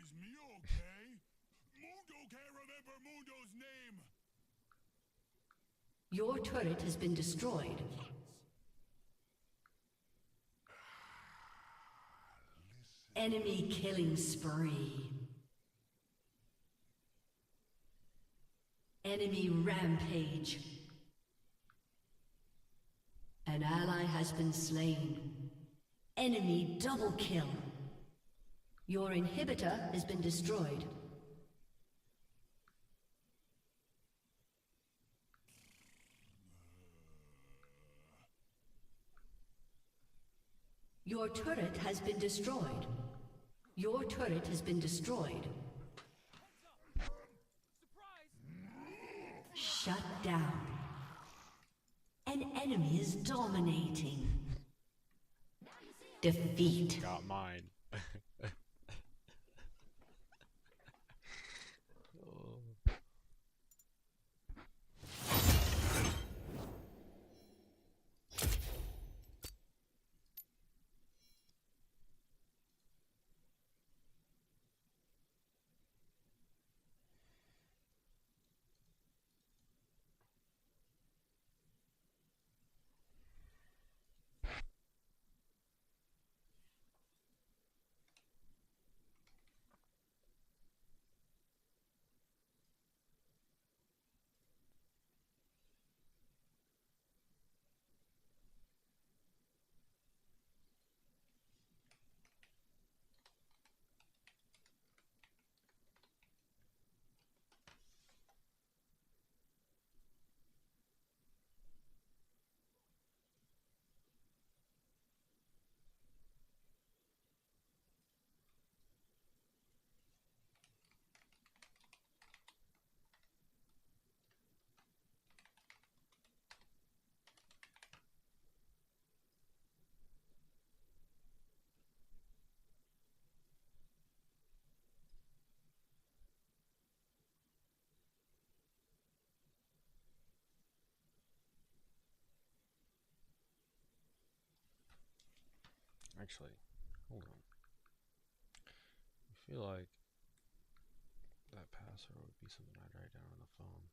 Is me okay? Mundo can't remember Mundo's name. Your turret has been destroyed. Enemy killing spree. Enemy rampage. An ally has been slain. Enemy double kill. Your inhibitor has been destroyed. Your turret has been destroyed. Your turret has been destroyed. Shut down. An enemy is dominating. Defeat. Got mine. Actually, hold on. I feel like that password would be something I'd write down on the phone.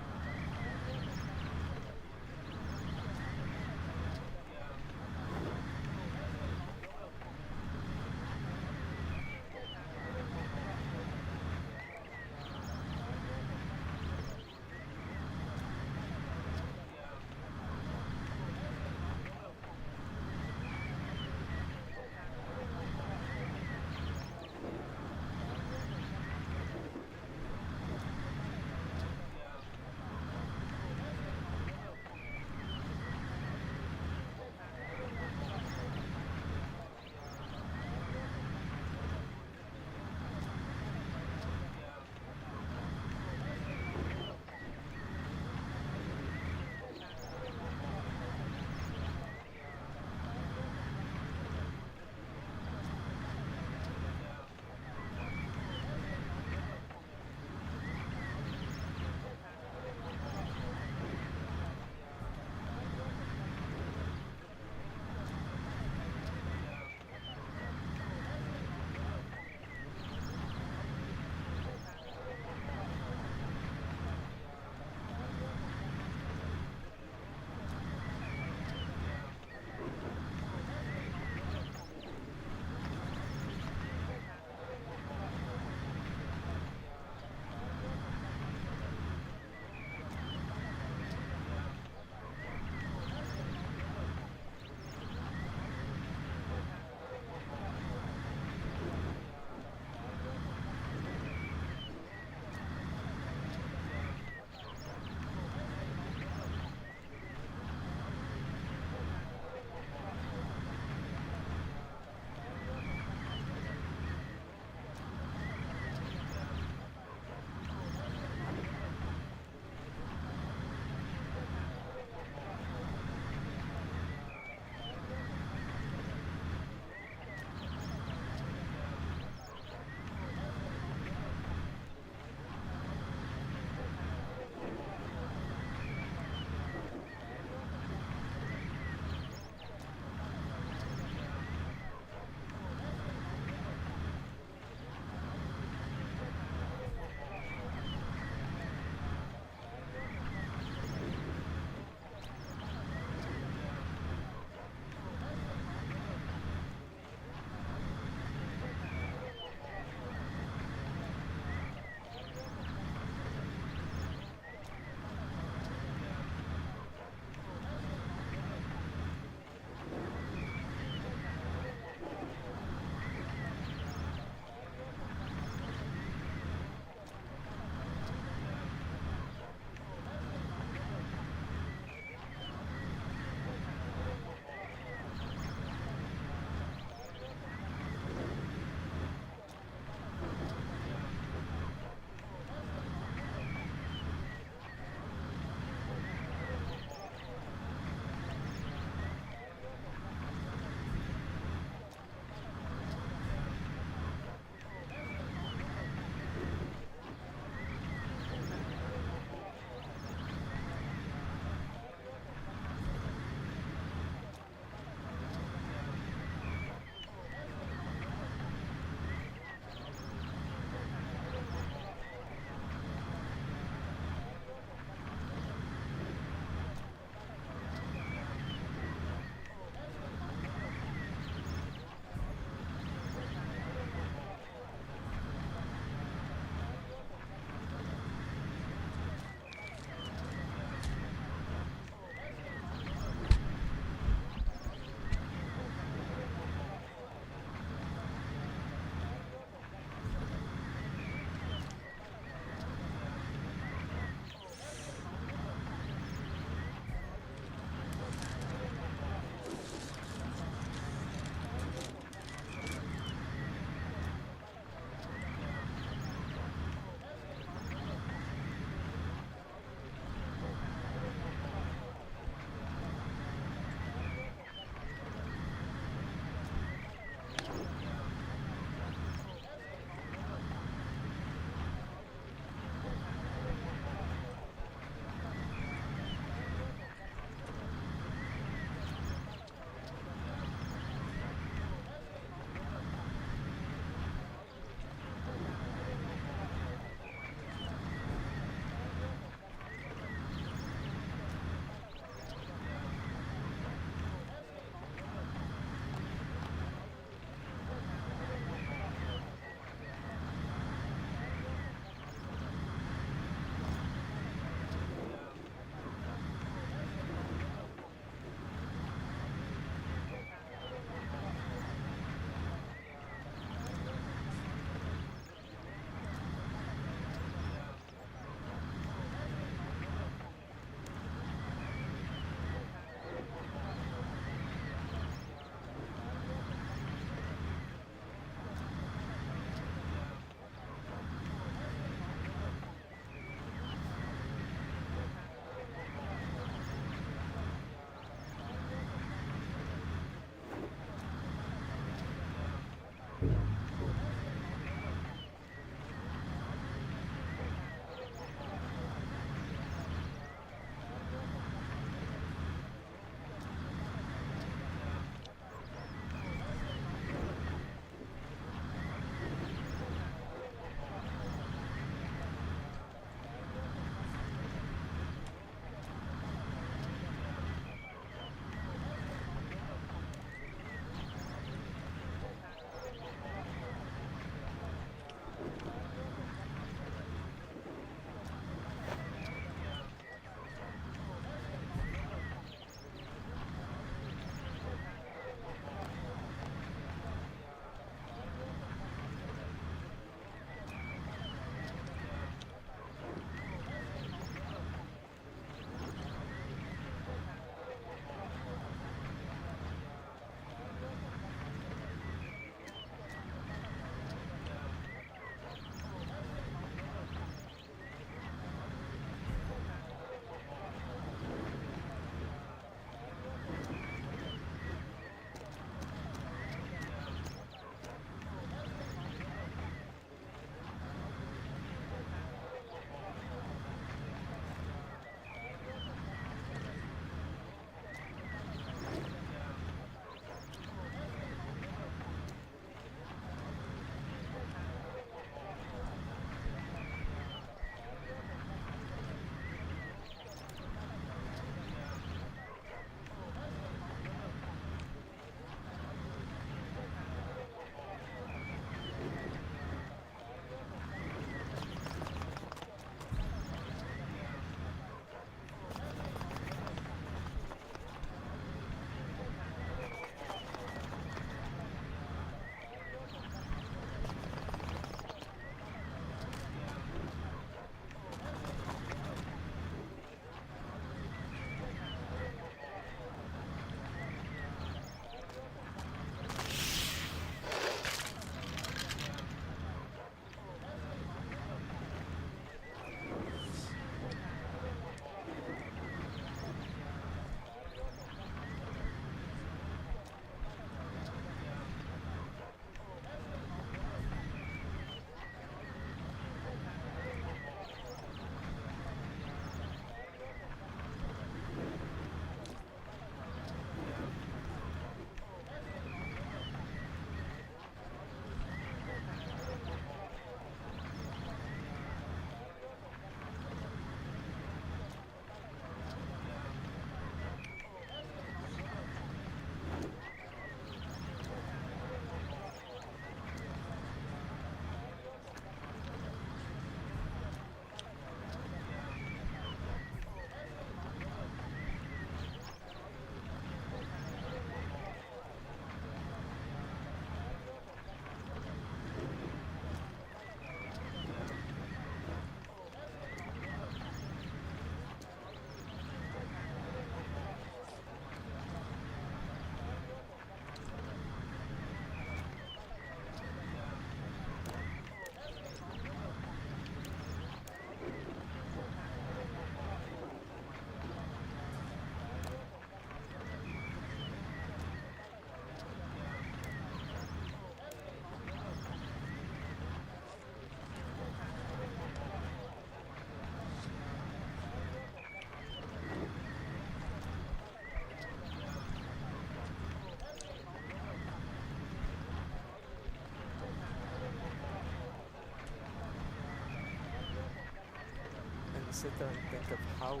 sit there and think of how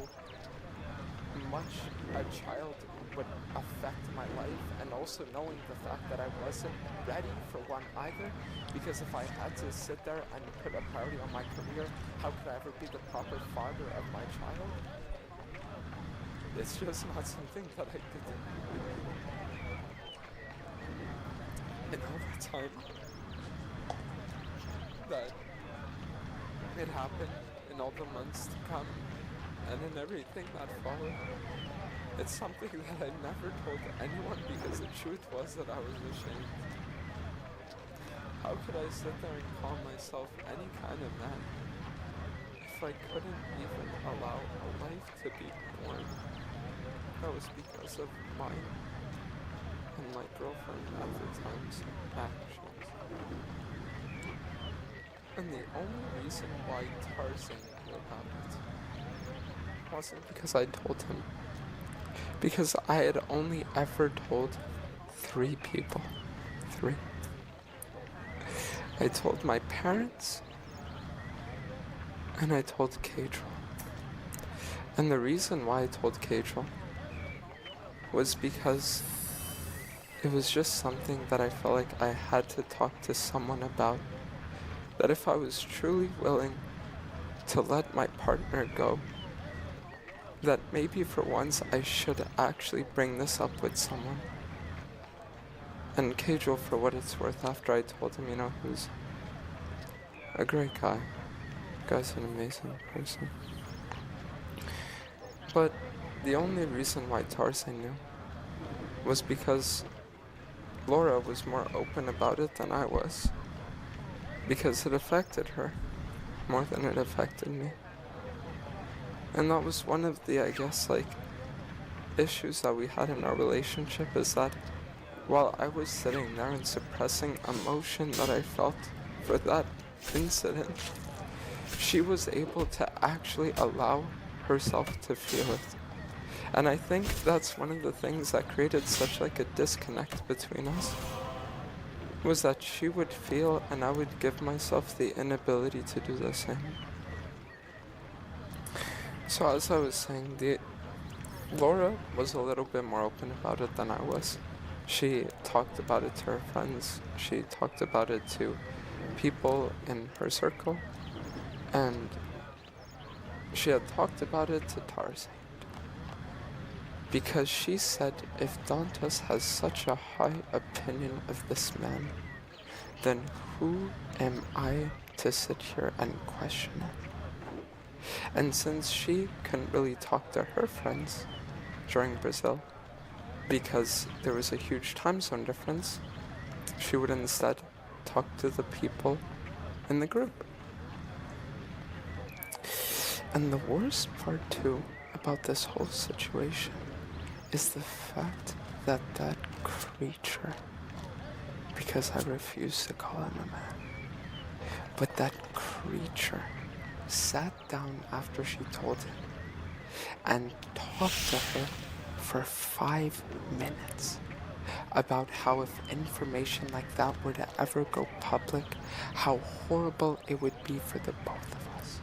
much a child would affect my life, and also knowing the fact that I wasn't ready for one either, because if I had to sit there and put a priority on my career, how could I ever be the proper father of my child? It's just not something that I could do. And all the time that it happened, in all the months to come, and in everything that followed, it's something that I never told anyone, because the truth was that I was ashamed. How could I sit there and call myself any kind of man if I couldn't even allow a life to be born? That was because of mine and my girlfriend at the time's actions. And the only reason why Tarzan knew about it wasn't because I told him. Because I had only ever told 3 people. 3. I told my parents, and I told Kadril. And the reason why I told Kadril was because it was just something that I felt like I had to talk to someone about. That if I was truly willing to let my partner go, that maybe for once I should actually bring this up with someone. And Kadril, for what it's worth, after I told him, he was a great guy. Guy's an amazing person. But the only reason why Tarzan knew was because Laura was more open about it than I was. Because it affected her more than it affected me. And that was one of the, I guess, issues that we had in our relationship, is that while I was sitting there and suppressing emotion that I felt for that incident, she was able to actually allow herself to feel it. And I think that's one of the things that created such a disconnect between us, was that she would feel and I would give myself the inability to do the same. So as I was saying, Laura was a little bit more open about it than I was. She talked about it to her friends, she talked about it to people in her circle, and she had talked about it to Tarzan. Because she said, if Dantas has such a high opinion of this man, then who am I to sit here and question it? And since she couldn't really talk to her friends during Brazil, because there was a huge time zone difference, she would instead talk to the people in the group. And the worst part too about this whole situation is the fact that that creature, because I refuse to call him a man, but that creature sat down after she told him and talked to her for 5 minutes about how if information like that were to ever go public, how horrible it would be for the both of us.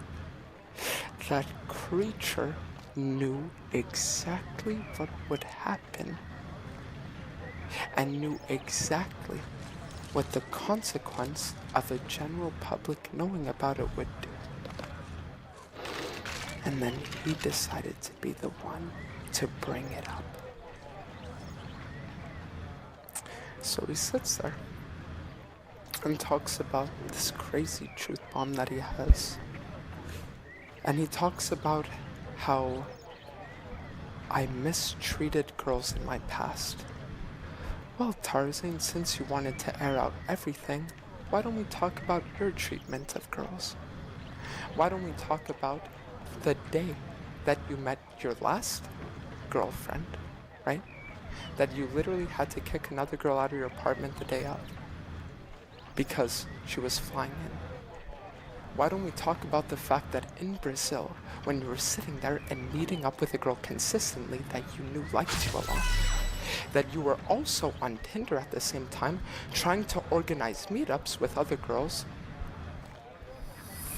That creature knew exactly what would happen and knew exactly what the consequence of a general public knowing about it would do. And then he decided to be the one to bring it up. So he sits there and talks about this crazy truth bomb that he has. And he talks about how I mistreated girls in my past. Well, Tarzan, since you wanted to air out everything, why don't we talk about your treatment of girls? Why don't we talk about the day that you met your last girlfriend, right? That you literally had to kick another girl out of your apartment the day of because she was flying in. Why don't we talk about the fact that in Brazil, when you were sitting there and meeting up with a girl consistently that you knew liked you a lot, that you were also on Tinder at the same time, trying to organize meetups with other girls,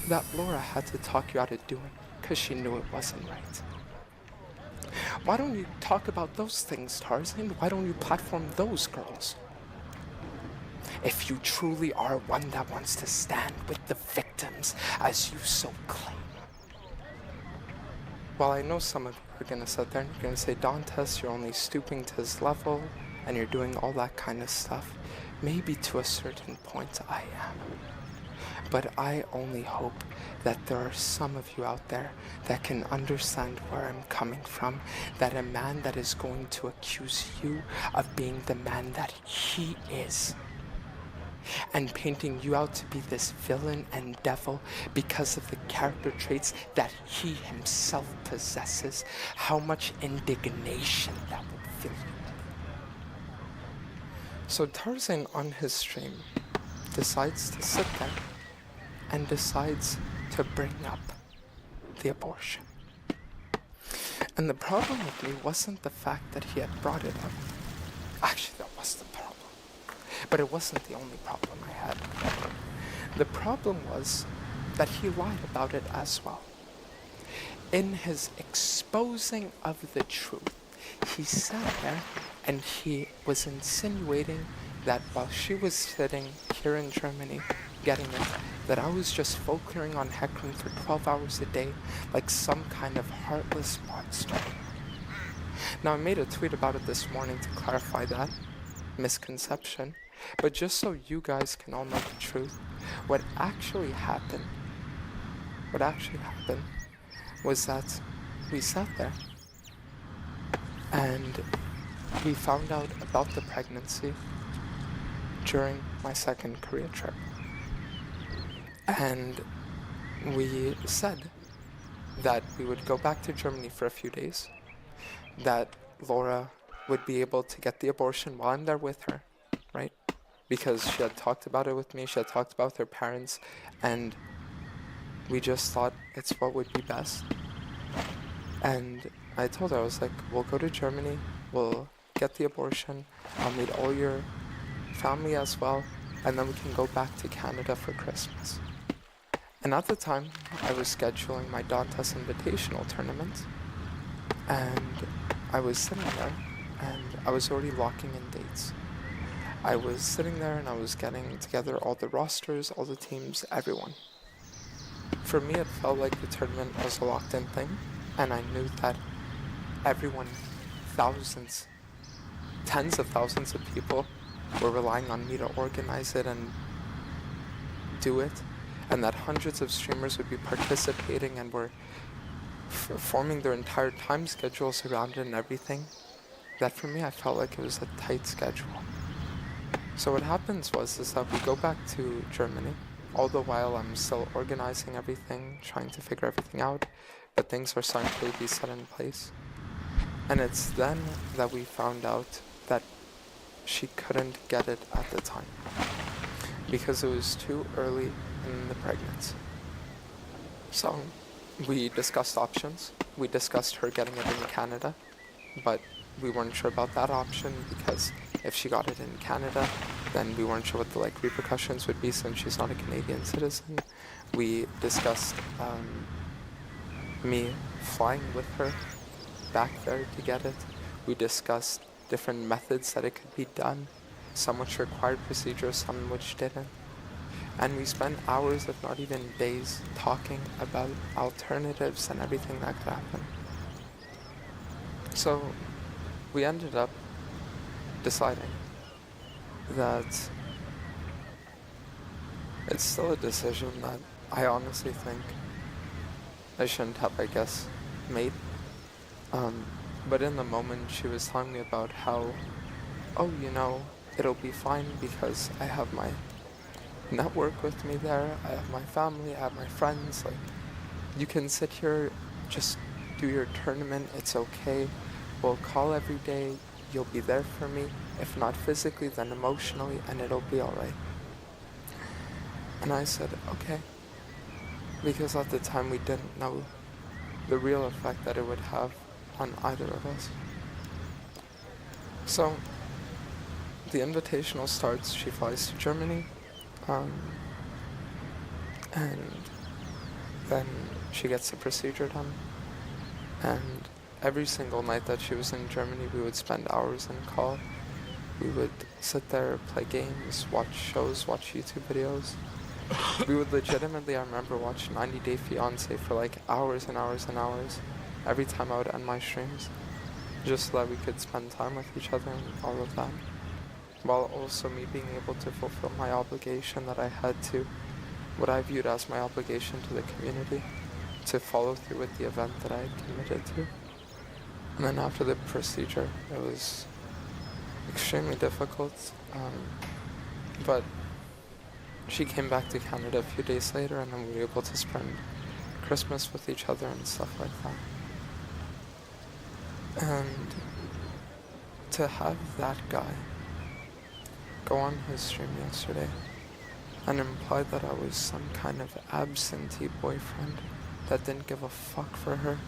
that Laura had to talk you out of doing, because she knew it wasn't right. Why don't you talk about those things, Tarzan? Why don't you platform those girls? If you truly are one that wants to stand with the victims, as you so claim. Well, I know some of you are gonna sit there and you're gonna say, Dantes, you're only stooping to his level, and you're doing all that kind of stuff. Maybe to a certain point I am. But I only hope that there are some of you out there that can understand where I'm coming from, that a man that is going to accuse you of being the man that he is, and painting you out to be this villain and devil because of the character traits that he himself possesses, how much indignation that would fill you. So Tarzan on his stream decides to sit there and decides to bring up the abortion. And the problem with me wasn't the fact that he had brought it up. Actually, that was the problem. But it wasn't the only problem I had. The problem was that he lied about it as well. In his exposing of the truth, he sat there and he was insinuating that while she was sitting here in Germany getting it, that I was just folklering on Heckran for 12 hours a day like some kind of heartless monster. Now, I made a tweet about it this morning to clarify that misconception, but just so you guys can all know the truth, what actually happened was that we sat there and we found out about the pregnancy during my second Korea trip. And we said that we would go back to Germany for a few days, that Laura would be able to get the abortion while I'm there with her, right? Because she had talked about it with me, she had talked about with her parents, and we just thought it's what would be best. And I told her, I was like, we'll go to Germany, we'll get the abortion, I'll meet all your family as well, and then we can go back to Canada for Christmas. And at the time, I was scheduling my Dantes Invitational tournament, and I was sitting there, and I was already locking in dates. I was sitting there and I was getting together all the rosters, all the teams, everyone. For me, it felt like the tournament was a locked-in thing, and I knew that everyone, thousands, tens of thousands of people were relying on me to organize it and do it, and that hundreds of streamers would be participating and were forming their entire time schedules around it and everything, that for me I felt like it was a tight schedule. So what happens is that we go back to Germany, all the while I'm still organizing everything, trying to figure everything out, but things are starting to be set in place. And it's then that we found out that she couldn't get it at the time, because it was too early in the pregnancy. So we discussed options. We discussed her getting it in Canada, but we weren't sure about that option because if she got it in Canada, then we weren't sure what the repercussions would be since she's not a Canadian citizen. We discussed me flying with her back there to get it. We discussed different methods that it could be done, some which required procedures, some which didn't. And we spent hours, if not even days, talking about alternatives and everything that could happen. So we ended up deciding that it's still a decision that I honestly think I shouldn't have, made. But in the moment, she was telling me about how, it'll be fine because I have my network with me there, I have my family, I have my friends, you can sit here, just do your tournament, it's okay, we'll call every day, you'll be there for me, if not physically, then emotionally, and it'll be alright. And I said, okay, because at the time we didn't know the real effect that it would have on either of us. So, the invitational starts, she flies to Germany, and then she gets the procedure done. And every single night that she was in Germany, we would spend hours in call. We would sit there, play games, watch shows, watch YouTube videos. We would legitimately, I remember, watch 90 Day Fiancé for like hours and hours and hours every time I would end my streams, just so that we could spend time with each other and all of that, while also me being able to fulfill my obligation that I had to, what I viewed as my obligation to the community, to follow through with the event that I had committed to. And then after the procedure, it was extremely difficult, but she came back to Canada a few days later, and then we were able to spend Christmas with each other and stuff like that. And to have that guy go on his stream yesterday and imply that I was some kind of absentee boyfriend that didn't give a fuck for her,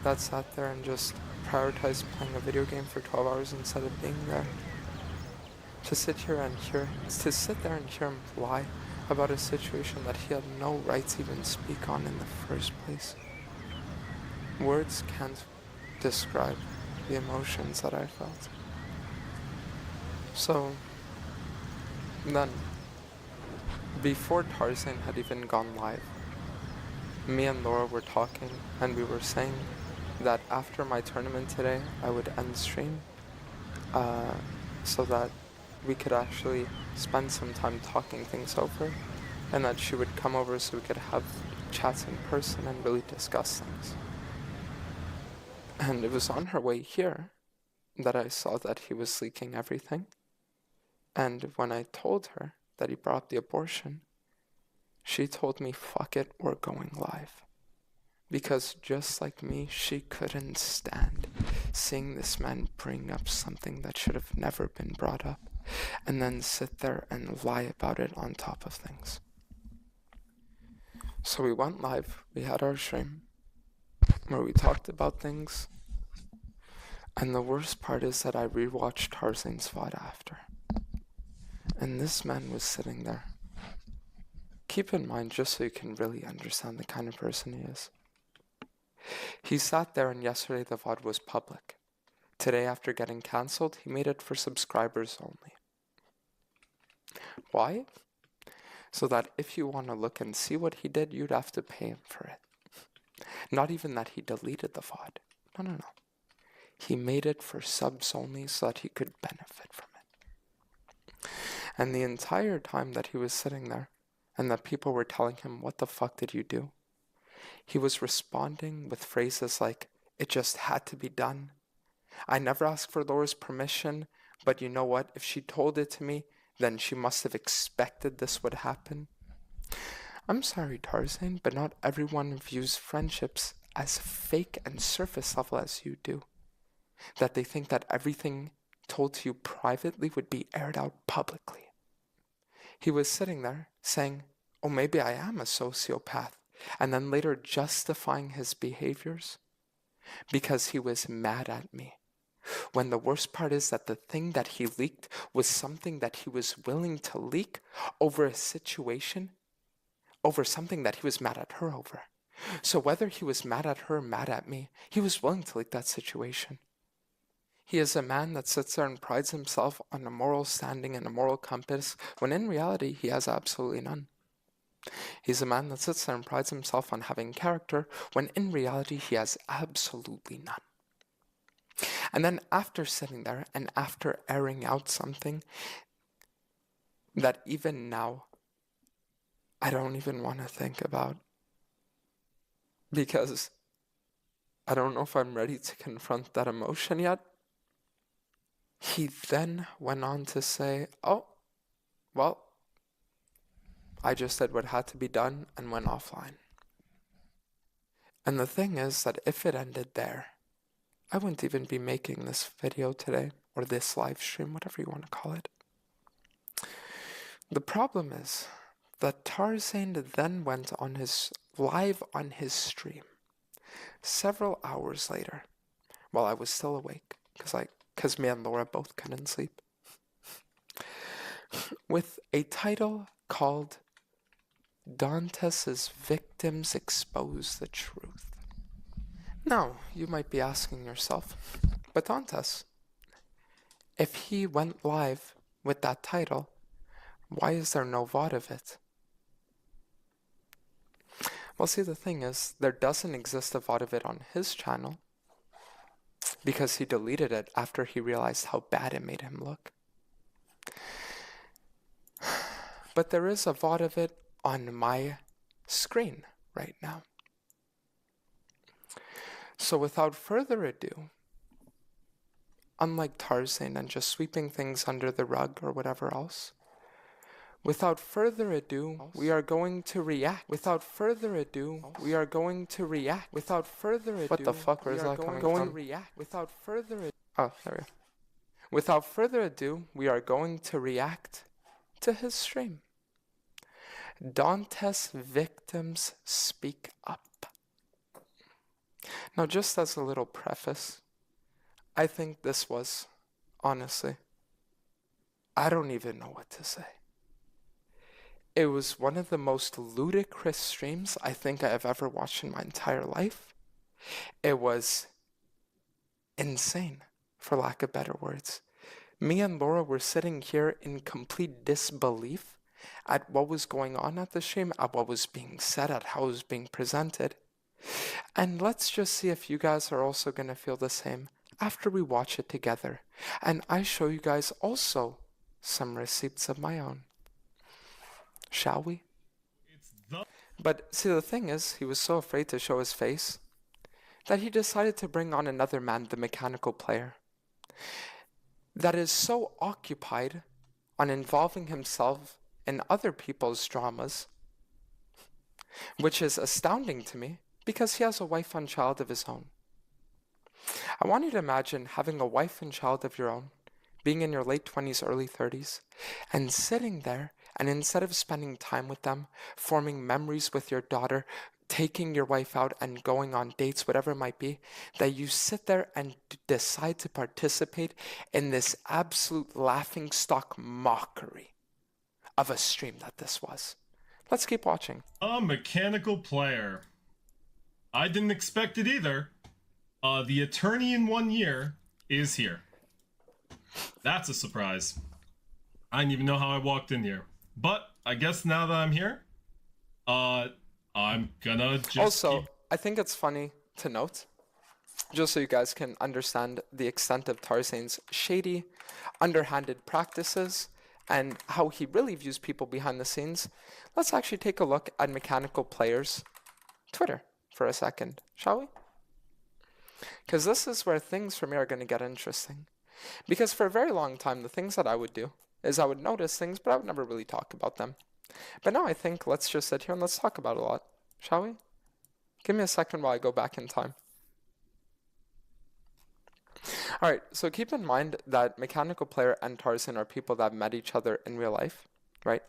that sat there and just prioritized playing a video game for 12 hours instead of being there. To sit there and hear him lie about a situation that he had no right to even speak on in the first place. Words can't describe the emotions that I felt. So then, before Tarzan had even gone live, me and Laura were talking, and we were saying that after my tournament today, I would end stream, so that we could actually spend some time talking things over, and that she would come over so we could have chats in person and really discuss things. And it was on her way here that I saw that he was leaking everything. And when I told her that he brought up the abortion, she told me, fuck it, we're going live. Because just like me, she couldn't stand seeing this man bring up something that should have never been brought up, and then sit there and lie about it on top of things. So we went live, we had our stream, where we talked about things, and the worst part is that I rewatched Tarzan's VOD after. And this man was sitting there. Keep in mind, just so you can really understand the kind of person he is. He sat there, and yesterday the VOD was public. Today, after getting cancelled, he made it for subscribers only. Why? So that if you want to look and see what he did, you'd have to pay him for it. Not even that he deleted the VOD. No. He made it for subs only so that he could benefit from it. And the entire time that he was sitting there, and that people were telling him, what the fuck did you do? He was responding with phrases like, it just had to be done. I never asked for Laura's permission, but you know what? If she told it to me, then she must have expected this would happen. I'm sorry, Tarzan, but not everyone views friendships as fake and surface level as you do. That they think that everything told to you privately would be aired out publicly. He was sitting there saying, oh, maybe I am a sociopath, and then later justifying his behaviors because he was mad at me. When the worst part is that the thing that he leaked was something that he was willing to leak over a situation, over something that he was mad at her over. So whether he was mad at her or mad at me, he was willing to leak that situation. He is a man that sits there and prides himself on a moral standing and a moral compass, when in reality he has absolutely none. He's a man that sits there and prides himself on having character, when in reality he has absolutely none. And then after sitting there and after airing out something that even now I don't even want to think about, because I don't know if I'm ready to confront that emotion yet, he then went on to say, oh, well, I just did what had to be done and went offline. And the thing is that if it ended there, I wouldn't even be making this video today, or this live stream, whatever you want to call it. The problem is that Tarzan then went on his live on his stream several hours later, while I was still awake, because me and Laura both couldn't sleep, with a title called Dantes' victims expose the truth. Now, you might be asking yourself, but Dantes, if he went live with that title, why is there no VOD of it? Well, see, the thing is, there doesn't exist a VOD of it on his channel because he deleted it after he realized how bad it made him look. But there is a VOD of it on my screen right now. So without further ado, unlike Tarzan and just sweeping things under the rug or whatever else, without further ado, we are going to react. Without further ado, we are going to react. Without further ado, what the fuck, where's that coming from? React. Without further ado, oh, there we go. Without further ado, we are going to react to his stream. Dantes' victims speak up. Now, just as a little preface, I think this was, honestly, I don't even know what to say. It was one of the most ludicrous streams I think I have ever watched in my entire life. It was insane, for lack of better words. Me and Laura were sitting here in complete disbelief at what was going on at the stream, at what was being said, at how it was being presented. And let's just see if you guys are also going to feel the same after we watch it together. And I show you guys also some receipts of my own. Shall we? But see, the thing is, he was so afraid to show his face that he decided to bring on another man, the mechanical player, that is so occupied on involving himself in other people's dramas, which is astounding to me because he has a wife and child of his own. I want you to imagine having a wife and child of your own, being in your late 20s, early 30s, and sitting there, and instead of spending time with them, forming memories with your daughter, taking your wife out and going on dates, whatever it might be, that you sit there and decide to participate in this absolute laughingstock mockery of a stream that this was. Let's keep watching. A mechanical player. I didn't expect it either. The attorney in 1 year is here. That's a surprise. I didn't even know how I walked in here. But I guess now that I'm here, I'm gonna just Also, I think it's funny to note, just so you guys can understand the extent of Tarzan's shady, underhanded practices and how he really views people behind the scenes, let's actually take a look at Mechanical Player's Twitter for a second, shall we? Because this is where things for me are going to get interesting. Because for a very long time, the things that I would do is I would notice things, but I would never really talk about them. But now I think let's just sit here and let's talk about it a lot, shall we? Give me a second while I go back in time. Alright, so keep in mind that Mechanical Player and Tarzan are people that have met each other in real life, right?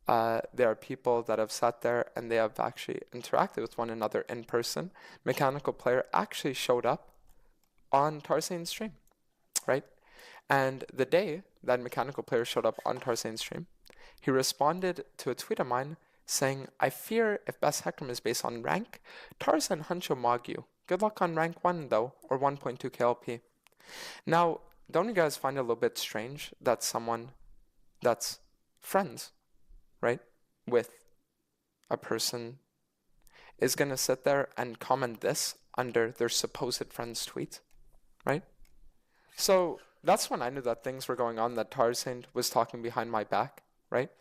They are people that have sat there and they have actually interacted with one another in person. Mechanical Player actually showed up on Tarzan's stream, right? And the day that Mechanical Player showed up on Tarzan's stream, he responded to a tweet of mine saying, I fear if Best Heckram is based on rank, Tarzan Huncho Magyu. Good luck on rank 1 though, or 1.2 KLP. Now, don't you guys find it a little bit strange that someone that's friends, right, with a person is going to sit there and comment this under their supposed friend's tweet, right? So that's when I knew that things were going on, that Tarzan was talking behind my back, right?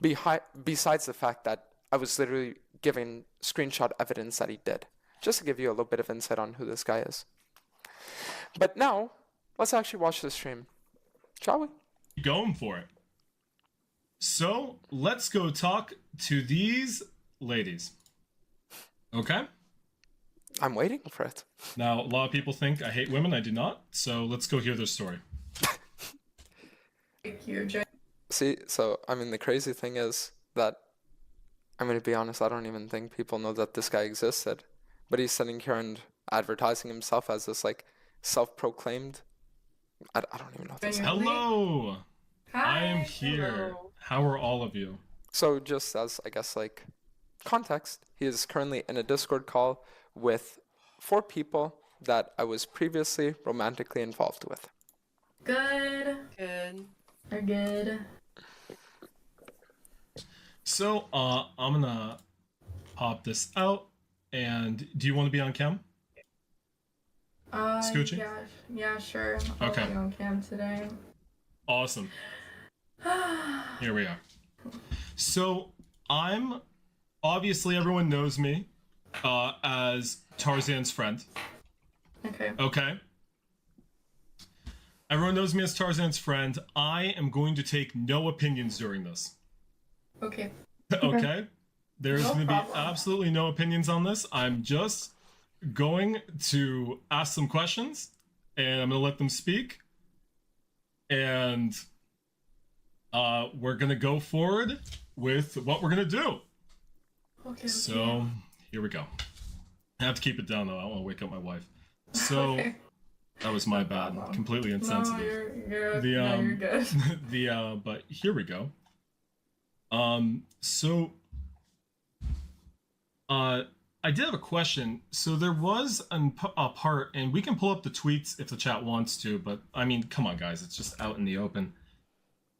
Besides the fact that I was literally giving screenshot evidence that he did, just to give you a little bit of insight on who this guy is. But now, let's actually watch the stream, shall we? Going for it. So, let's go talk to these ladies. Okay? I'm waiting for it. Now, a lot of people think I hate women. I do not. So, let's go hear their story. See, so, I mean, the crazy thing is that, I'm going to be honest, I don't even think people know that this guy existed. But he's sitting here and advertising himself as this, like, self-proclaimed... I don't even know what to say. Hello! Hi. I am here. Hello. How are all of you? So, just as, I guess, like, context, he is currently in a Discord call with 4 people that I was previously romantically involved with. Good. Good. Are good. So, I'm gonna pop this out. And do you want to be on cam? Scoochie? Yeah, sure. I'll Okay. be on cam today. Awesome. Here we are. So, obviously everyone knows me as Tarzan's friend. Okay. Okay. Everyone knows me as Tarzan's friend. I am going to take no opinions during this. Okay. Okay? There's No going to be problem. absolutely no opinions on this. I'm just going to ask some questions, and I'm going to let them speak. And we're going to go forward with what we're going to do. Okay. So, here we go. I have to keep it down, though. I don't want to wake up my wife. So, Okay. that was my bad. Completely insensitive. No, you're good. But here we go. I did have a question. So there was a part, and we can pull up the tweets if the chat wants to, but I mean, come on, guys, it's just out in the open.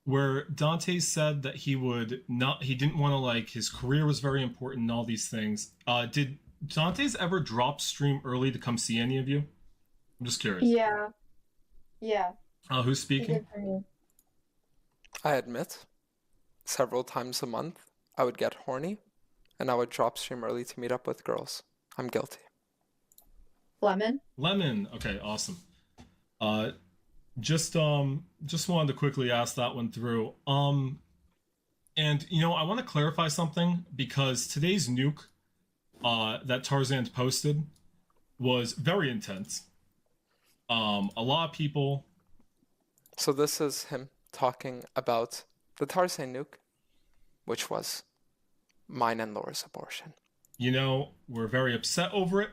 Where Dante said that he didn't want to, like, his career was very important and all these things. Did Dante's ever drop stream early to come see any of you? I'm just curious. Yeah. Who's speaking? I admit, several times a month, I would get horny, and I would drop stream early to meet up with girls. I'm guilty. Lemon. Okay, awesome. Just wanted to quickly ask that one through. And I want to clarify something because today's nuke that Tarzan posted was very intense. A lot of people. So this is him talking about the Tarzan nuke, which was mine and Laura's abortion. We're very upset over it.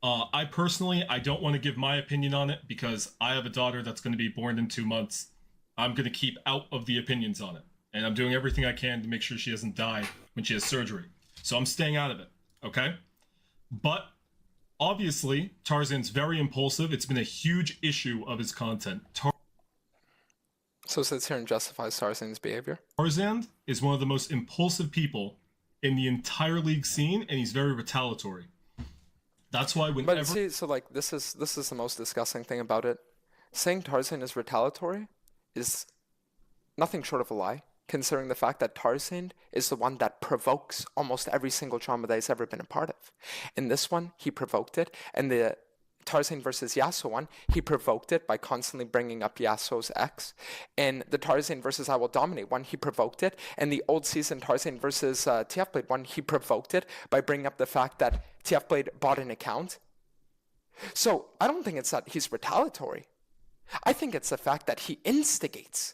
I personally don't want to give my opinion on it because I have a daughter that's going to be born in 2 months. I'm going to keep out of the opinions on it. And I'm doing everything I can to make sure she doesn't die when she has surgery. So I'm staying out of it, okay? But obviously, Tarzan's very impulsive. It's been a huge issue of his content. So sits here and justifies Tarzan's behavior. Tarzan is one of the most impulsive people in the entire league scene, and he's very retaliatory. That's why whenever... But see, so like this is the most disgusting thing about it. Saying Tarzan is retaliatory is nothing short of a lie, considering the fact that Tarzan is the one that provokes almost every single drama that he's ever been a part of. In this one, he provoked it, and the Tarzan versus Yasuo one, he provoked it by constantly bringing up Yasuo's ex. In the Tarzan versus I Will Dominate one, he provoked it. And the old season Tarzan versus TF Blade one, he provoked it by bringing up the fact that TF Blade bought an account. So I don't think it's that he's retaliatory. I think it's the fact that he instigates.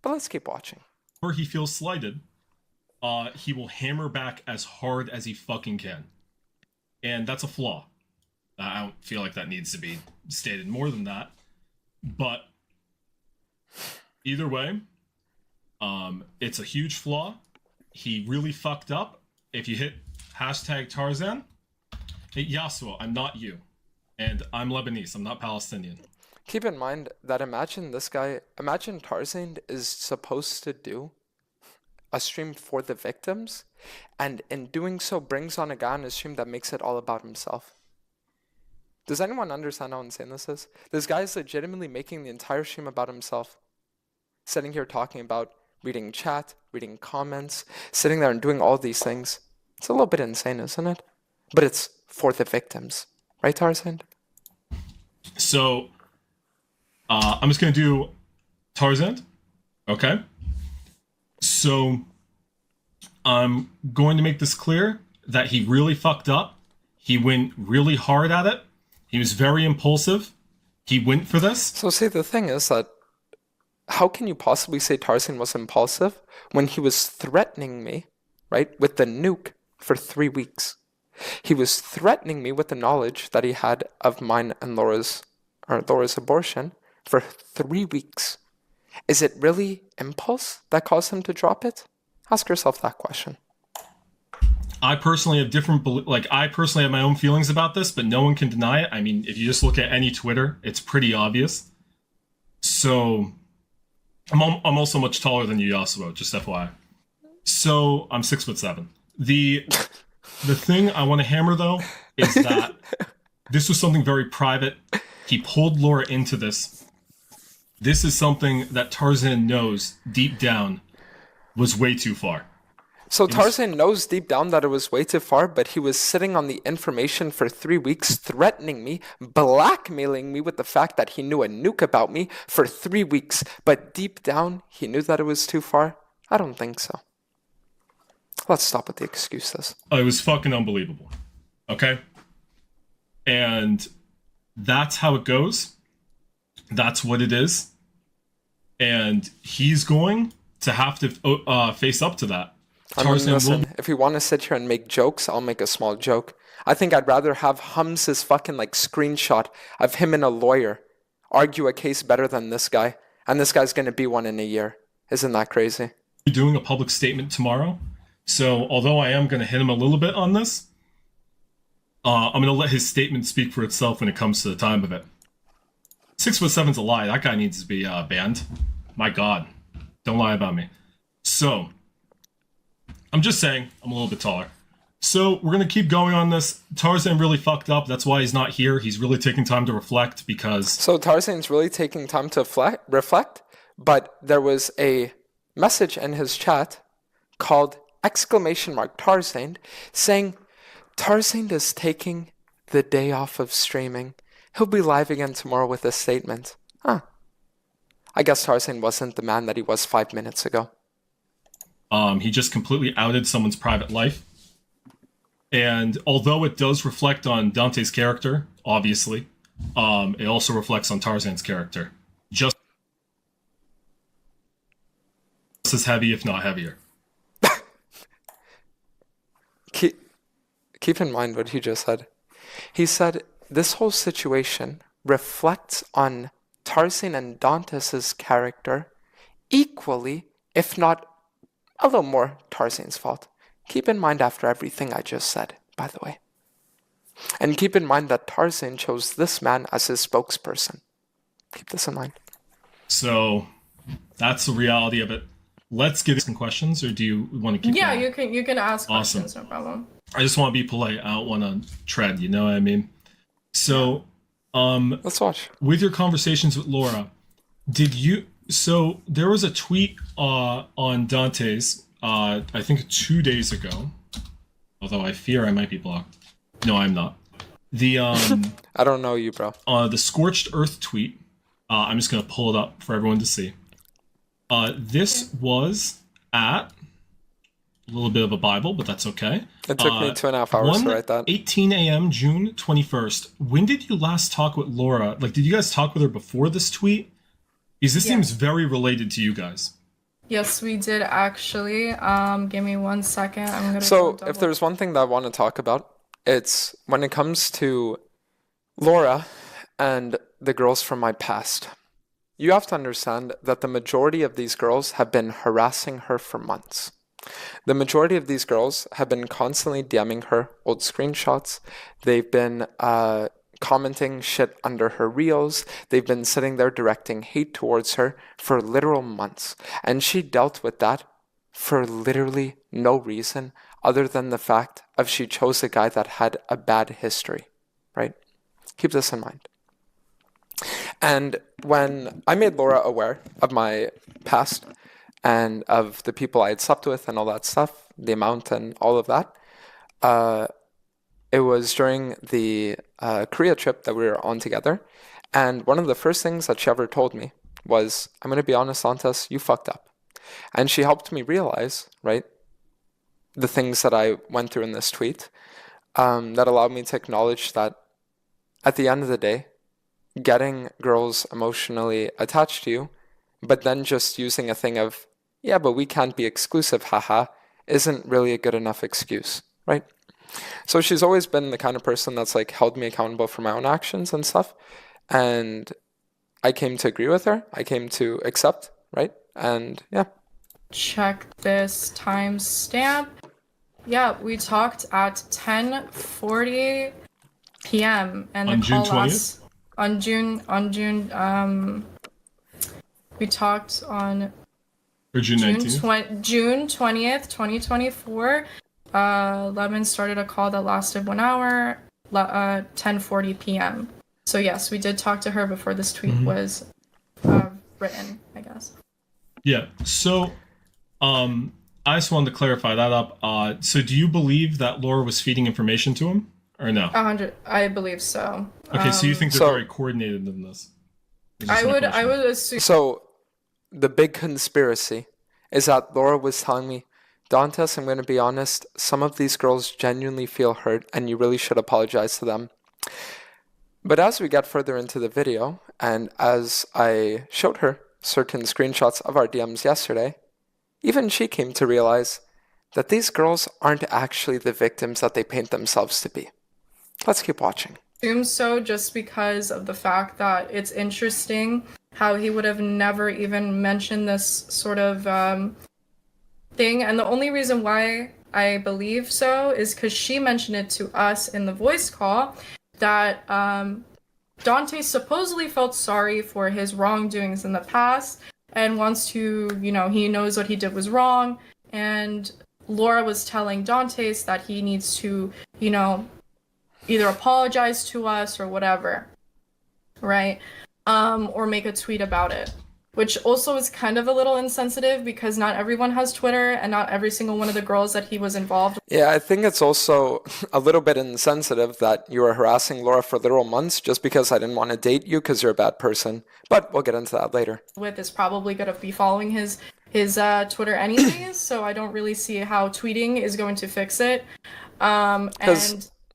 But let's keep watching. Where he feels slighted, he will hammer back as hard as he fucking can. And that's a flaw. I don't feel like that needs to be stated more than that. But either way, it's a huge flaw. He really fucked up. If you hit #Tarzan, hey, Yasuo, I'm not you. And I'm Lebanese, I'm not Palestinian. Keep in mind that imagine Tarzan is supposed to do a stream for the victims, and in doing so brings on a guy on his stream that makes it all about himself. Does anyone understand how insane this is? This guy is legitimately making the entire stream about himself. Sitting here talking about reading chat, reading comments, sitting there and doing all these things. It's a little bit insane, isn't it? But it's for the victims. Right, Tarzan? So, I'm just going to do Tarzan. Okay? So, I'm going to make this clear that he really fucked up. He went really hard at it. He was very impulsive. He went for this. So see, the thing is that how can you possibly say Tarzan was impulsive when he was threatening me, right, with the nuke for 3 weeks? He was threatening me with the knowledge that he had of mine and Laura's abortion for 3 weeks. Is it really impulse that caused him to drop it? Ask yourself that question. I personally have I personally have my own feelings about this, but no one can deny it. I mean, if you just look at any Twitter, it's pretty obvious. So, I'm also much taller than you, Yasuo, just FYI. So, I'm 6'7". The thing I want to hammer, though, is that this was something very private. He pulled Laura into this. This is something that Tarzan knows deep down was way too far. So Tarzan knows deep down that it was way too far, but he was sitting on the information for 3 weeks, threatening me, blackmailing me with the fact that he knew a nuke about me for 3 weeks. But deep down, he knew that it was too far? I don't think so. Let's stop with the excuses. It was fucking unbelievable. Okay? And that's how it goes. That's what it is. And he's going to have to face up to that. I mean, listen, if you want to sit here and make jokes, I'll make a small joke. I think I'd rather have Hums's fucking like screenshot of him and a lawyer argue a case better than this guy. And this guy's going to be one in a year. Isn't that crazy? You're doing a public statement tomorrow. So although I am going to hit him a little bit on this, I'm going to let his statement speak for itself when it comes to the time of it. 6'7's a lie. That guy needs to be banned. My God. Don't lie about me. So, I'm just saying, I'm a little bit taller. So, we're going to keep going on this. Tarzan really fucked up. That's why he's not here. He's really taking time to reflect because... So, Tarzan's really taking time to reflect, but there was a message in his chat called !Tarzan saying, Tarzan is taking the day off of streaming. He'll be live again tomorrow with a statement. Huh. I guess Tarzan wasn't the man that he was 5 minutes ago. He just completely outed someone's private life. And although it does reflect on Dante's character, obviously, it also reflects on Tarzan's character. Just as heavy, if not heavier. Keep in mind what he just said. He said, this whole situation reflects on Tarzan and Dante's character equally, if not a little more Tarzan's fault. Keep in mind after everything I just said, by the way. And keep in mind that Tarzan chose this man as his spokesperson. Keep this in mind. So, that's the reality of it. Let's get some questions, or do you want to keep going? You can ask Awesome. questions, no problem. I just want to be polite. I don't want to tread, you know what I mean? So, let's watch. With your conversations with Laura, so there was a tweet on Dante's, I think 2 days ago, although I fear I might be blocked. No, I'm not. The, I don't know you, bro. The Scorched Earth tweet, I'm just going to pull it up for everyone to see. This was at a little bit of a Bible, but that's okay. It took me 2.5 hours to write that. 18 a.m. June 21st. When did you last talk with Laura? Like, did you guys talk with her before this tweet? Because this seems very related to you guys. Yes, we did actually. Give me 1 second. I'm gonna. So, if there's one thing that I want to talk about, it's when it comes to Laura and the girls from my past. You have to understand that the majority of these girls have been harassing her for months. The majority of these girls have been constantly DMing her old screenshots. They've been commenting shit under her reels. They've been sitting there directing hate towards her for literal months. And she dealt with that for literally no reason other than the fact of she chose a guy that had a bad history, right? Keep this in mind. And when I made Laura aware of my past and of the people I had slept with and all that stuff, the amount and all of that, it was during the Korea trip that we were on together. And one of the first things that she ever told me was, I'm going to be honest, Santos, you fucked up. And she helped me realize, right, the things that I went through in this tweet that allowed me to acknowledge that at the end of the day, getting girls emotionally attached to you, but then just using a thing of, yeah, but we can't be exclusive, haha, isn't really a good enough excuse, right? So she's always been the kind of person that's like held me accountable for my own actions and stuff. And I came to agree with her. I came to accept, right? And yeah. Check this timestamp. Yeah, we talked at 10:40 p.m. and On the June call 20th? lasts on June. We talked on Or June 19th? June 20th, 2024. Lemon started a call that lasted 1 hour, 10:40 p.m. So yes, we did talk to her before this tweet was written, I guess. Yeah. So, I just wanted to clarify that up. So do you believe that Laura was feeding information to him, or no? 100, I believe so. Okay, so you think they're very coordinated in this? I would assume. So, the big conspiracy is that Laura was telling me, Dantes, I'm going to be honest, some of these girls genuinely feel hurt and you really should apologize to them. But as we get further into the video, and as I showed her certain screenshots of our DMs yesterday, even she came to realize that these girls aren't actually the victims that they paint themselves to be. Let's keep watching. Assume so just because of the fact that it's interesting how he would have never even mentioned this sort of thing. And the only reason why I believe so is because she mentioned it to us in the voice call that Dante supposedly felt sorry for his wrongdoings in the past and wants to, he knows what he did was wrong. And Laura was telling Dantes that he needs to, either apologize to us or whatever, right? Or make a tweet about it, which also is kind of a little insensitive because not everyone has Twitter and not every single one of the girls that he was involved with. Yeah, I think it's also a little bit insensitive that you were harassing Laura for literal months just because I didn't want to date you because you're a bad person. But we'll get into that later. Is probably going to be following his Twitter anyways, so I don't really see how tweeting is going to fix it. And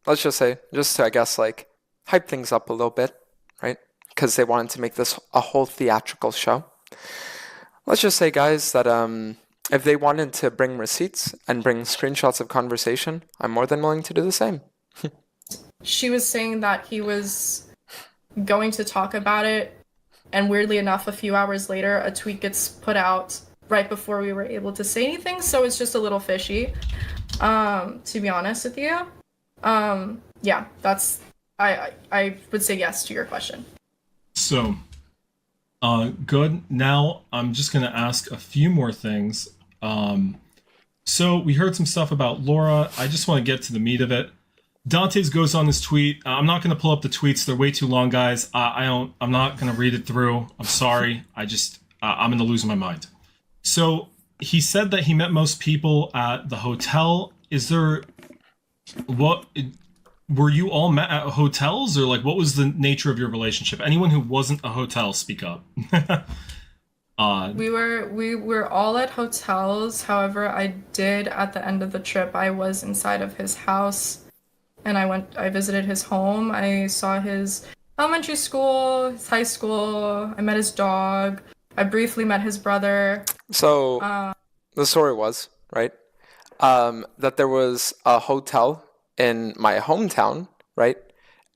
let's just say, just to, I guess, like, hype things up a little bit, right? Because they wanted to make this a whole theatrical show. Let's just say, guys, that if they wanted to bring receipts and bring screenshots of conversation, I'm more than willing to do the same. She was saying that he was going to talk about it, and weirdly enough, a few hours later, a tweet gets put out right before we were able to say anything, so it's just a little fishy, to be honest with you. Yeah, that's, I would say yes to your question. So, good. Now, I'm just going to ask a few more things. So, we heard some stuff about Laura. I just want to get to the meat of it. Dantes goes on his tweet. I'm not going to pull up the tweets. They're way too long, guys. I'm not going to read it through. I'm sorry. I'm going to lose my mind. So, he said that he met most people at the hotel. Were you all met at hotels, or like what was the nature of your relationship? Anyone who wasn't a hotel, speak up. We were all at hotels. However, I did at the end of the trip, I was inside of his house and I visited his home. I saw his elementary school, his high school. I met his dog. I briefly met his brother. So the story was, right, that there was a hotel in my hometown, right?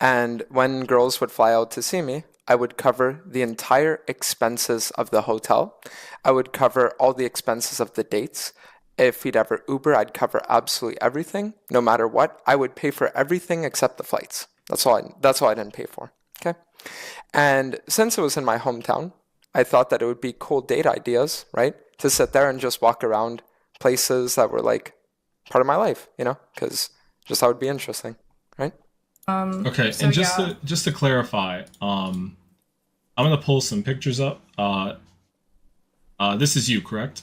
And when girls would fly out to see me, I would cover the entire expenses of the hotel. I would cover all the expenses of the dates. If he'd ever Uber, I'd cover absolutely everything, no matter what. I would pay for everything except the flights. That's all I didn't pay for, okay? And since it was in my hometown, I thought that it would be cool date ideas, right? To sit there and just walk around places that were like part of my life, because just that would be interesting, right? Okay, so and just to clarify, I'm gonna pull some pictures up. This is you, correct?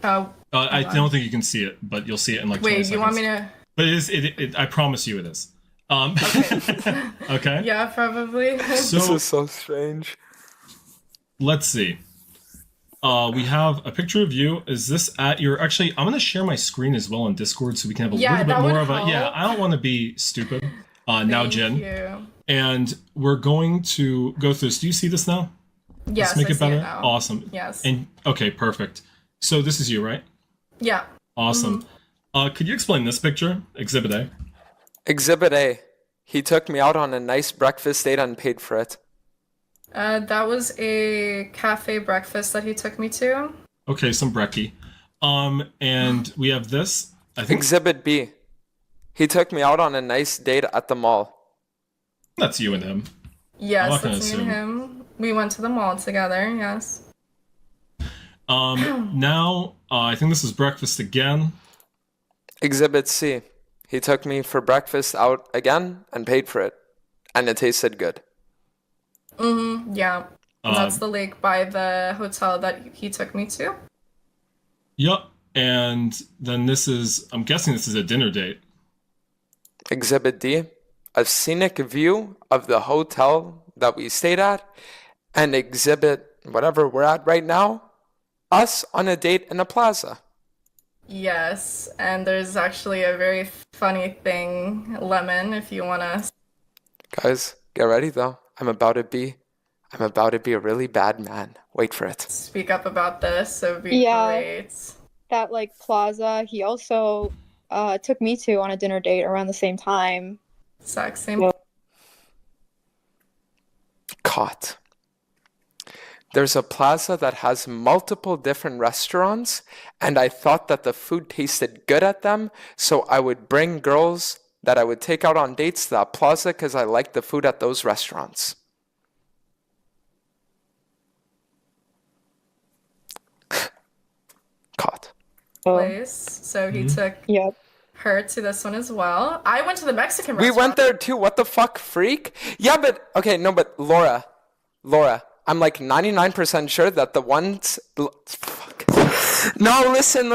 I don't think you can see it, but you'll see it in like 20 seconds. Wait, you want me to? But it is. I promise you, it is. Okay. Okay. Yeah, probably. This is so strange. Let's see. We have a picture of you. Is this at your... Actually, I'm going to share my screen as well on Discord so we can have a little bit more of a... Yeah, I don't want to be stupid. Now, Jen. You. And we're going to go through this. Do you see this now? Yes, Let's make it better. Now. Awesome. Yes. And okay, perfect. So this is you, right? Yeah. Awesome. Could you explain this picture? Exhibit A. Exhibit A. He took me out on a nice breakfast date and paid for it. That was a cafe breakfast that he took me to. Okay, some brekkie. And we have this. I think Exhibit B. He took me out on a nice date at the mall. that's you and him. I'm Yes, not gonna that's me and assume. him. We went to the mall together, yes. Now, I think this is breakfast again. Exhibit C. He took me for breakfast out again and paid for it. And it tasted good. Mm-hmm, yeah. And that's the lake by the hotel that he took me to. Yup. And then this is, I'm guessing this is a dinner date. Exhibit D. A scenic view of the hotel that we stayed at. And exhibit whatever we're at right now. Us on a date in a plaza. Yes, and there's actually a very funny thing, Lemon, if you want to... Guys, get ready though. I'm about to be a really bad man. Wait for it. Speak up about this, it would be great. That like plaza, he also took me to on a dinner date around the same time. Exact same. Caught. There's a plaza that has multiple different restaurants, and I thought that the food tasted good at them, so I would bring girls that I would take out on dates to that plaza because I liked the food at those restaurants. Caught. Place. So he took her to this one as well. I went to the Mexican We restaurant. went there too. What the fuck, freak? Yeah, but okay, no, but Laura, I'm like 99% sure that the ones. Fuck. No, listen.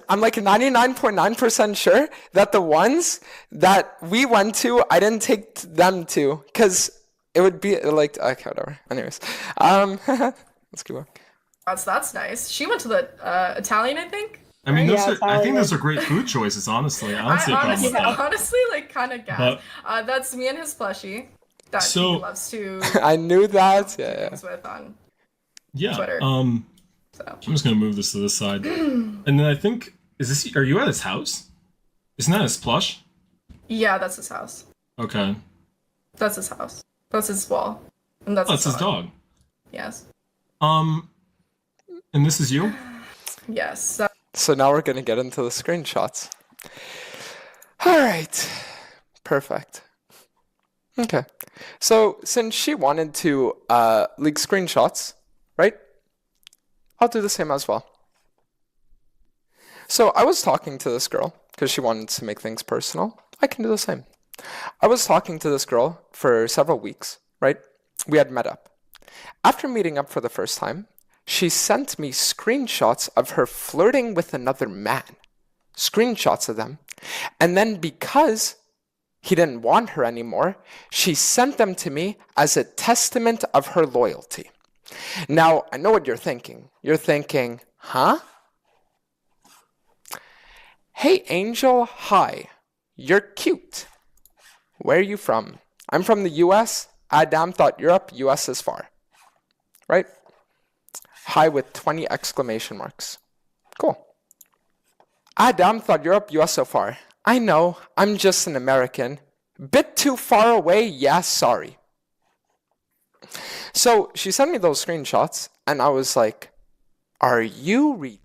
I'm like 99.9% sure that the ones that we went to, I didn't take them to, cause it would be like okay, whatever. Anyways, let's keep on. That's nice. She went to the Italian, I think. I mean, Right? those I think those are great food choices, honestly. I don't see a problem with that. honestly, like, kind of gassed. That's me and his plushie that he loves to I knew that. Yeah. things with on Yeah. Twitter. I'm just gonna move this to this side, and then I think are you at his house? Isn't that his plush? Yeah, that's his house. Okay. That's his house. That's his wall. And that's his dog. Yes. And this is you? Yes. So now we're gonna get into the screenshots. All right. Perfect. Okay. So since she wanted to leak screenshots, right? I'll do the same as well. So I was talking to this girl because she wanted to make things personal. I can do the same. I was talking to this girl for several weeks, right? We had met up. After meeting up for the first time, she sent me screenshots of her flirting with another man. Screenshots of them. And then because he didn't want her anymore, she sent them to me as a testament of her loyalty. Now, I know what you're thinking. You're thinking, huh? Hey, Angel, hi. You're cute. Where are you from? I'm from the US. Adam thought Europe, US is far. Right? Hi with 20 exclamation marks. Cool. Adam thought Europe, US so far. I know, I'm just an American. Bit too far away, yeah, sorry. So she sent me those screenshots, and I was like, are you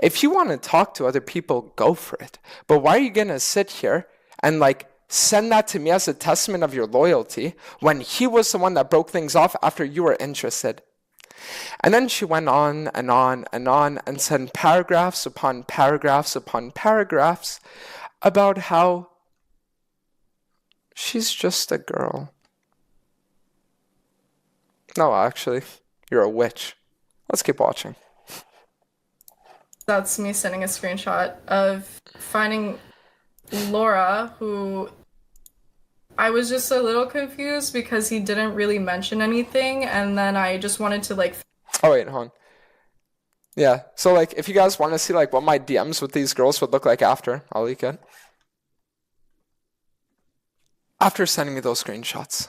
if you want to talk to other people, go for it. But why are you going to sit here and like send that to me as a testament of your loyalty when he was the one that broke things off after you were interested? And then she went on and on and on and sent paragraphs upon paragraphs upon paragraphs about how she's just a girl. No, actually, you're a witch. Let's keep watching. That's me sending a screenshot of finding Laura, who I was just a little confused because he didn't really mention anything, and then I just wanted to like... Oh wait, hold on. Yeah, so like if you guys want to see like what my DMs with these girls would look like after, I'll leak it. After sending me those screenshots,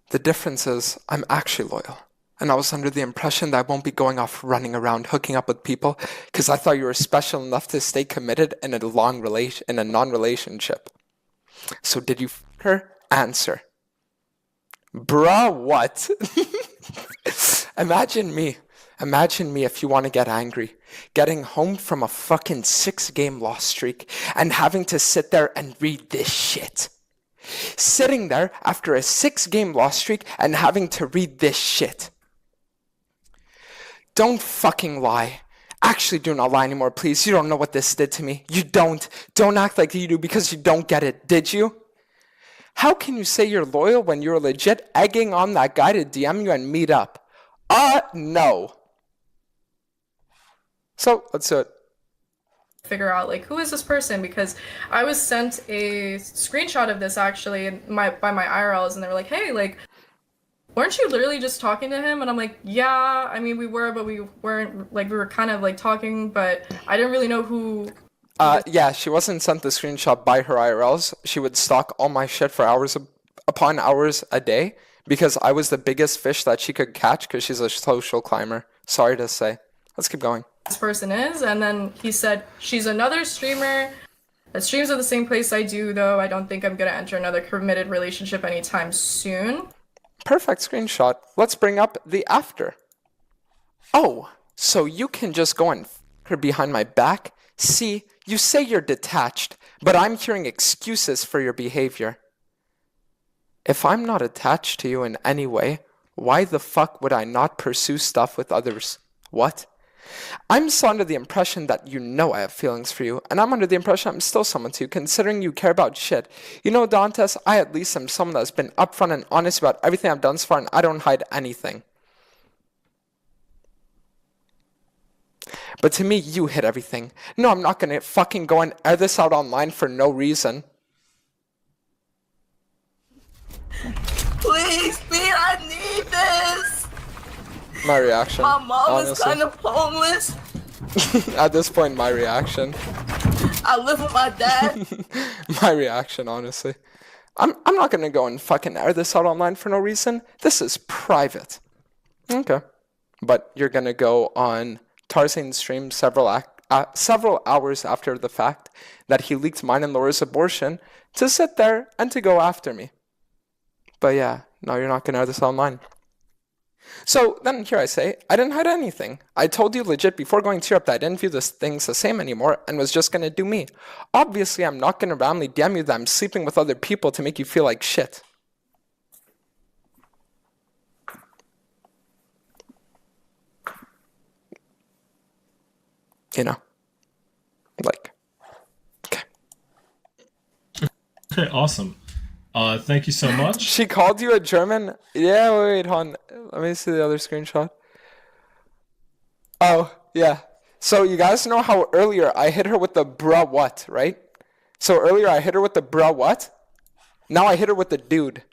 the difference is I'm actually loyal. And I was under the impression that I won't be going off running around hooking up with people because I thought you were special enough to stay committed in a non-relationship. So did you f her? Answer. Bruh, what? Imagine me Imagine me if you want to get angry, getting home from a fucking 6-game loss streak and having to sit there and read this shit. Sitting there after a 6-game loss streak and having to read this shit. Don't fucking lie. Actually, do not lie anymore, please. You don't know what this did to me. You don't. Don't act like you do because you don't get it, did you? How can you say you're loyal when you're legit egging on that guy to DM you and meet up? No. So, let's do it. Figure out like who is this person, because I was sent a screenshot of this actually by my IRLs, and they were like, hey, like, weren't you literally just talking to him? And I'm like, yeah, I mean we were, but we weren't, like we were kind of like talking, but I didn't really know who. Yeah, she wasn't sent the screenshot by her IRLs. She would stalk all my shit for hours upon hours a day because I was the biggest fish that she could catch because she's a social climber. Sorry to say. Let's keep going. This person is, and then he said she's another streamer that streams at the same place I do, though I don't think I'm gonna enter another committed relationship anytime soon. Perfect screenshot. Let's bring up the after. Oh, so you can just go and f her behind my back? See, you say you're detached, but I'm hearing excuses for your behavior. If I'm not attached to you in any way, why the fuck would I not pursue stuff with others? What? I'm still under the impression that you know I have feelings for you, and I'm under the impression I'm still someone to you, considering you care about shit. You know, Dantes, I at least am someone that's been upfront and honest about everything I've done so far, and I don't hide anything. But to me, you hid everything. No, I'm not gonna fucking go and air this out online for no reason. Please, Pete, I need this. My reaction. My mom honestly. is kind of homeless. At this point, my reaction. I live with my dad. My reaction, honestly. I'm not gonna go and fucking air this out online for no reason. This is private. Okay. But you're gonna go on Tarzan's stream several hours after the fact that he leaked mine and Laura's abortion to sit there and to go after me. But yeah, no, you're not gonna air this online. So then here I say, I didn't hide anything. I told you legit before going to Europe that I didn't view these things the same anymore and was just gonna do me. Obviously, I'm not gonna randomly DM you that I'm sleeping with other people to make you feel like shit. You know, like, okay. Okay, awesome. Thank you so much. She called you a German? Yeah, wait, hold on. Let me see the other screenshot. Oh, yeah. So you guys know how earlier I hit her with the bruh what, right? So earlier I hit her with the bruh what? Now I hit her with the dude.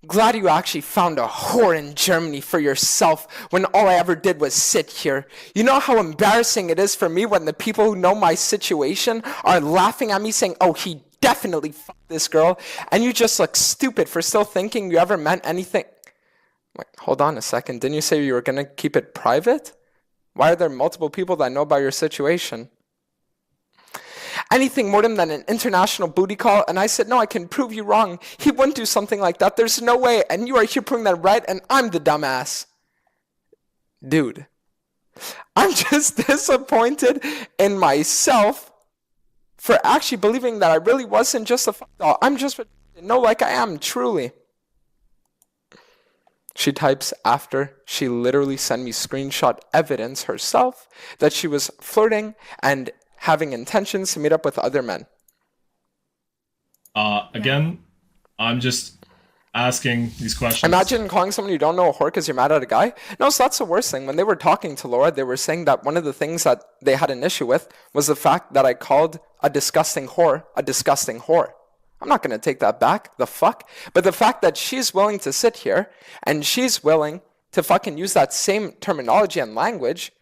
Glad you actually found a whore in Germany for yourself when all I ever did was sit here. You know how embarrassing it is for me when the people who know my situation are laughing at me saying, oh, he definitely fucked this girl, and you just look stupid for still thinking you ever meant anything. Wait, hold on a second. Didn't you say you were going to keep it private? Why are there multiple people that know about your situation? Anything more than an international booty call, and I said, no, I can prove you wrong. He wouldn't do something like that. There's no way, and you are here proving that right, and I'm the dumbass. Dude, I'm just disappointed in myself for actually believing that I really wasn't just a fuck doll. I'm just no, like I am, truly. She types after she literally sent me screenshot evidence herself that she was flirting and having intentions to meet up with other men. Again, I'm just asking these questions. Imagine calling someone you don't know a whore because you're mad at a guy. No, so that's the worst thing. When they were talking to Laura, they were saying that one of the things that they had an issue with was the fact that I called a disgusting whore a disgusting whore. I'm not going to take that back. The fuck? But the fact that she's willing to sit here and she's willing to fucking use that same terminology and language,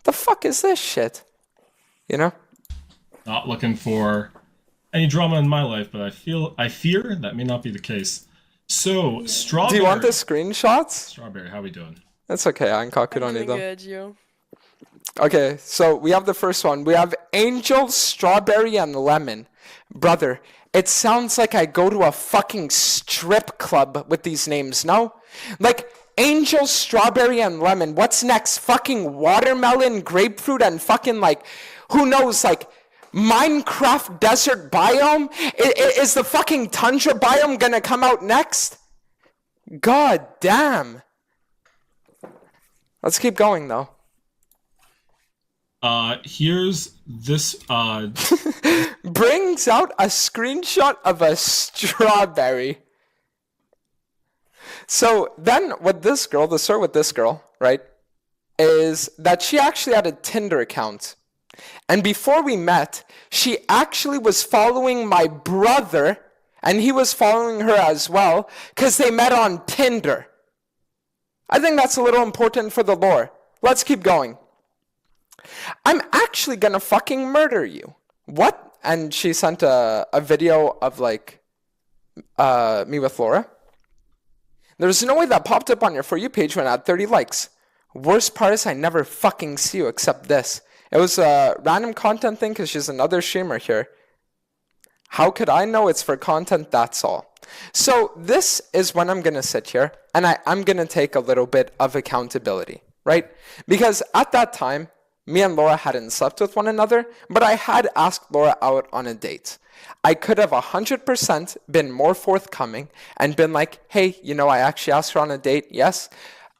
the fuck is this shit? You know? Not looking for any drama in my life, but I fear that may not be the case. So, Strawberry. Do you want the screenshots? Strawberry, how we doing? That's okay. I don't need them. Good, you. Okay, so we have the first one. We have Angel, Strawberry, and Lemon. Brother, it sounds like I go to a fucking strip club with these names, no? Like, angel, strawberry, and lemon. What's next? Fucking watermelon, grapefruit, and fucking like, who knows, like Minecraft desert biome? Is the fucking tundra biome gonna come out next? God damn. Let's keep going though. Here's this, brings out a screenshot of a strawberry. So then what this girl, the story with this girl, right, is that she actually had a Tinder account. And before we met, she actually was following my brother, and he was following her as well, because they met on Tinder. I think that's a little important for the lore. Let's keep going. I'm actually gonna fucking murder you. What? And she sent a video of like me with Laura. There's no way that popped up on your For You page when I had 30 likes. Worst part is I never fucking see you except this. It was a random content thing because she's another streamer here. How could I know it's for content? That's all. So this is when I'm going to sit here and I'm going to take a little bit of accountability, right? Because at that time, me and Laura hadn't slept with one another, but I had asked Laura out on a date. I could have 100% been more forthcoming and been like, hey, you know, I actually asked her on a date, yes.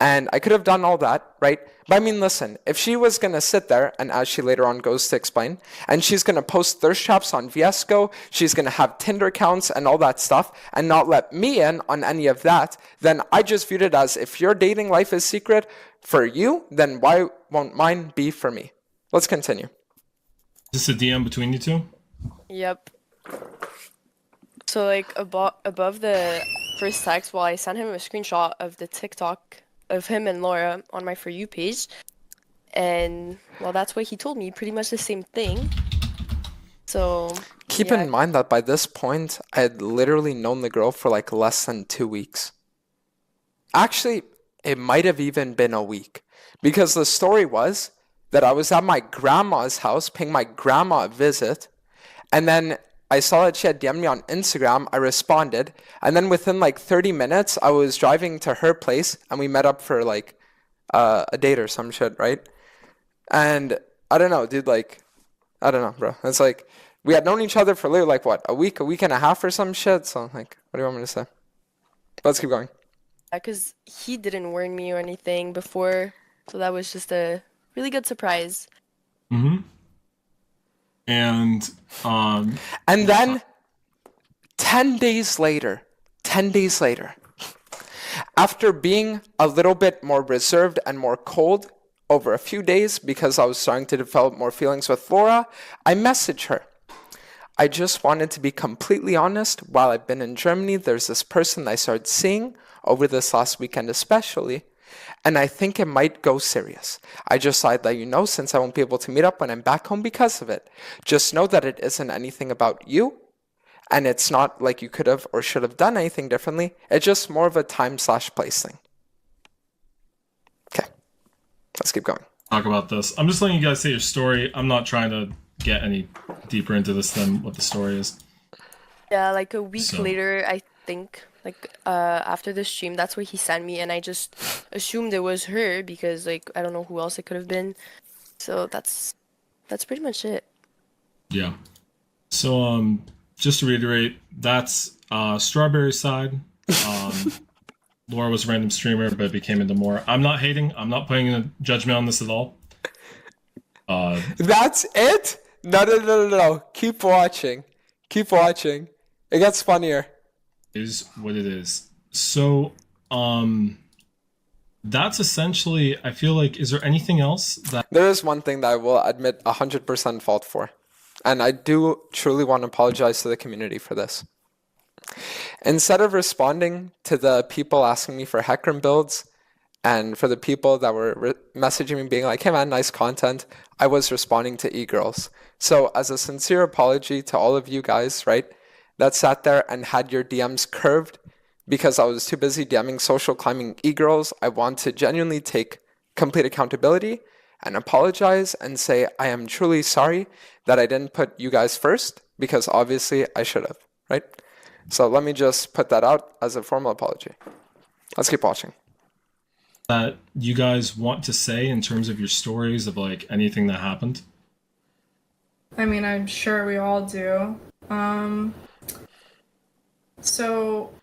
And I could have done all that, right? But I mean, listen, if she was going to sit there, and as she later on goes to explain, and she's going to post thirst traps on VSCO, she's going to have Tinder accounts and all that stuff, and not let me in on any of that, then I just viewed it as, if your dating life is secret for you, then why won't mine be for me? Let's continue. Is this a DM between you two? Yep. So like above the first text, well, I sent him a screenshot of the TikTok of him and Laura on my For You page, and well, that's what he told me, pretty much the same thing. So keep yeah. in mind that by this point, I had literally known the girl for like less than 2 weeks. Actually, it might have even been a week, because the story was that I was at my grandma's house paying my grandma a visit, and then I saw that she had DM'd me on Instagram. I responded, and then within like 30 minutes, I was driving to her place, and we met up for like a date or some shit, right? And I don't know, dude, like, I don't know, bro. It's like, we had known each other for literally like, what, a week and a half or some shit? So, like, what do you want me to say? Let's keep going. Because he didn't warn me or anything before, so that was just a really good surprise. Mm-hmm. And then 10 days later, after being a little bit more reserved and more cold over a few days because I was starting to develop more feelings with Laura, I messaged her. I just wanted to be completely honest. While I've been in Germany, there's this person I started seeing over this last weekend especially, and I think it might go serious. I just thought I'd let you know since I won't be able to meet up when I'm back home because of it. Just know that it isn't anything about you, and it's not like you could have or should have done anything differently. It's just more of a time/place thing. Okay, let's keep going. Talk about this. I'm just letting you guys say your story. I'm not trying to get any deeper into this than what the story is. Yeah, like a week later, I think, like after the stream, that's what he sent me, and I just assumed it was her because like I don't know who else it could have been. So that's pretty much it. Yeah. So just to reiterate, that's Strawberry side. Laura was a random streamer, but became into more. I'm not hating. I'm not putting a judgment on this at all. That's it? No. Keep watching. It gets funnier. Is what it is. So, that's essentially, I feel like, is there anything else that... There is one thing that I will admit 100% fault for. And I do truly want to apologize to the community for this. Instead of responding to the people asking me for Hecarim builds, and for the people that were messaging me being like, hey man, nice content, I was responding to e-girls. So as a sincere apology to all of you guys, right, that sat there and had your DMs curved because I was too busy DMing social climbing e-girls, I want to genuinely take complete accountability and apologize and say I am truly sorry that I didn't put you guys first, because obviously I should have, right? So let me just put that out as a formal apology. Let's keep watching. that you guys want to say in terms of your stories of like anything that happened? I mean, I'm sure we all do. So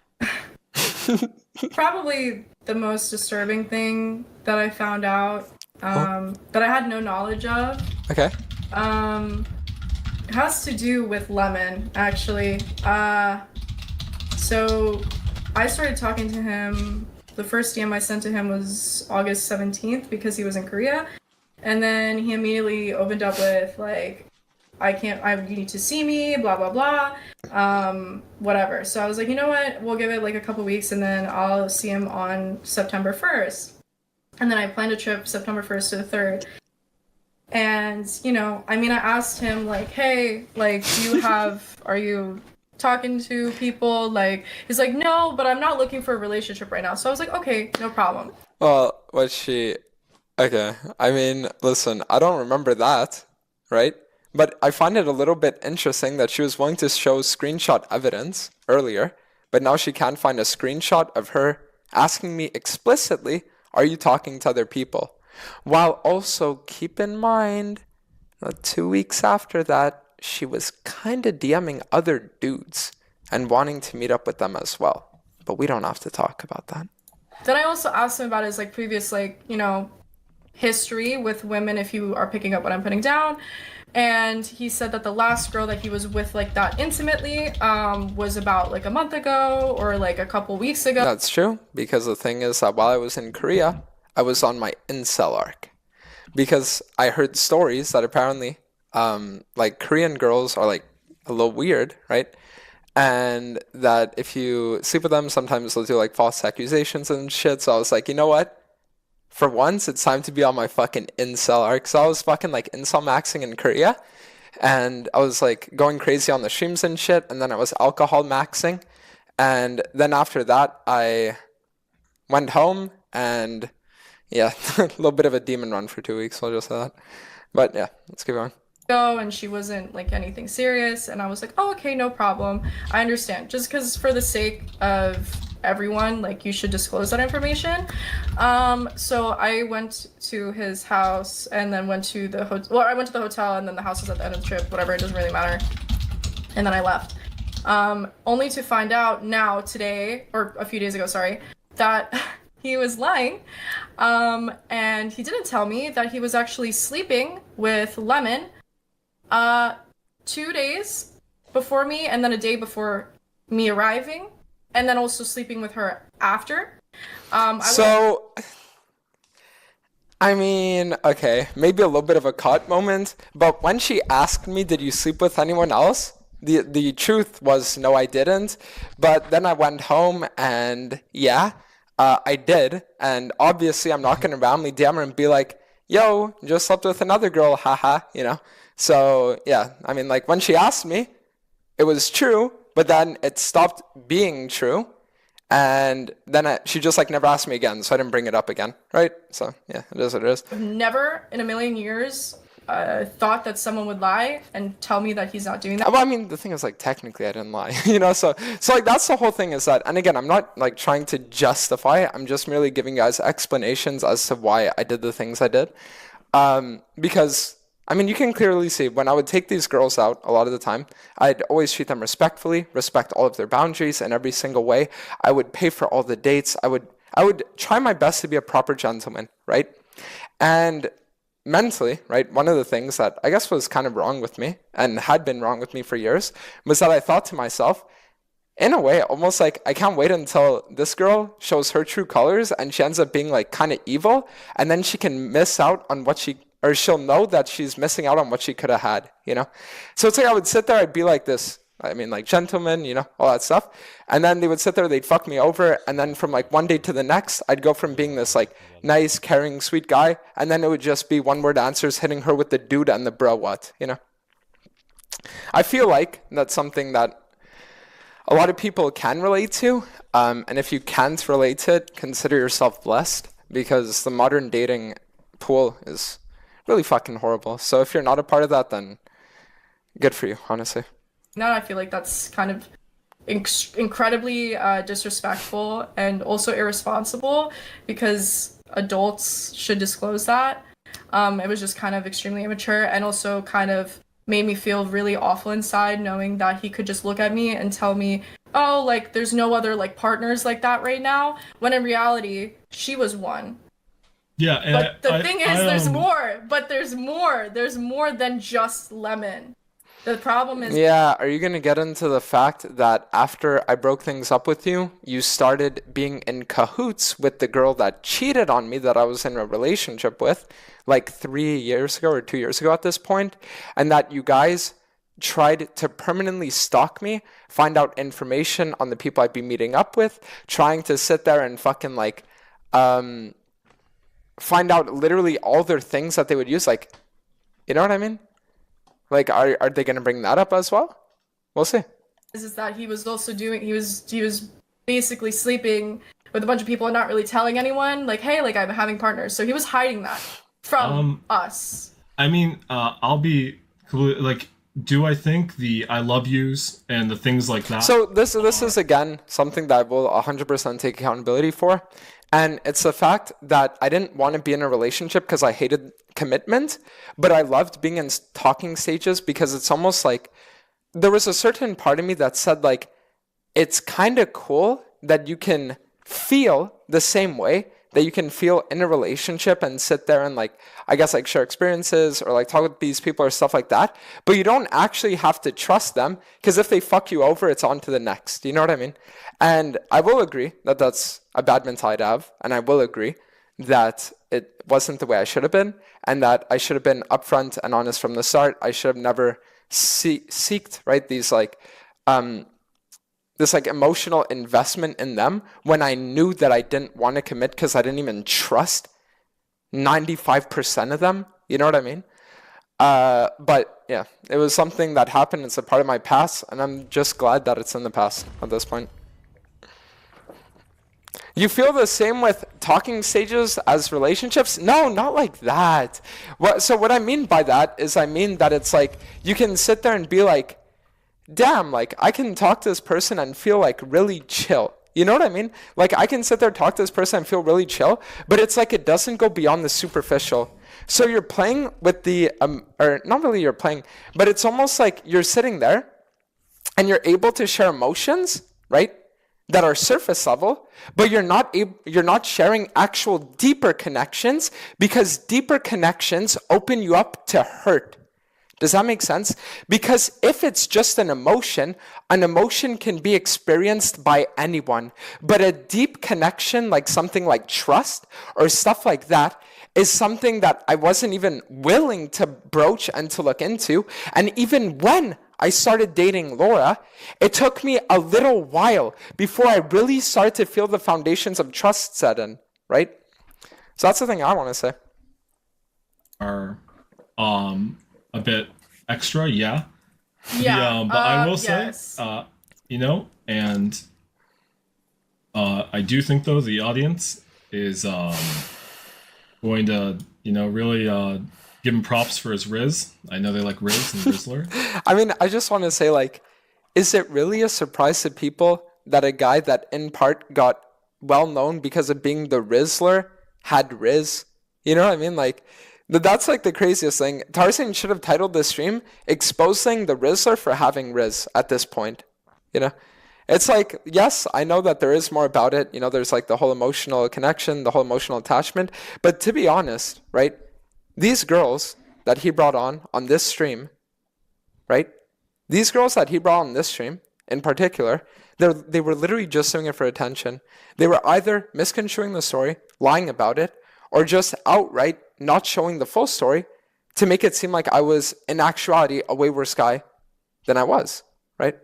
probably the most disturbing thing that I found out, that I had no knowledge of, Okay. has to do with Lemon, actually. So I started talking to him. The first DM I sent to him was August 17th because he was in Korea. And then he immediately opened up with like, you need to see me, blah, blah, blah, whatever. So I was like, you know what, we'll give it like a couple weeks and then I'll see him on September 1st. And then I planned a trip September 1st to the 3rd. And, you know, I mean, I asked him like, hey, like, are you talking to people? Like, he's like, no, but I'm not looking for a relationship right now. So I was like, okay, no problem. Well, okay. I mean, listen, I don't remember that, right? But I find it a little bit interesting that she was willing to show screenshot evidence earlier, but now she can't find a screenshot of her asking me explicitly, are you talking to other people? While also keep in mind that 2 weeks after that, she was kind of DMing other dudes and wanting to meet up with them as well. But we don't have to talk about that. Then I also asked him about his like previous like, you know, history with women, if you are picking up what I'm putting down. And he said that the last girl that he was with like that intimately was about like a month ago or like a couple weeks ago. That's true, because the thing is that while I was in Korea, I was on my incel arc. Because I heard stories that apparently like Korean girls are like a little weird, right? And that if you sleep with them, sometimes they'll do like false accusations and shit. So I was like, you know what? For once, it's time to be on my fucking incel arc. So I was fucking like incel maxing in Korea. And I was like going crazy on the streams and shit. And then I was alcohol maxing. And then after that, I went home and yeah, a little bit of a demon run for 2 weeks. I'll just say that. But yeah, let's keep going. And she wasn't like anything serious, and I was like, oh, okay, no problem, I understand, just because for the sake of everyone, like, you should disclose that information. So I went to his house and then went to the hotel. Well, I went to the hotel and then the house was at the end of the trip, whatever, it doesn't really matter. And then I left, only to find out now today, or a few days ago, sorry, that he was lying. And he didn't tell me that he was actually sleeping with Lemon 2 days before me, and then a day before me arriving, and then also sleeping with her after. I mean, okay, maybe a little bit of a caught moment, but when she asked me, did you sleep with anyone else? The truth was, no, I didn't. But then I went home and yeah, I did. And obviously I'm not going to randomly DM her and be like, yo, just slept with another girl, haha, you know? So yeah, I mean, like when she asked me, it was true, but then it stopped being true. And then she just like never asked me again, so I didn't bring it up again, right? So yeah, it is what it is. I've never in a million years thought that someone would lie and tell me that he's not doing that. Well, I mean, the thing is, like, technically I didn't lie, you know? So like, that's the whole thing is that, and again, I'm not like trying to justify it. I'm just merely giving guys explanations as to why I did the things I did. Because I mean, you can clearly see when I would take these girls out a lot of the time, I'd always treat them respectfully, respect all of their boundaries in every single way. I would pay for all the dates. I would try my best to be a proper gentleman, right? And mentally, right, one of the things that I guess was kind of wrong with me and had been wrong with me for years was that I thought to myself, in a way, almost like I can't wait until this girl shows her true colors and she ends up being like kind of evil, and then she can miss out on what or she'll know that she's missing out on what she could have had, you know? So it's like I would sit there, I'd be like this, I mean, like gentleman, you know, all that stuff. And then they would sit there, they'd fuck me over. And then from like one day to the next, I'd go from being this like nice, caring, sweet guy. And then it would just be one word answers hitting her with the dude and the bro what, you know? I feel like that's something that a lot of people can relate to. And if you can't relate to it, consider yourself blessed, because the modern dating pool is really fucking horrible. So if you're not a part of that, then good for you, honestly. Now I feel like that's kind of incredibly disrespectful and also irresponsible, because adults should disclose that. It was just kind of extremely immature, and also kind of made me feel really awful inside, knowing that he could just look at me and tell me, oh, like, there's no other, like, partners like that right now, when in reality, she was one. Yeah, and But the thing is, there's more. But there's more. There's more than just Lemon. The problem is... Yeah, are you gonna get into the fact that after I broke things up with you, you started being in cahoots with the girl that cheated on me that I was in a relationship with, like 3 years ago or 2 years ago at this point, and that you guys tried to permanently stalk me, find out information on the people I'd be meeting up with, trying to sit there and fucking like, find out literally all their things that they would use, like, you know what I mean? Like, are they gonna bring that up as well? We'll see. Is that he was also doing, he was basically sleeping with a bunch of people and not really telling anyone, like, hey, like, I'm having partners. So he was hiding that from us. I mean, I'll be like, do I think the I love yous and the things like that? So this is again something that I will 100% take accountability for, and it's the fact that I didn't want to be in a relationship because I hated commitment, but I loved being in talking stages because it's almost like there was a certain part of me that said, like, it's kind of cool that you can feel the same way that you can feel in a relationship and sit there and, like, I guess, like, share experiences or like talk with these people or stuff like that, but you don't actually have to trust them, because if they fuck you over, it's on to the next. You know what I mean? And I will agree that that's a bad mentality to have, and I will agree that it wasn't the way I should have been, and that I should have been upfront and honest from the start. I should have never seeked, right, these like this like emotional investment in them when I knew that I didn't want to commit because I didn't even trust 95% of them. You know what I mean? But yeah, it was something that happened. It's a part of my past, and I'm just glad that it's in the past at this point. You feel the same with talking stages as relationships? No, not like that. So what I mean by that is, I mean that it's like you can sit there and be like, damn, like, I can talk to this person and feel like really chill. You know what I mean? Like, I can sit there, talk to this person and feel really chill, but it's like it doesn't go beyond the superficial. So you're playing with the, or not really you're playing, but it's almost like you're sitting there and you're able to share emotions, right, that are surface level, but you're not sharing actual deeper connections, because deeper connections open you up to hurt. Does that make sense? Because if it's just an emotion can be experienced by anyone. But a deep connection, like something like trust or stuff like that, is something that I wasn't even willing to broach and to look into. And even when I started dating Laura, it took me a little while before I really started to feel the foundations of trust set in, right? So that's the thing I want to say. A bit extra, yeah. Yeah. But I will yes. say, you know, and I do think though the audience is going to, you know, really give him props for his Riz. I know they like Riz and Rizzler. I mean, I just want to say, like, is it really a surprise to people that a guy that in part got well known because of being the Rizzler had Riz? You know what I mean? Like, that's like the craziest thing. Tarzan should have titled this stream "Exposing the Rizzler for having Riz" at this point. You know, it's like, yes, I know that there is more about it. You know, there's like the whole emotional connection, the whole emotional attachment. But to be honest, right, these girls that he brought on this stream, right, these girls that he brought on this stream in particular, they were literally just doing it for attention. They were either misconstruing the story, lying about it, or just outright not showing the full story to make it seem like I was, in actuality, a way worse guy than I was, right?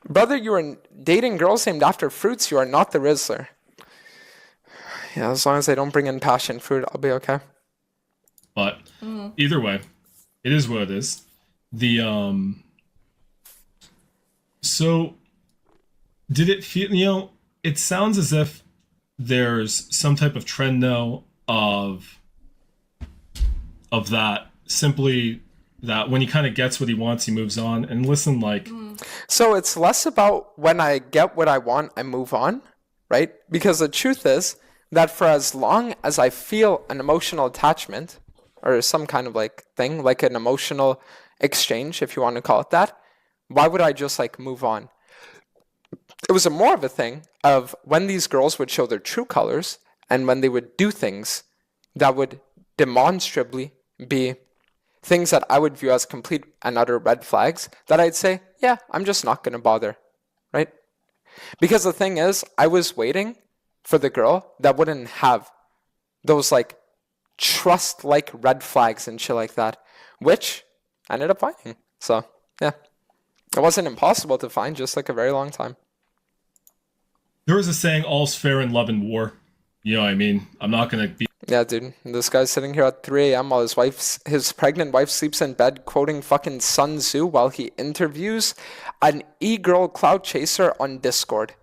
Brother, you are dating girls named after fruits. You are not the Rizzler. Yeah, as long as they don't bring in passion fruit, I'll be okay. But either way, it is what it is. So did it feel, you know, it sounds as if there's some type of trend now of that simply that when he kind of gets what he wants, he moves on. And listen, like, So it's less about when I get what I want, I move on, right? Because the truth is that for as long as I feel an emotional attachment or some kind of like thing, like an emotional exchange, if you want to call it that, why would I just like move on? It was a more of a thing of when these girls would show their true colors and when they would do things that would demonstrably be things that I would view as complete and utter red flags, that I'd say, yeah, I'm just not going to bother, right? Because the thing is, I was waiting for the girl that wouldn't have those like trust-like red flags and shit like that, which I ended up finding. So, yeah. It wasn't impossible to find, just like a very long time. there is a saying, all's fair in love and war. You know what I mean? I'm not going to be... Yeah, dude. This guy's sitting here at 3 a.m. while his pregnant wife sleeps in bed quoting fucking Sun Tzu while he interviews an e-girl cloud chaser on Discord.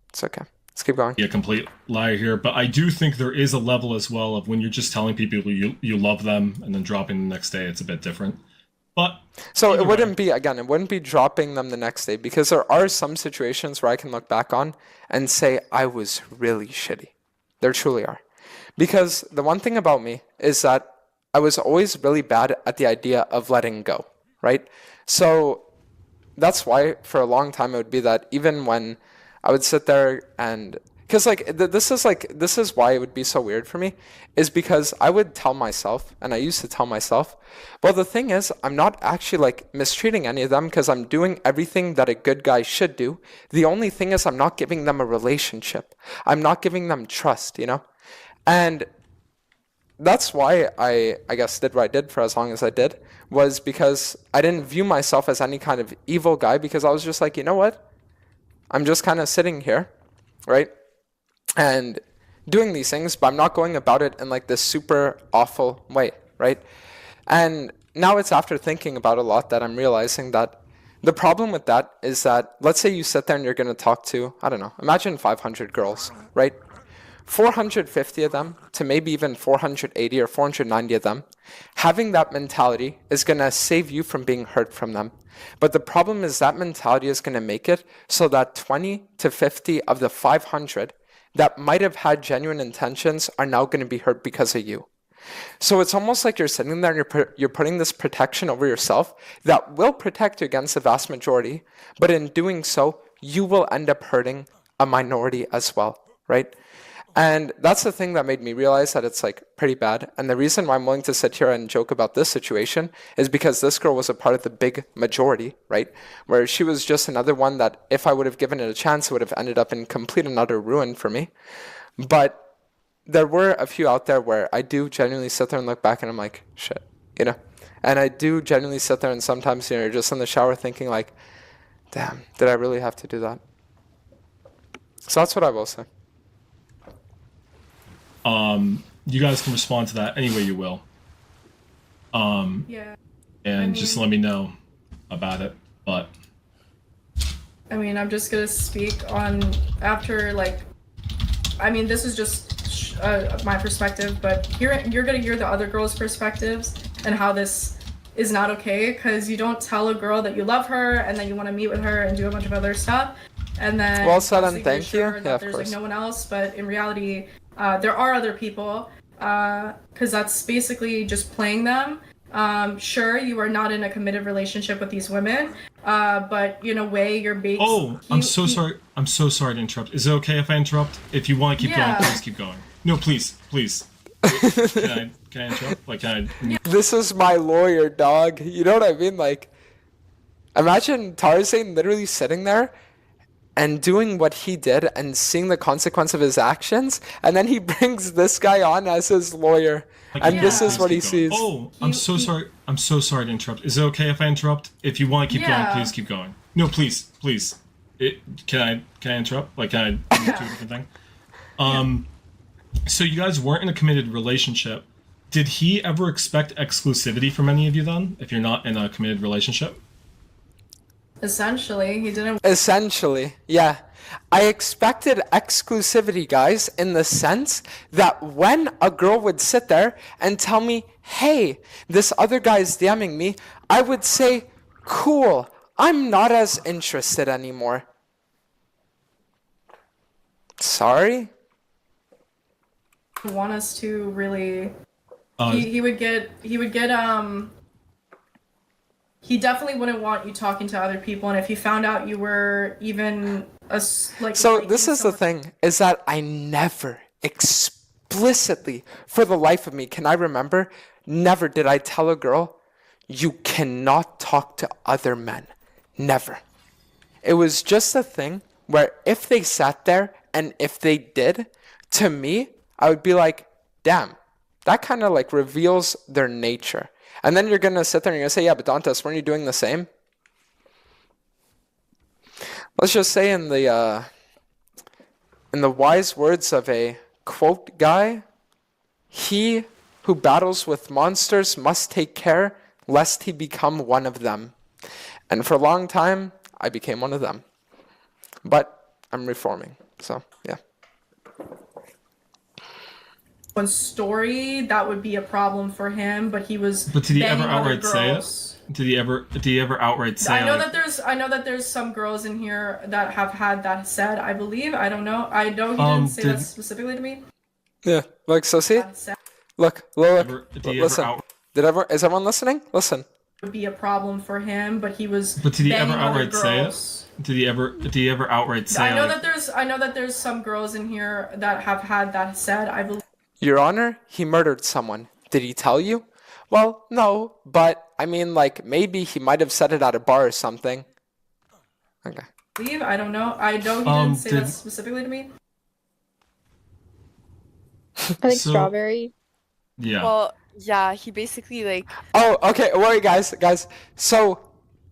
It's okay. Let's keep going. Be a complete liar here, but I do think there is a level as well of when you're just telling people you love them and then dropping the next day, it's a bit different. But so it wouldn't be dropping them the next day, because there are some situations where I can look back on and say I was really shitty. There truly are. Because the one thing about me is that I was always really bad at the idea of letting go, right? So that's why for a long time it would be that even when I would sit there and... Because this is why it would be so weird for me, is because I would tell myself, and I used to tell myself, well, the thing is, I'm not actually like mistreating any of them because I'm doing everything that a good guy should do. The only thing is I'm not giving them a relationship. I'm not giving them trust, you know? And that's why I guess did what I did for as long as I did, was because I didn't view myself as any kind of evil guy, because I was just like, you know what? I'm just kind of sitting here, right? And doing these things, but I'm not going about it in like this super awful way, right? And now it's after thinking about a lot that I'm realizing that the problem with that is that, let's say you sit there and you're going to talk to, I don't know, imagine 500 girls, right? 450 of them to maybe even 480 or 490 of them, having that mentality is going to save you from being hurt from them. But the problem is that mentality is going to make it so that 20 to 50 of the 500 that might have had genuine intentions are now going to be hurt because of you. So it's almost like you're sitting there and you're putting this protection over yourself that will protect you against the vast majority, but in doing so, you will end up hurting a minority as well, right? And that's the thing that made me realize that it's like pretty bad. And the reason why I'm willing to sit here and joke about this situation is because this girl was a part of the big majority, right? Where she was just another one that if I would have given it a chance, it would have ended up in complete and utter ruin for me. But there were a few out there where I do genuinely sit there and look back and I'm like, shit, you know? And I do genuinely sit there and sometimes, you know, you're just in the shower thinking like, damn, did I really have to do that? So that's what I will say. You guys can respond to that any way you will. Yeah. And just let me know about it. But I mean, I'm just gonna speak on after like, I mean, this is just my perspective, but you're gonna hear the other girls' perspectives and how this is not okay, because you don't tell a girl that you love her and then you want to meet with her and do a bunch of other stuff, and then well said and thank you. Yeah, of there's course. Like no one else, but in reality, there are other people, because that's basically just playing them. Sure, you are not in a committed relationship with these women, but in a way, you're being. Oh, I'm so sorry. I'm so sorry to interrupt. Is it okay if I interrupt? If you want to keep going, please keep going. No, please. Can I interrupt? Like, can I? This is my lawyer, dog. You know what I mean? Like, imagine Tarzan literally sitting there and doing what he did and seeing the consequence of his actions, and then he brings this guy on as his lawyer, and this is what he sees. Oh, I'm so sorry. I'm so sorry to interrupt. Is it okay if I interrupt? If you want to keep going, please keep going. No, please. Can I interrupt? Like, can I do a different thing? So you guys weren't in a committed relationship. Did he ever expect exclusivity from any of you then, if you're not in a committed relationship? Essentially, he didn't. Essentially, yeah. I expected exclusivity, guys, in the sense that when a girl would sit there and tell me, hey, this other guy's DMing me, I would say, cool, I'm not as interested anymore. Sorry? Want us to really. Uh, He would get he definitely wouldn't want you talking to other people, and if he found out you were even So this is the thing, is that I never explicitly, for the life of me, can I remember, never did I tell a girl, you cannot talk to other men. Never. It was just a thing where if they sat there and if they did, to me, I would be like, damn, that kind of like reveals their nature. And then you're going to sit there and you're going to say, yeah, but Dantas, weren't you doing the same? Let's just say in the wise words of a quote guy, he who battles with monsters must take care lest he become one of them. And for a long time, I became one of them. But I'm reforming, so yeah. one story, that would be a problem for him, but he was. But did he ever banging other outright say girls. it? Did he ever outright say I know like, that there's some girls in here that have had that said, I believe. I don't know. I know he didn't say that specifically to me. Yeah, like, so see? Look, listen. Is everyone listening? Listen. Would be a problem for him, but he was. But did he ever banging other outright say girls. it? Did he ever outright say I know like, that there's some girls in here that have had that said, I believe. Your Honor, he murdered someone. Did he tell you? Well, no, but I mean, like, maybe he might have said it at a bar or something. Okay. I don't know. I know he didn't say that specifically to me. I think strawberry. Yeah. Well, yeah, he basically like. Oh, okay. Wait, guys. So,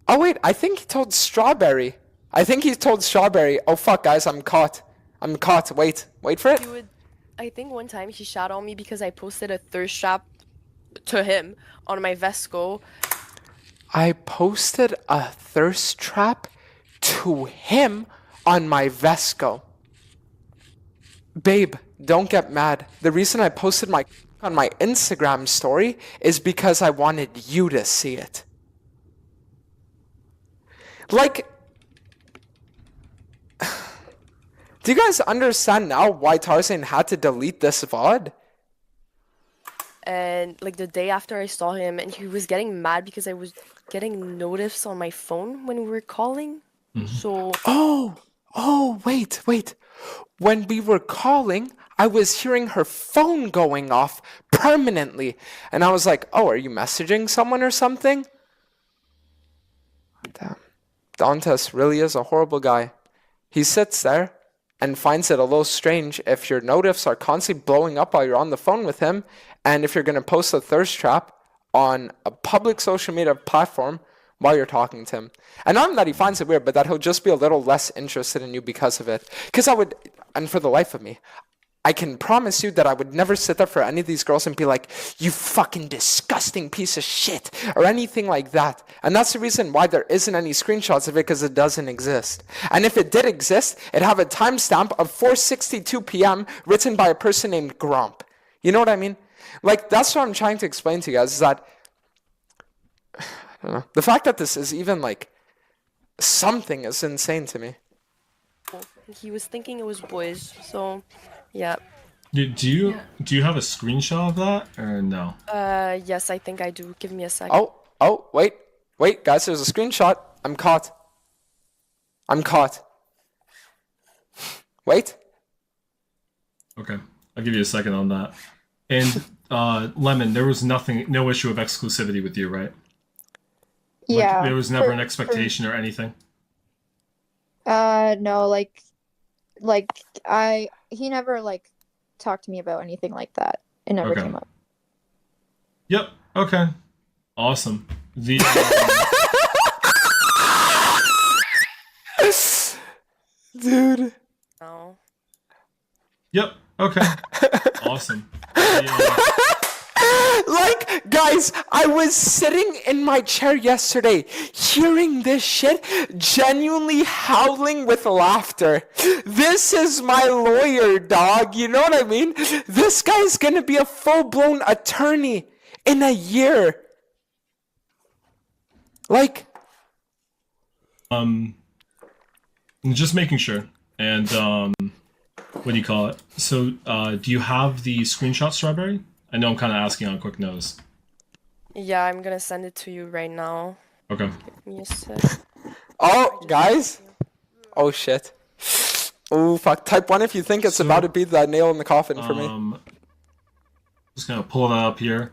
oh wait, I think he told Strawberry. Oh fuck, guys, I'm caught. Wait for it. I think one time he shot on me because I posted a thirst trap to him on my Vesco. I posted a thirst trap to him on my Vesco. Babe, don't get mad. The reason I posted on my Instagram story is because I wanted you to see it. Like, do you guys understand now why Tarzan had to delete this VOD? And like the day after I saw him, and he was getting mad because I was getting notifs on my phone when we were calling. So. Oh, wait. When we were calling, I was hearing her phone going off permanently. And I was like, oh, are you messaging someone or something? Damn. Dantas really is a horrible guy. He sits there and finds it a little strange if your notifs are constantly blowing up while you're on the phone with him, and if you're going to post a thirst trap on a public social media platform while you're talking to him. And not that he finds it weird, but that he'll just be a little less interested in you because of it. Because and for the life of me, I can promise you that I would never sit there for any of these girls and be like, you fucking disgusting piece of shit, or anything like that. And that's the reason why there isn't any screenshots of it, because it doesn't exist. And if it did exist, it'd have a timestamp of 4:62 p.m. written by a person named Gromp. You know what I mean? Like, that's what I'm trying to explain to you guys, is that, I don't know, the fact that this is even, like, something is insane to me. He was thinking it was boys, so... Yeah. Do you have a screenshot of that or no? Yes, I think I do. Give me a second. Oh, wait, guys, there's a screenshot. I'm caught. Wait. Okay, I'll give you a second on that. And Lemon, there was no issue of exclusivity with you, right? Yeah. Like, there was never an expectation or anything. No, he never talked to me about anything like that. It never came up. Yep. Okay. Awesome. The dude. No. Yep. Okay. Awesome. Like, Guys, I was sitting in my chair yesterday, hearing this shit, genuinely howling with laughter. This is my lawyer, dog. You know what I mean? This guy's gonna be a full-blown attorney in a year. Like, just making sure. And what do you call it? So, do you have the screenshot, Strawberry? I know I'm kind of asking on quick nose. Yeah, I'm gonna send it to you right now. Okay. Give me a sec. oh, guys. Oh, shit. Oh, fuck. Type 1 if you think it's about to be that nail in the coffin for me. Just gonna pull that up here.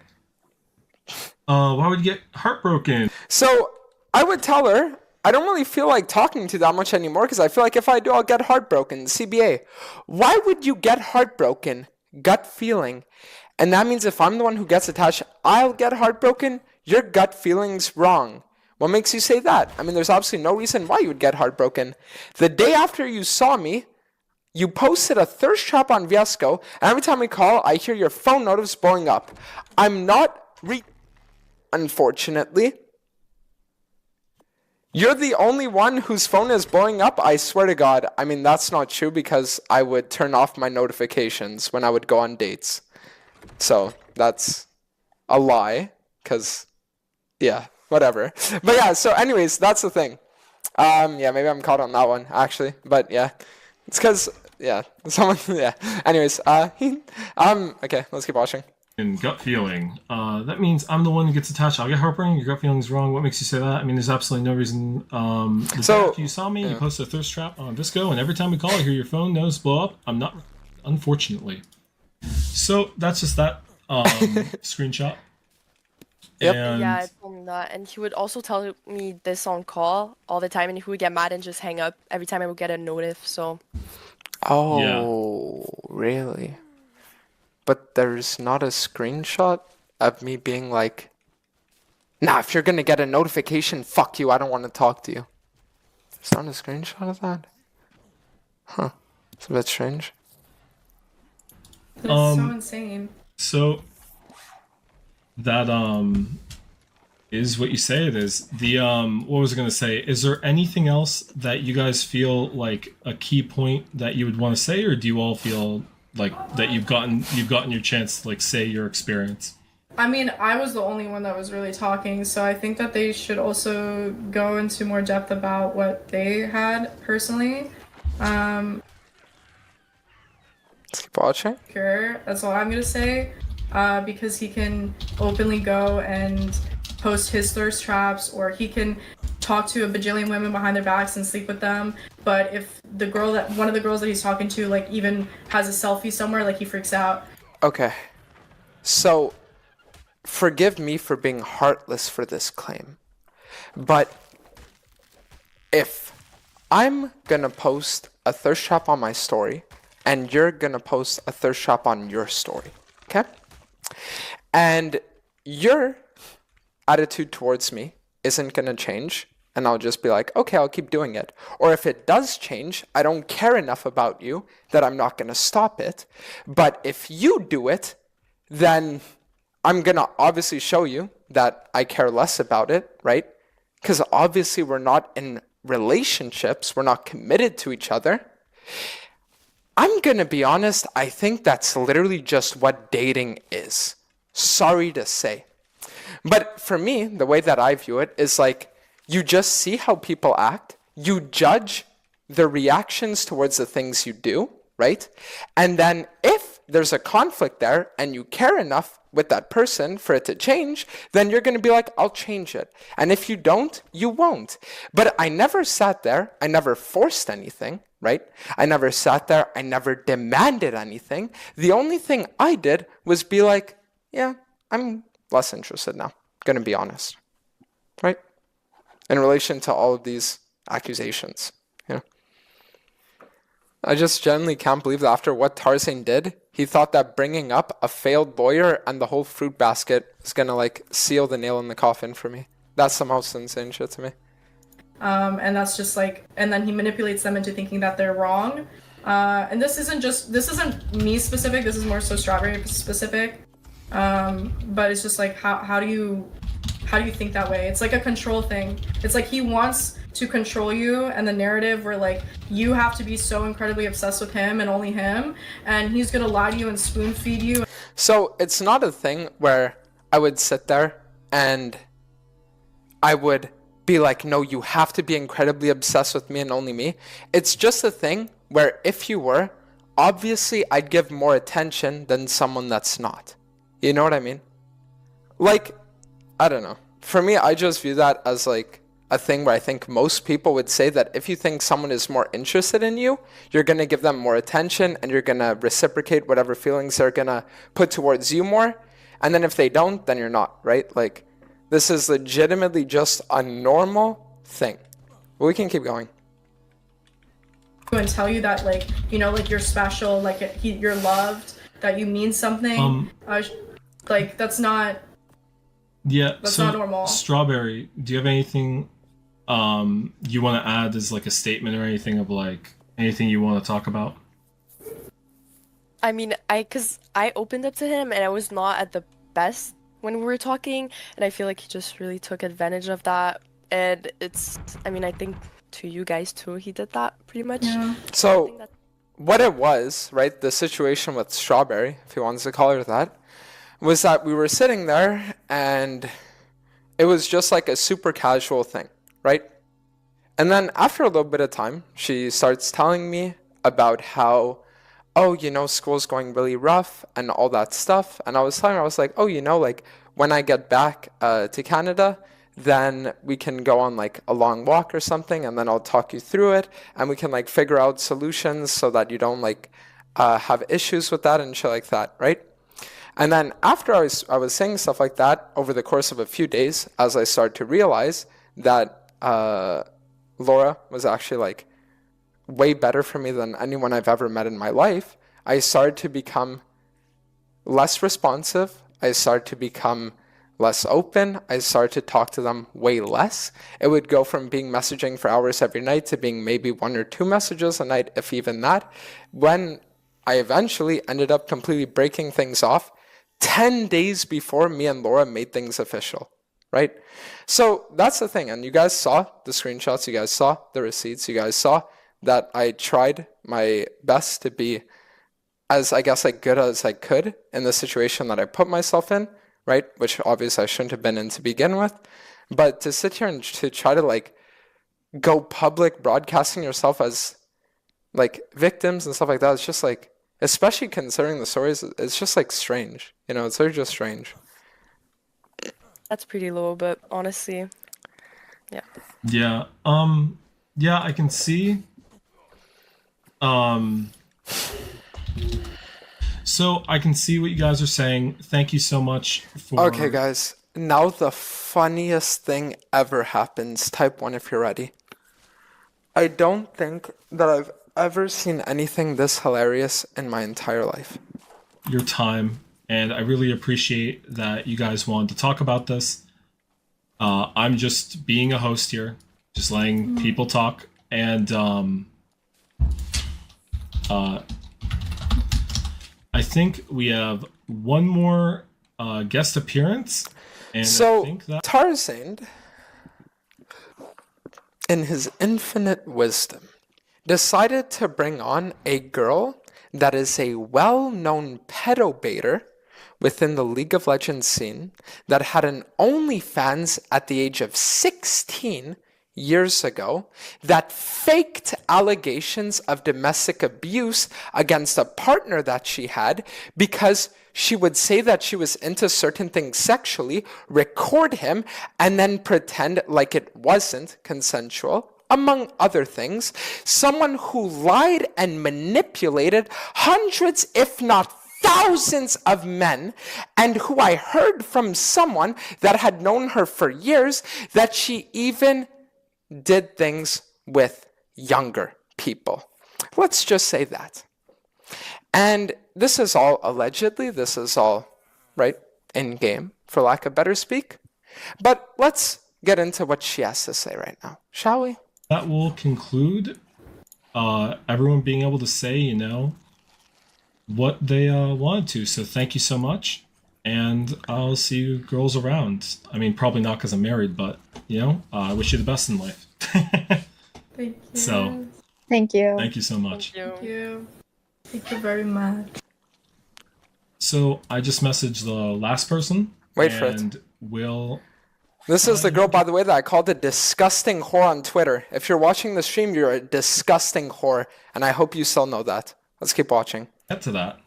Why would you get heartbroken? So, I would tell her, I don't really feel like talking to you that much anymore because I feel like if I do, I'll get heartbroken. CBA. Why would you get heartbroken? Gut feeling. And that means if I'm the one who gets attached, I'll get heartbroken. Your gut feeling's wrong. What makes you say that? I mean, there's absolutely no reason why you would get heartbroken. The day after you saw me, you posted a thirst trap on Viesco, and every time we call, I hear your phone notifications blowing up. I'm not unfortunately. You're the only one whose phone is blowing up, I swear to God. I mean, that's not true because I would turn off my notifications when I would go on dates. So, that's a lie, because, yeah, whatever. But yeah, so anyways, that's the thing. Yeah, maybe I'm caught on that one, actually. But yeah, it's because, yeah, someone, yeah. Anyways, okay, let's keep watching. And gut feeling. That means I'm the one who gets attached. I'll get heartbroken. Your gut feeling's wrong. What makes you say that? I mean, there's absolutely no reason. The day after you saw me, you posted a thirst trap on Visco, and every time we call, I hear your phone nose blow up. I'm not, unfortunately. So that's just that screenshot. Yep. Yeah, I told him that, and he would also tell me this on call all the time, and he would get mad and just hang up every time I would get a notif. So. Oh, really? But there's not a screenshot of me being like, nah, if you're gonna get a notification, fuck you, I don't want to talk to you. There's not a screenshot of that? Huh. It's a bit strange. It's so insane. So that is what you say it is. The what was I gonna say? Is there anything else that you guys feel like a key point that you would want to say, or do you all feel like that you've gotten your chance to like say your experience? I mean, I was the only one that was really talking, so I think that they should also go into more depth about what they had personally. Let's keep watching. Sure, that's all I'm gonna say. Because he can openly go and post his thirst traps, or he can talk to a bajillion women behind their backs and sleep with them. But if the girl that one of the girls that he's talking to like even has a selfie somewhere, like he freaks out. Okay. So forgive me for being heartless for this claim. But if I'm gonna post a thirst trap on my story and you're gonna post a thirst trap on your story, okay? And your attitude towards me isn't gonna change, and I'll just be like, okay, I'll keep doing it. Or if it does change, I don't care enough about you that I'm not gonna stop it. But if you do it, then I'm gonna obviously show you that I care less about it, right? Because obviously we're not in relationships, we're not committed to each other. I'm gonna be honest, I think that's literally just what dating is. Sorry to say. But for me, the way that I view it is like, you just see how people act, you judge their reactions towards the things you do, right? And then if there's a conflict there and you care enough with that person for it to change, then you're going to be like, I'll change it. And if you don't, you won't. But I never sat there, I never forced anything, right? I never sat there, I never demanded anything. The only thing I did was be like, yeah, I'm less interested now, going to be honest, right? In relation to all of these accusations, you know? I just genuinely can't believe that after what Tarzan did, he thought that bringing up a failed lawyer and the whole fruit basket is gonna like seal the nail in the coffin for me. That's the most insane shit to me. And that's just like, and then he manipulates them into thinking that they're wrong. And this isn't me specific, this is more so Strawberry specific. But it's just like how do you think that way? It's like a control thing. It's like he wants to control you and the narrative where like you have to be so incredibly obsessed with him and only him, and he's gonna lie to you and spoon feed you. So it's not a thing where I would sit there and I would be like, no, you have to be incredibly obsessed with me and only me. It's just a thing where if you were, obviously I'd give more attention than someone that's not. You know what I mean? Like, I don't know. For me, I just view that as like a thing where I think most people would say that if you think someone is more interested in you, you're going to give them more attention and you're going to reciprocate whatever feelings they're going to put towards you more. And then if they don't, then you're not, right? Like, this is legitimately just a normal thing. But we can keep going. And tell you that like, you know, like you're special, like you're loved, that you mean something. Like that's not. Yeah, that's so not normal. Strawberry, do you have anything you want to add as like a statement or anything of like anything you want to talk about? I mean, cause I opened up to him and I was not at the best when we were talking, and I feel like he just really took advantage of that. And I mean, I think to you guys too, he did that pretty much. Yeah. So what it was, right, the situation with Strawberry, if he wants to call her that, was that we were sitting there and it was just like a super casual thing, right? And then after a little bit of time, she starts telling me about how, oh, you know, school's going really rough and all that stuff. And I was telling her, I was like, oh, you know, like when I get back to Canada, then we can go on like a long walk or something, and then I'll talk you through it, and we can like figure out solutions so that you don't like have issues with that and shit like that, right? And then after I was saying stuff like that over the course of a few days, as I started to realize that Laura was actually like way better for me than anyone I've ever met in my life, I started to become less responsive. I started to become less open. I started to talk to them way less. It would go from being messaging for hours every night to being maybe 1 or 2 messages a night, if even that, when I eventually ended up completely breaking things off 10 days before me and Laura made things official, right? So that's the thing. And you guys saw the screenshots, you guys saw the receipts, you guys saw that I tried my best to be as, I guess, like good as I could in the situation that I put myself in, right? Which obviously I shouldn't have been in to begin with. But to sit here and to try to like go public broadcasting yourself as like victims and stuff like that, it's just like, especially considering the stories, it's just like strange. You know, it's very just strange. That's pretty low, but honestly, yeah. Yeah. Yeah, I can see. So I can see what you guys are saying. Thank you so much for. Okay, guys. Now the funniest thing ever happens. Type 1 if you're ready. I don't think that I've ever seen anything this hilarious in my entire life. Your time, and I really appreciate that you guys wanted to talk about this. I'm just being a host here, just letting people talk, and I think we have one more guest appearance, and so I think that Tarzan, in his infinite wisdom, decided to bring on a girl that is a well-known pedo-baiter within the League of Legends scene that had an OnlyFans at the age of 16 years ago, that faked allegations of domestic abuse against a partner that she had because she would say that she was into certain things sexually, record him, and then pretend like it wasn't consensual. Among other things, someone who lied and manipulated hundreds, if not thousands of men, and who I heard from someone that had known her for years that she even did things with younger people. Let's just say that. And this is all allegedly, this is all, right, in game, for lack of better speak. But let's get into what she has to say right now, shall we? that will conclude everyone being able to say, you know, what they wanted to. So thank you so much. and I'll see you girls around. I mean, probably not because I'm married, but you know, I wish you the best in life. Thank you. So, Thank you. thank you so much. Thank you. Thank you very much. So I just messaged the last person. Wait for it. And will. This is the girl, by the way, that I called a disgusting whore on Twitter. If you're watching the stream, you're a disgusting whore, and I hope you still know that. Let's keep watching. Get to that.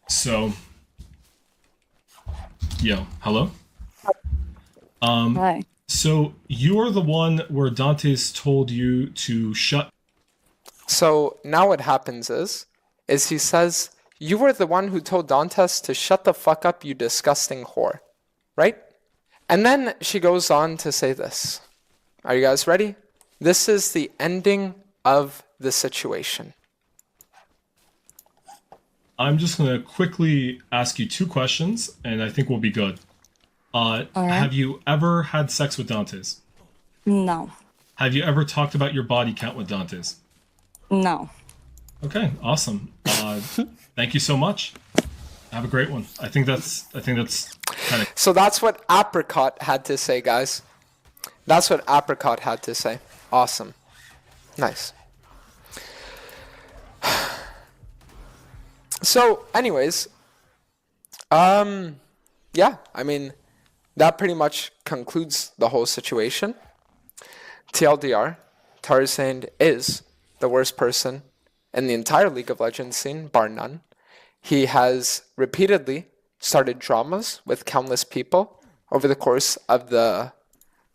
So, yo, hello? Hi. So you are the one where Dante's told you to shut. So now what happens is he says, you were the one who told Dantes to shut the fuck up, you disgusting whore. Right? And then she goes on to say this. Are you guys ready? This is the ending of the situation. I'm just going to quickly ask you 2 questions, and I think we'll be good. Have you ever had sex with Dantes? No. Have you ever talked about your body count with Dantes? No. Okay, awesome. Thank you so much. Have a great one. I think that's kind of. So that's what Apricot had to say, guys. That's what Apricot had to say. Awesome. Nice. So, anyways, yeah, I mean, that pretty much concludes the whole situation. TLDR, Tarzan is the worst person in the entire League of Legends scene, bar none. He has repeatedly started dramas with countless people over the course of the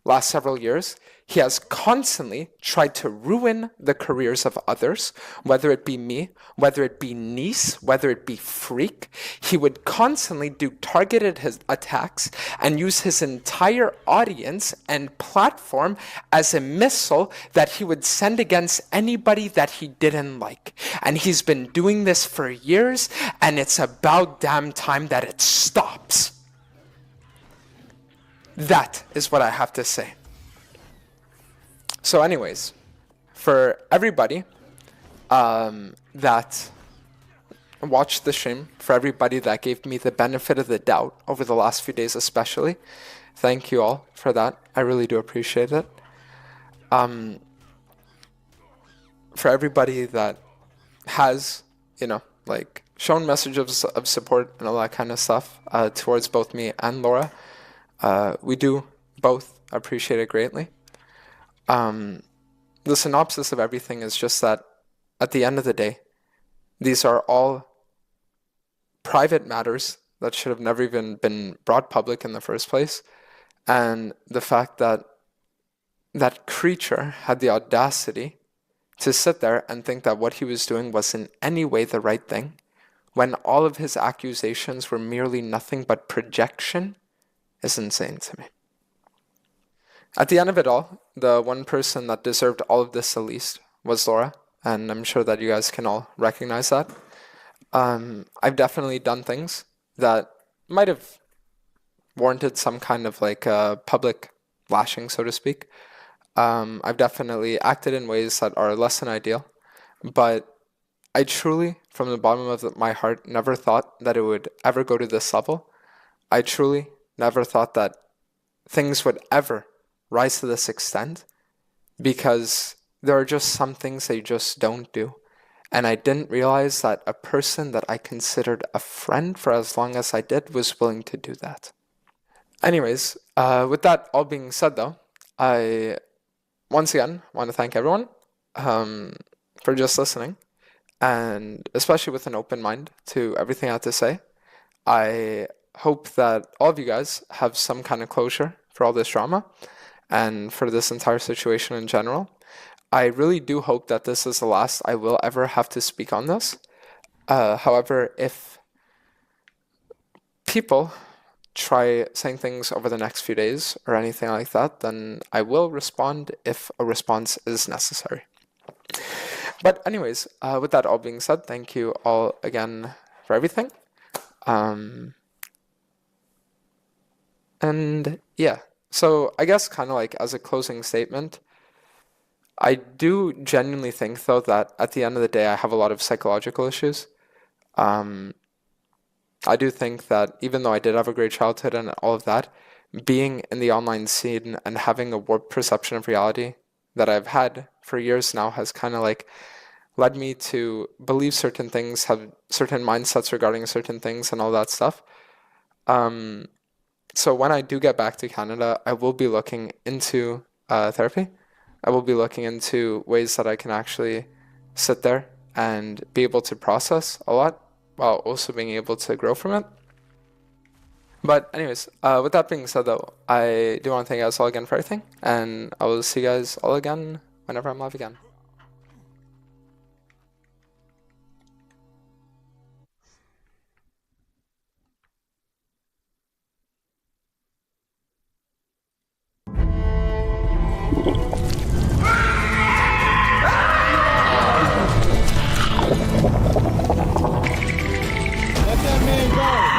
last several years. He has constantly tried to ruin the careers of others, whether it be me, whether it be Nice, whether it be Freak. He would constantly do targeted attacks and use his entire audience and platform as a missile that he would send against anybody that he didn't like. And he's been doing this for years, and it's about damn time that it stops. That is what I have to say. So anyways, for everybody that watched the stream, for everybody that gave me the benefit of the doubt over the last few days especially, thank you all for that. I really do appreciate it. For everybody that has, you know, like shown messages of support and all that kind of stuff towards both me and Laura, we do both appreciate it greatly. The synopsis of everything is just that at the end of the day, these are all private matters that should have never even been brought public in the first place. And the fact that that creature had the audacity to sit there and think that what he was doing was in any way the right thing, when all of his accusations were merely nothing but projection, is insane to me. At the end of it all, the one person that deserved all of this the least was Laura, and I'm sure that you guys can all recognize that. I've definitely done things that might have warranted some kind of like public lashing, so to speak. I've definitely acted in ways that are less than ideal, but I truly, from the bottom of my heart, never thought that it would ever go to this level. I truly never thought that things would ever rise to this extent, because there are just some things that you just don't do. And I didn't realize that a person that I considered a friend for as long as I did was willing to do that. Anyways, with that all being said though, I once again want to thank everyone for just listening, and especially with an open mind to everything I have to say. I hope that all of you guys have some kind of closure for all this drama and for this entire situation in general. I really do hope that this is the last I will ever have to speak on this. However, if people try saying things over the next few days or anything like that, then I will respond if a response is necessary. But anyways, with that all being said, thank you all again for everything. And yeah, so I guess kind of like as a closing statement, I do genuinely think though that at the end of the day I have a lot of psychological issues. I do think that even though I did have a great childhood and all of that, being in the online scene and having a warped perception of reality that I've had for years now has kind of like led me to believe certain things, have certain mindsets regarding certain things and all that stuff. So when I do get back to Canada, I will be looking into therapy. I will be looking into ways that I can actually sit there and be able to process a lot while also being able to grow from it. But anyways, with that being said though, I do want to thank you guys all again for everything, and I will see you guys all again whenever I'm live again. Let that man go.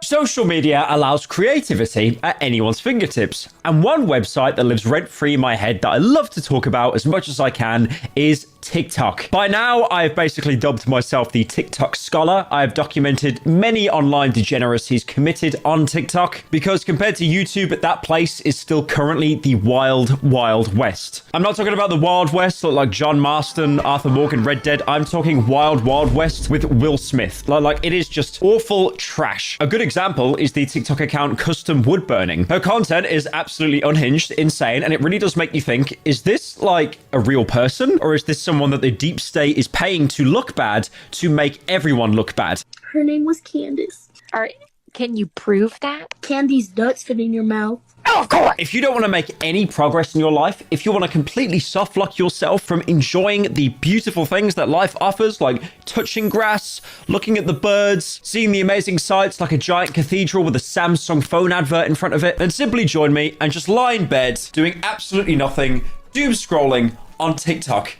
Social media allows creativity at anyone's fingertips, and one website that lives rent-free in my head that I love to talk about as much as I can is TikTok. By now, I have basically dubbed myself the TikTok scholar. I have documented many online degeneracies committed on TikTok, because compared to YouTube, that place is still currently the wild, wild west. I'm not talking about the Wild West like John Marston, Arthur Morgan, Red Dead. I'm talking wild, wild west with Will Smith. Like it is just awful trash. A good example is the TikTok account Custom Wood Burning. Her content is absolutely unhinged, insane, and it really does make you think, is this like a real person, or is this someone that the deep state is paying to look bad to make everyone look bad? Her name was Candace. Alright, can you prove that? Candy's nuts fit in your mouth. Oh, of course! If you don't want to make any progress in your life, if you want to completely soft lock yourself from enjoying the beautiful things that life offers, like touching grass, looking at the birds, seeing the amazing sights like a giant cathedral with a Samsung phone advert in front of it, then simply join me and just lie in bed doing absolutely nothing, doom scrolling on TikTok.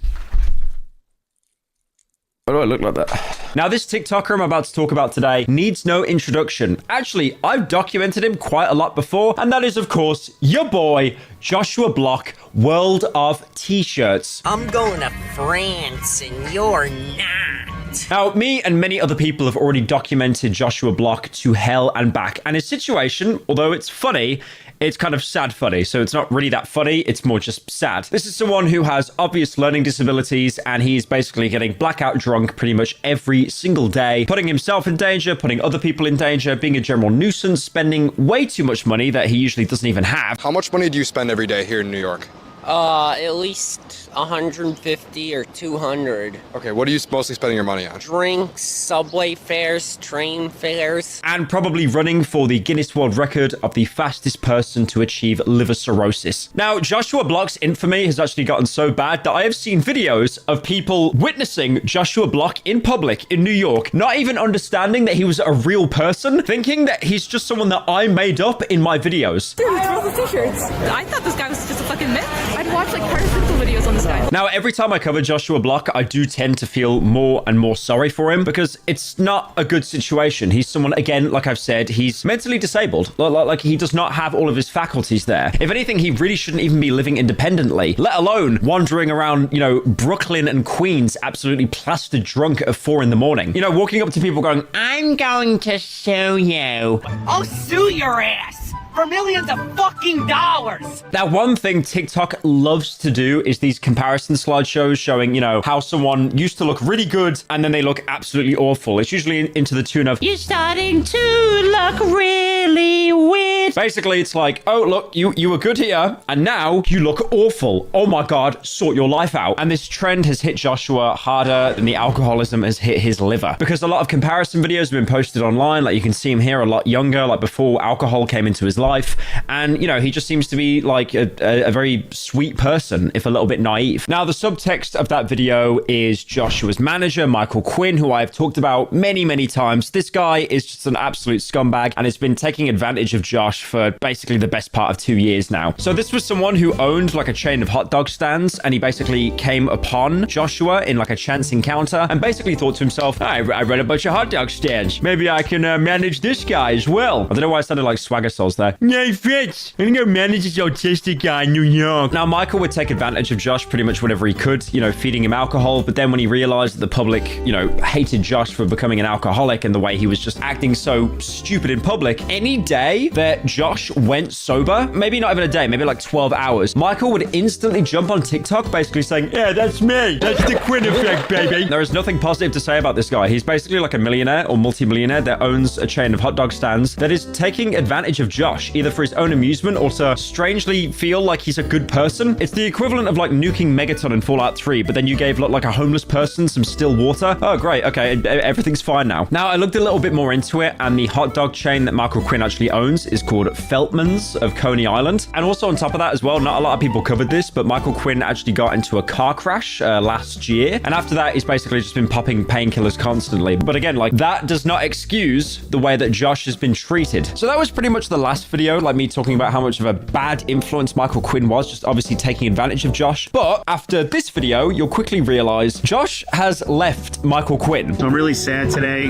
Why do I look like that? Now, this TikToker I'm about to talk about today needs no introduction. Actually, I've documented him quite a lot before, and that is, of course, your boy, Joshua Block, World of T-Shirts. I'm going to France and you're not. Now, me and many other people have already documented Joshua Block to hell and back, and his situation, although it's funny, it's kind of sad funny, so it's not really that funny, it's more just sad. This is someone who has obvious learning disabilities, and he's basically getting blackout drunk pretty much every single day, putting himself in danger, putting other people in danger, being a general nuisance, spending way too much money that he usually doesn't even have. How much money do you spend every day here in New York? At least 150 or 200. Okay, what are you mostly spending your money on? Drinks, subway fares, train fares. And probably running for the Guinness World Record of the fastest person to achieve liver cirrhosis. Now, Joshua Block's infamy has actually gotten so bad that I have seen videos of people witnessing Joshua Block in public in New York, not even understanding that he was a real person, thinking that he's just someone that I made up in my videos. Dude, he throws the t-shirts. I thought this guy was just a fucking myth. I'd watch like paranormal videos on this guy. Now, every time I cover Joshua Block, I do tend to feel more and more sorry for him because it's not a good situation. He's someone, again, like I've said, he's mentally disabled. Like he does not have all of his faculties there. If anything, he really shouldn't even be living independently, let alone wandering around, you know, Brooklyn and Queens, absolutely plastered drunk at 4 in the morning. You know, walking up to people going, I'm going to sue you. I'll sue your ass for millions of fucking dollars. Now, one thing TikTok loves to do is these comparison slideshows showing, you know, how someone used to look really good and then they look absolutely awful. It's usually into the tune of, you're starting to look really weird. Basically, it's like, oh, look, you were good here and now you look awful. Oh my God, sort your life out. And this trend has hit Joshua harder than the alcoholism has hit his liver, because a lot of comparison videos have been posted online. Like you can see him here a lot younger, like before alcohol came into his life, and you know, he just seems to be like a very sweet person, if a little bit naive. Now, the subtext of that video is Joshua's manager, Michael Quinn, who I've talked about many times. This guy is just an absolute scumbag and has been taking advantage of Josh for basically the best part of 2 years now. So this was someone who owned like a chain of hot dog stands, and he basically came upon Joshua in like a chance encounter and basically thought to himself, I read a bunch of hot dog stands. Maybe I can manage this guy as well. I don't know why I sounded like Swagger Souls there. Yay, Fitz! I'm gonna go manage this autistic guy in New York. Now, Michael would take advantage of Josh pretty much whenever he could, you know, feeding him alcohol. But then when he realized that the public, you know, hated Josh for becoming an alcoholic and the way he was just acting so stupid in public, any day that Josh went sober, maybe not even a day, maybe like 12 hours, Michael would instantly jump on TikTok basically saying, yeah, that's me. That's the Quinn effect, baby. There is nothing positive to say about this guy. He's basically like a millionaire or multi-millionaire that owns a chain of hot dog stands that is taking advantage of Josh, either for his own amusement or to strangely feel like he's a good person. It's the equivalent of like nuking Megaton in Fallout 3, but then you gave like a homeless person some still water. Oh, great. Okay, everything's fine now. Now, I looked a little bit more into it, and the hot dog chain that Michael Quinn actually owns is called Feltman's of Coney Island. And also on top of that as well, not a lot of people covered this, but Michael Quinn actually got into a car crash last year. And after that, he's basically just been popping painkillers constantly. But again, like that does not excuse the way that Josh has been treated. So that was pretty much the last video, like me talking about how much of a bad influence Michael Quinn was, just obviously taking advantage of Josh. But after this video, you'll quickly realize Josh has left Michael Quinn. So I'm really sad today.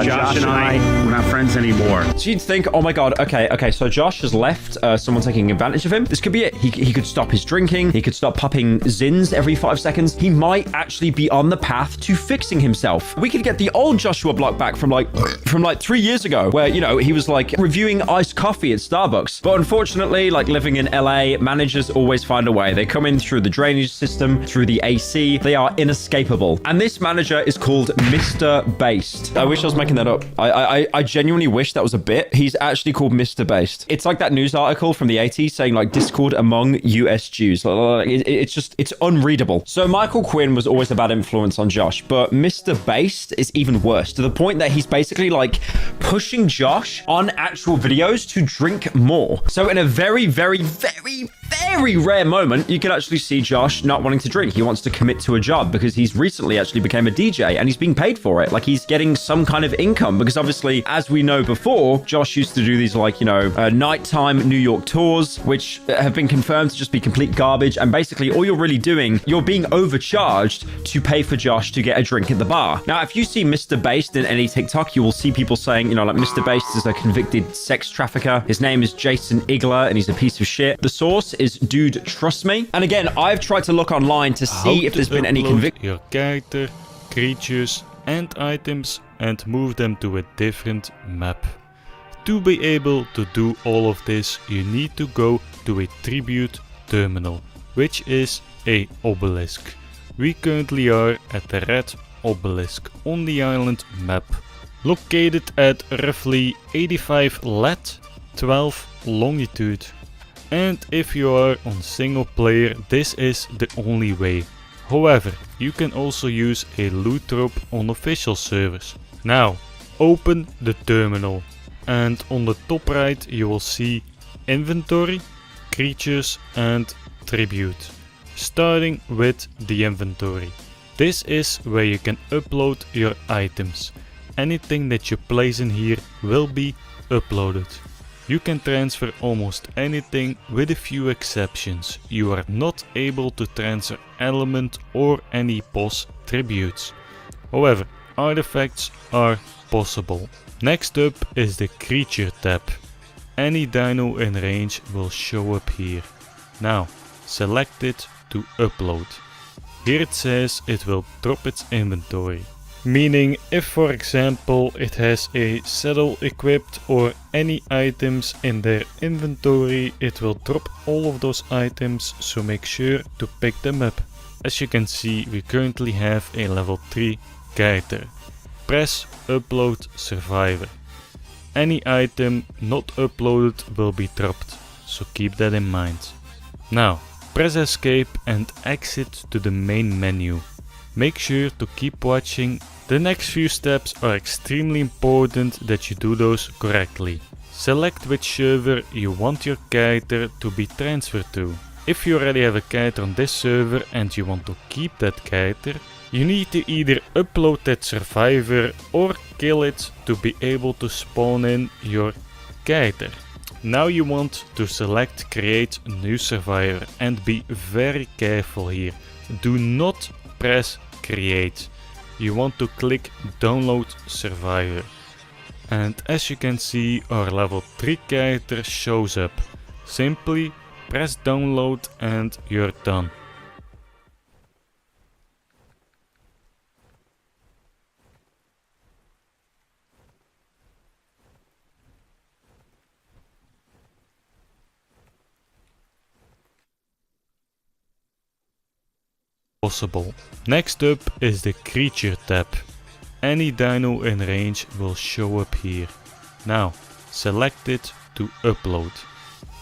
Josh and I, we're not friends anymore. So you'd think, oh my God, okay, so Josh has left someone taking advantage of him. This could be it. He could stop his drinking. He could stop popping Zins every 5 seconds. He might actually be on the path to fixing himself. We could get the old Joshua Block back from like 3 years ago, where, you know, he was like reviewing iced coffee at Starbucks. But unfortunately, like living in LA, managers always find a way. They come in through the drainage system, through the AC. They are inescapable. And this manager is called Mr. Based. I wish I was making that up. I genuinely wish that was a bit. He's actually called Mr. Based. It's like that news article from the 80s saying like discord among US Jews. It's unreadable. So Michael Quinn was always a bad influence on Josh, but Mr. Based is even worse, to the point that he's basically like pushing Josh on actual videos to drink more. So in a very, very, very, very rare moment, you can actually see Josh not wanting to drink. He wants to commit to a job because he's recently actually became a DJ and he's being paid for it. Like he's getting some kind of income because obviously, as we know before, Josh used to do these like, you know, nighttime New York tours, which have been confirmed to just be complete garbage. And basically all you're really doing, you're being overcharged to pay for Josh to get a drink at the bar. Now, if you see Mr. Based in any TikTok, you will see people saying, you know, like Mr. Based is a convicted sex trafficker. His name is Jason Igler and he's a piece of shit. The source is Dude Trust Me. And again, I've tried to look online to see if there's been any conviction. Your character, creatures and items and move them to a different map. To be able to do all of this, you need to go to a tribute terminal, which is a obelisk. We currently are at the red obelisk on the island map, located at roughly 85 lat, 12 longitude. And if you are on single player, this is the only way. However, you can also use a loot drop on official servers. Now, open the terminal and on the top right you will see inventory, creatures and tribute. Starting with the inventory. This is where you can upload your items. Anything that you place in here will be uploaded. You can transfer almost anything with a few exceptions. You are not able to transfer element or any boss tributes. However, artifacts are possible. Next up is the creature tab. Any dino in range will show up here. Now, select it to upload. Here it says it will drop its inventory. Meaning if for example it has a saddle equipped or any items in their inventory, it will drop all of those items, so make sure to pick them up. As you can see, we currently have a level 3 character. Press upload survivor. Any item not uploaded will be dropped, so keep that in mind. Now press escape and exit to the main menu. Make sure to keep watching. The next few steps are extremely important that you do those correctly. Select which server you want your character to be transferred to. If you already have a character on this server and you want to keep that character, you need to either upload that survivor or kill it to be able to spawn in your character. Now you want to select create new survivor and be very careful here. Do not press create. You want to click download survivor. And as you can see, our level 3 character shows up. Simply press download and you're done. Possible. Next up is the creature tab. Any dino in range will show up here. Now select it to upload.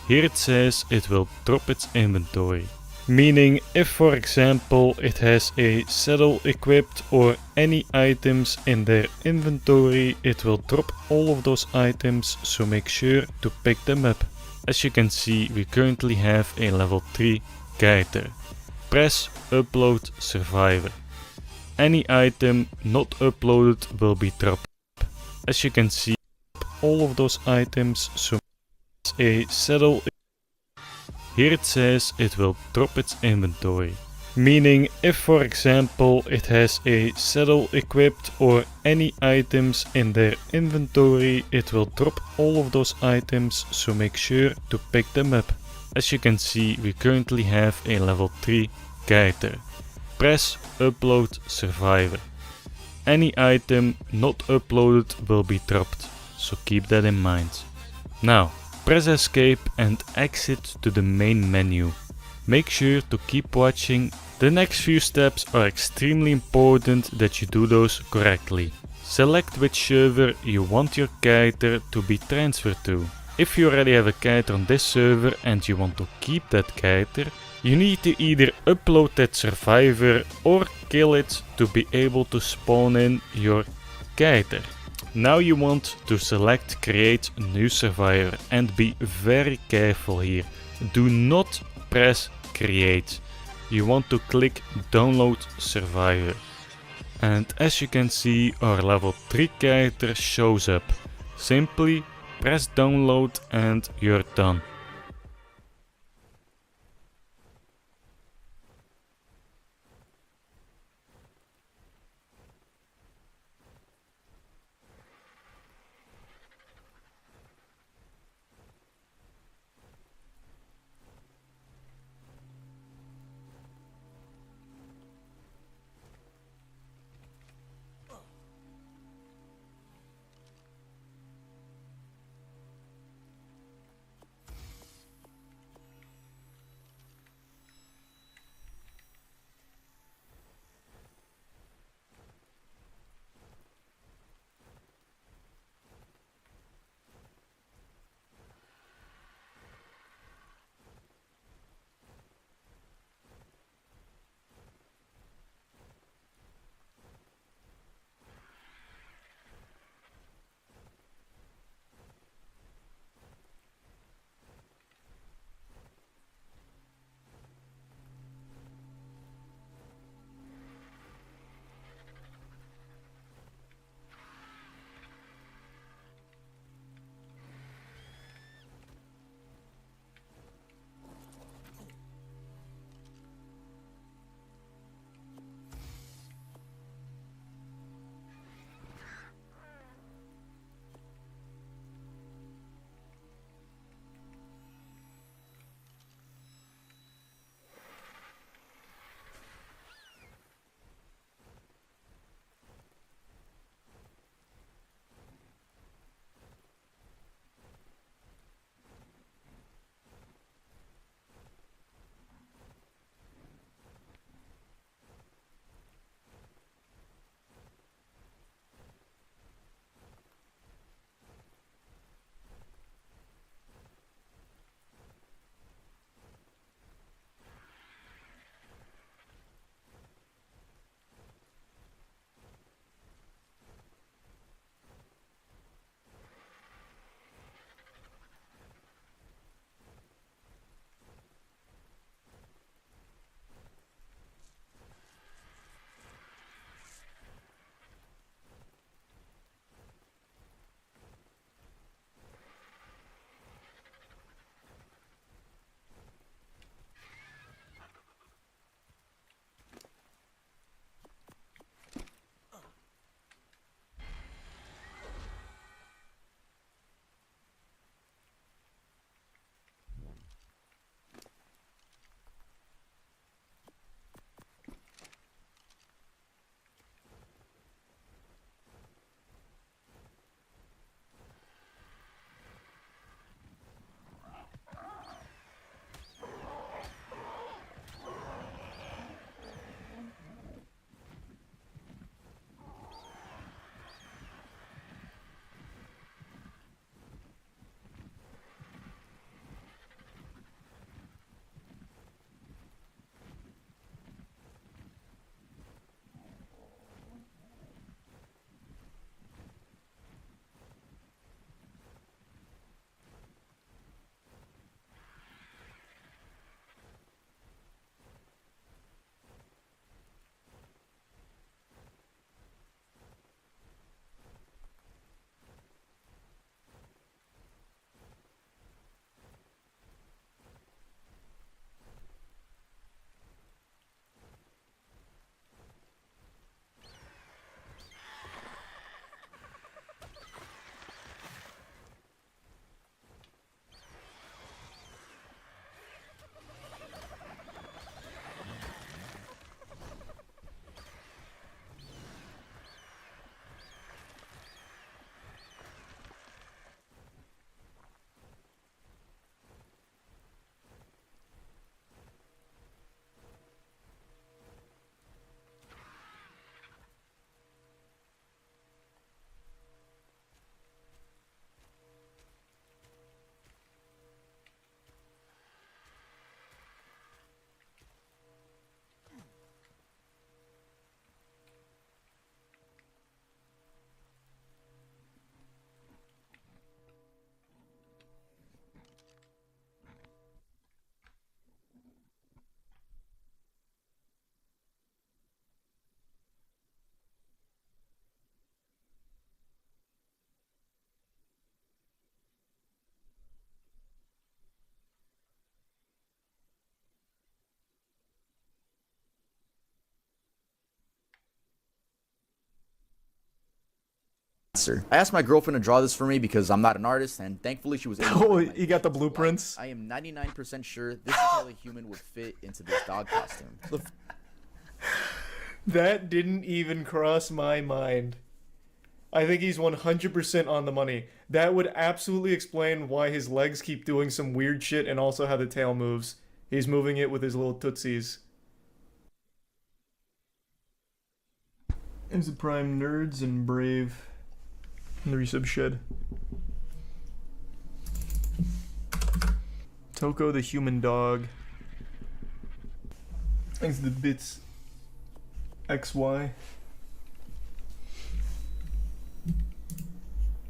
Here it says it will drop its inventory. Meaning if for example it has a saddle equipped or any items in their inventory, it will drop all of those items, so make sure to pick them up. As you can see, we currently have a level 3 character. Press upload survivor. Any item not uploaded will be dropped. As you can see, all of those items, so a saddle. Here it says it will drop its inventory. Meaning if for example it has a saddle equipped or any items in their inventory, it will drop all of those items, so make sure to pick them up. As you can see, we currently have a level 3 character. Press upload survivor. Any item not uploaded will be dropped, so keep that in mind. Now press escape and exit to the main menu. Make sure to keep watching. The next few steps are extremely important that you do those correctly. Select which server you want your character to be transferred to. If you already have a character on this server and you want to keep that character, you need to either upload that survivor or kill it to be able to spawn in your character. Now you want to select create new survivor and be very careful here. Do not press create. You want to click download survivor. And as you can see, our level 3 character shows up. Simply press download and you're done. I asked my girlfriend to draw this for me because I'm not an artist, and thankfully she was able to. Oh, you got the blueprints? I am 99% sure this is how the human would fit into this dog costume. That didn't even cross my mind. I think he's 100% on the money. That would absolutely explain why his legs keep doing some weird shit and also how the tail moves. He's moving it with his little tootsies. There's the Prime Nerds and Brave. And the resub shed. Toko the human dog. Thanks to the bits. XY.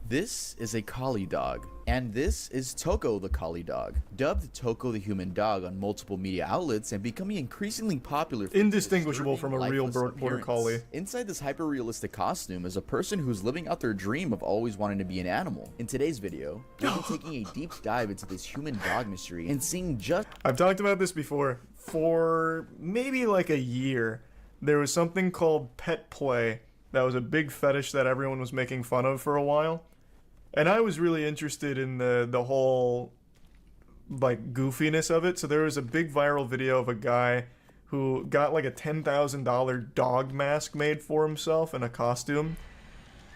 This is a collie dog, and this is Toko the collie dog. Dubbed Toko the human dog on multiple media outlets and becoming increasingly popular for indistinguishable from a real border collie. Inside this hyper-realistic costume is a person who's living out their dream of always wanting to be an animal. In today's video, we'll be taking a deep dive into this human dog mystery and seeing just— I've talked about this before. For maybe like a year, there was something called pet play that was a big fetish that everyone was making fun of for a while. And I was really interested in the whole, like, goofiness of it. So there was a big viral video of a guy who got, like, a $10,000 dog mask made for himself in a costume.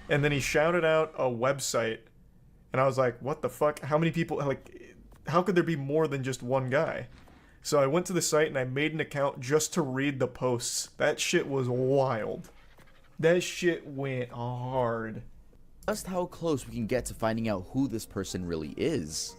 And then he shouted out a website. And I was like, what the fuck? How many people, like, how could there be more than just one guy? So I went to the site and I made an account just to read the posts. That shit was wild. That shit went hard. Just how close we can get to finding out who this person really is.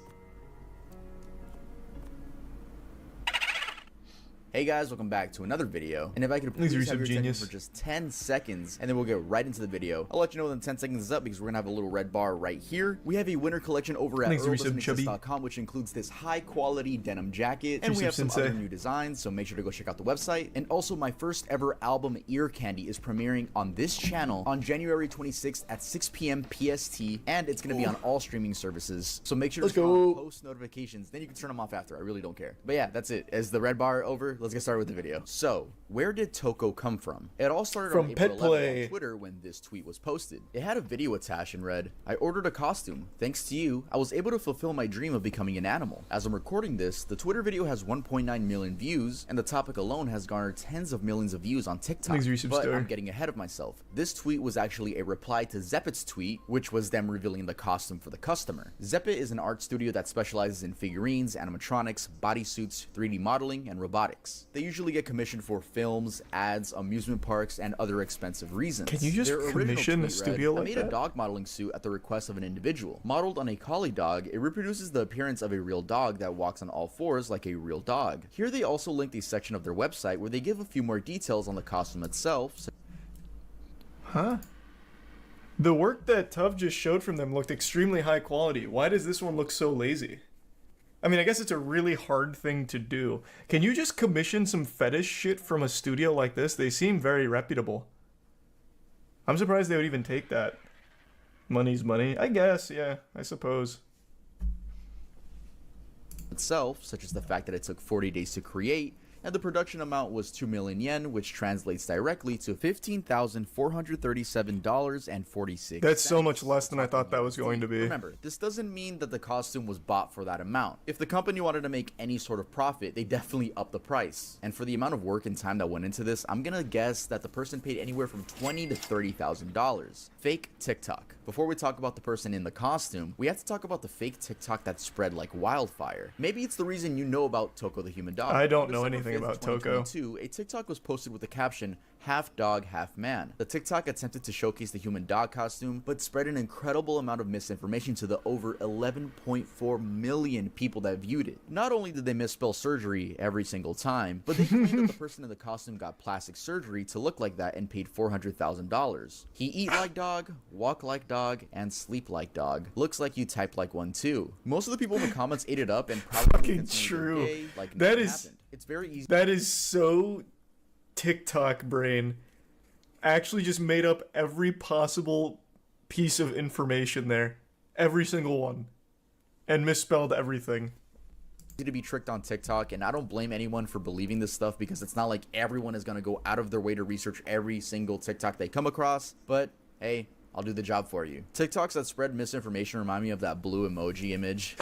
Hey guys, welcome back to another video. And if I could please have your attention for just 10 seconds, and then we'll get right into the video. I'll let you know when 10 seconds is up because we're gonna have a little red bar right here. We have a winter collection over at earldoesn'texist.com, which includes this high quality denim jacket, and we have some other new designs, so make sure to go check out the website. And also my first ever album, Ear Candy, is premiering on this channel on January 26th at 6 p.m. PST, and it's gonna be on all streaming services. So make sure to turn on post notifications, then you can turn them off after. I really don't care. But yeah, that's it. As the red bar over, let's get started with the video. So, where did Toko come from? It all started on April 11th on Twitter when this tweet was posted. It had a video attached and read, "I ordered a costume. Thanks to you, I was able to fulfill my dream of becoming an animal." As I'm recording this, the Twitter video has 1.9 million views, and the topic alone has garnered tens of millions of views on TikTok. But I'm getting ahead of myself. This tweet was actually a reply to Zeppet's tweet, which was them revealing the costume for the customer. Zeppet is an art studio that specializes in figurines, animatronics, bodysuits, 3D modeling, and robotics. They usually get commissioned for films, ads, amusement parks, and other expensive reasons. Can you just commission a studio like I made a dog modeling suit at the request of an individual. Modeled on a collie dog, it reproduces the appearance of a real dog that walks on all fours like a real dog. Here they also linked a section of their website where they give a few more details on the costume itself. Huh? The work that Tuv just showed from them looked extremely high quality. Why does this one look so lazy? I mean, I guess it's a really hard thing to do. Can you just commission some fetish shit from a studio like this? They seem very reputable. I'm surprised they would even take that. Money's money. I guess, yeah, I suppose. Itself, such as the fact that it took 40 days to create, and the production amount was 2 million yen, which translates directly to $15,437.46. That's so much less than I thought that was going to be. Remember, this doesn't mean that the costume was bought for that amount. If the company wanted to make any sort of profit, they definitely upped the price. And for the amount of work and time that went into this, I'm gonna guess that the person paid anywhere from $20,000 to $30,000. Fake TikTok. Before we talk about the person in the costume, we have to talk about the fake TikTok that spread like wildfire. Maybe it's the reason you know about Toko the human dog. I don't know anything about Toko. A TikTok was posted with the caption, "Half dog, half man." The TikTok attempted to showcase the human dog costume, but spread an incredible amount of misinformation to the over 11.4 million people that viewed it. Not only did they misspell surgery every single time, but they claimed that the person in the costume got plastic surgery to look like that and paid $400,000. He eat like dog, walk like dog, and sleep like dog. Looks like you typed like one too. Most of the people in the comments ate it up and probably fucking true. Like that is happened. It's very easy. That is so TikTok brain. Actually just made up every possible piece of information there. Every single one. And misspelled everything. To be tricked on TikTok, and I don't blame anyone for believing this stuff because it's not like everyone is going to go out of their way to research every single TikTok they come across, but hey, I'll do the job for you. TikToks that spread misinformation remind me of that blue emoji image.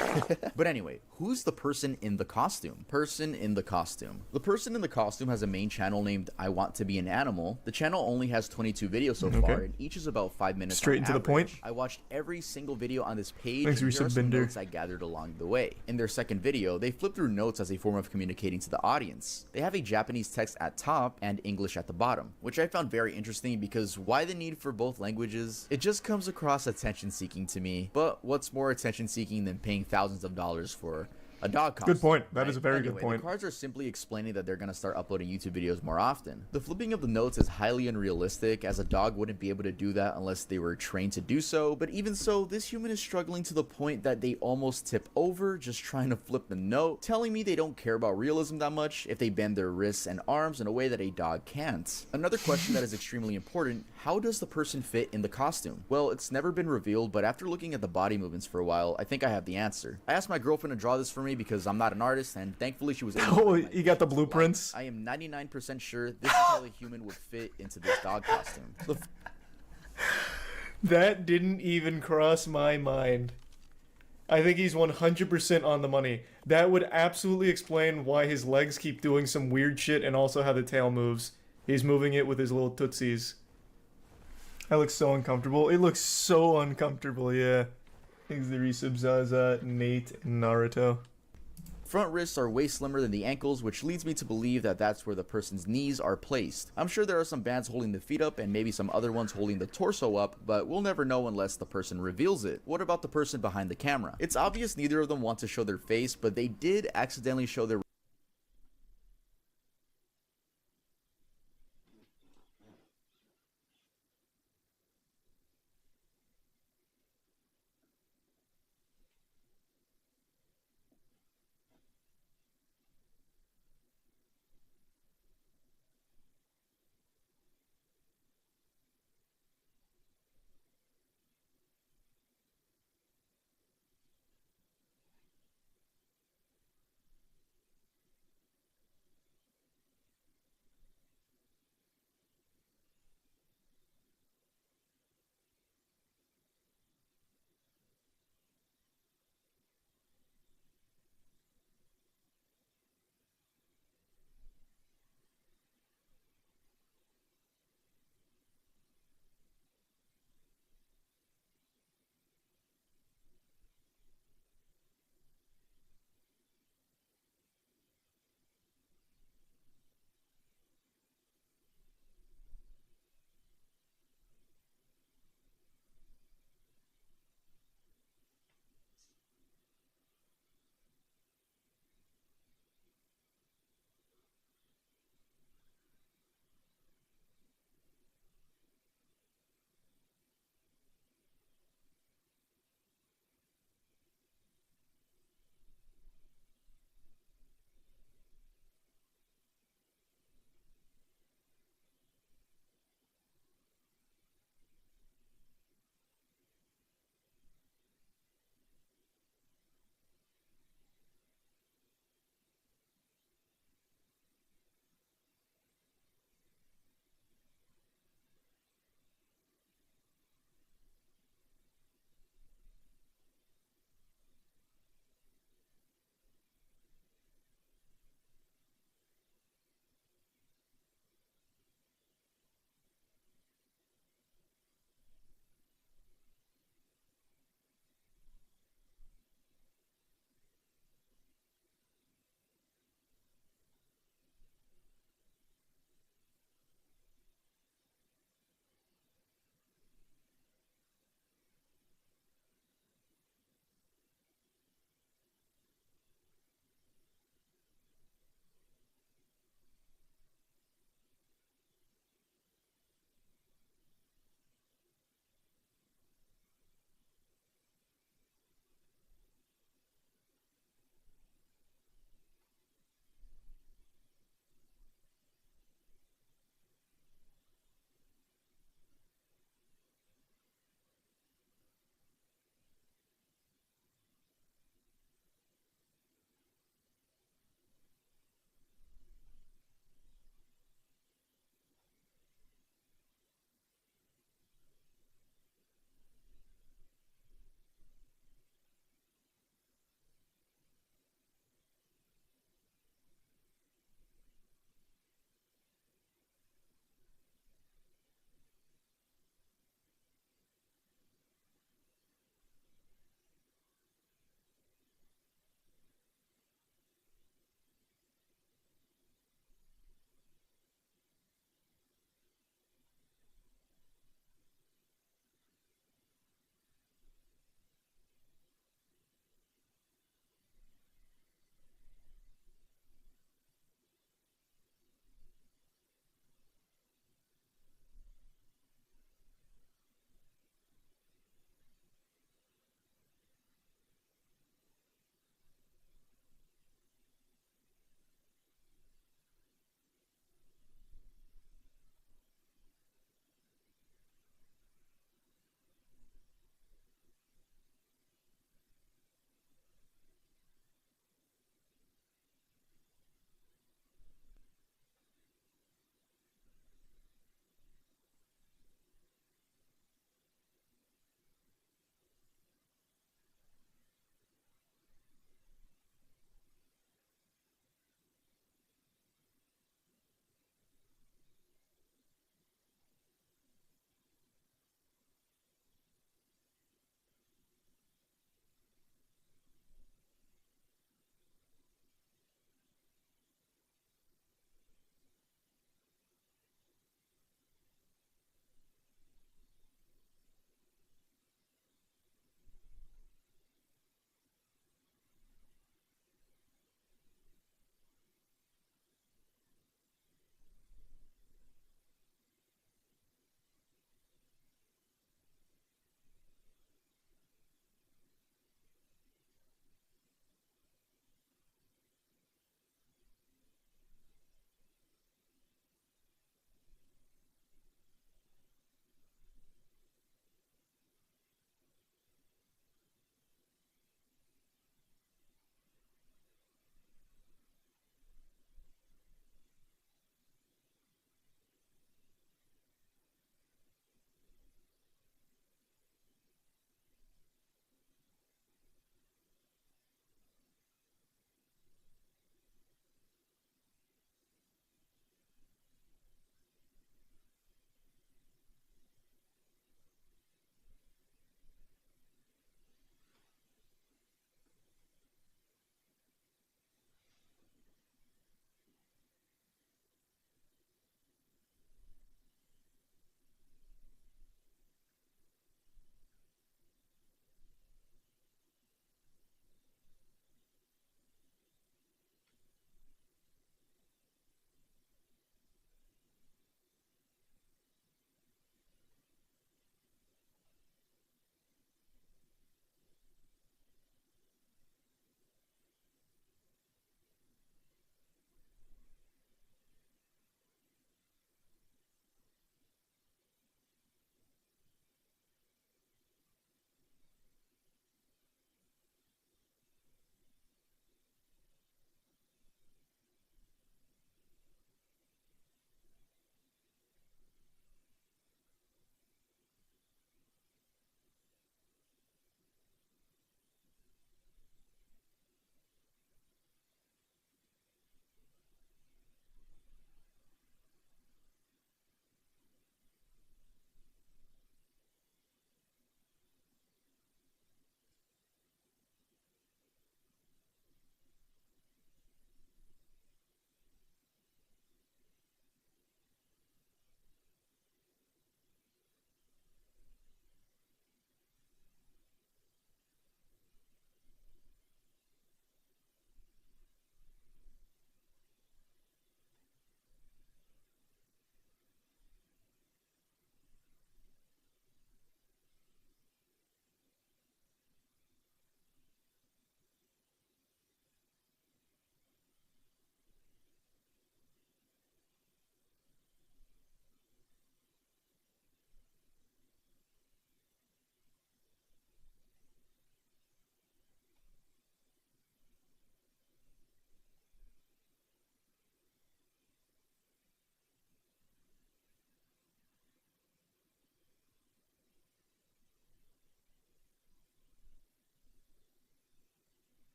But anyway, who's the person in the costume? Person in the costume. The person in the costume has a main channel named I Want to Be an Animal. The channel only has 22 videos so far, and each is about 5 minutes Straight on to the point. I watched every single video on this page, Thanks, and here are some Binder. notes I gathered along the way. In their second video, they flip through notes as a form of communicating to the audience. They have a Japanese text at top and English at the bottom, which I found very interesting because why the need for both languages? It just comes across attention-seeking to me, but what's more attention-seeking than paying thousands of dollars for a dog costume? Good point. That is a very Anyway, good point. The cards are simply explaining that they're going to start uploading YouTube videos more often. The flipping of the notes is highly unrealistic, as a dog wouldn't be able to do that unless they were trained to do so, but even so, this human is struggling to the point that they almost tip over just trying to flip the note, telling me they don't care about realism that much if they bend their wrists and arms in a way that a dog can't. Another question that is extremely important: how does the person fit in the costume? Well, it's never been revealed, but after looking at the body movements for a while, I think I have the answer. I asked my girlfriend to draw this for me because I'm not an artist, and thankfully she was able to. Oh, you got the blueprints? I am 99% sure this is how a human would fit into this dog costume. That didn't even cross my mind. I think he's 100% on the money. That would absolutely explain why his legs keep doing some weird shit and also how the tail moves. He's moving it with his little tootsies. That looks so uncomfortable. It looks so uncomfortable, yeah. Thanks to the resub Zaza, Nate, and Naruto. Front wrists are way slimmer than the ankles, which leads me to believe that that's where the person's knees are placed. I'm sure there are some bands holding the feet up and maybe some other ones holding the torso up, but we'll never know unless the person reveals it. What about the person behind the camera? It's obvious neither of them want to show their face, but they did accidentally show their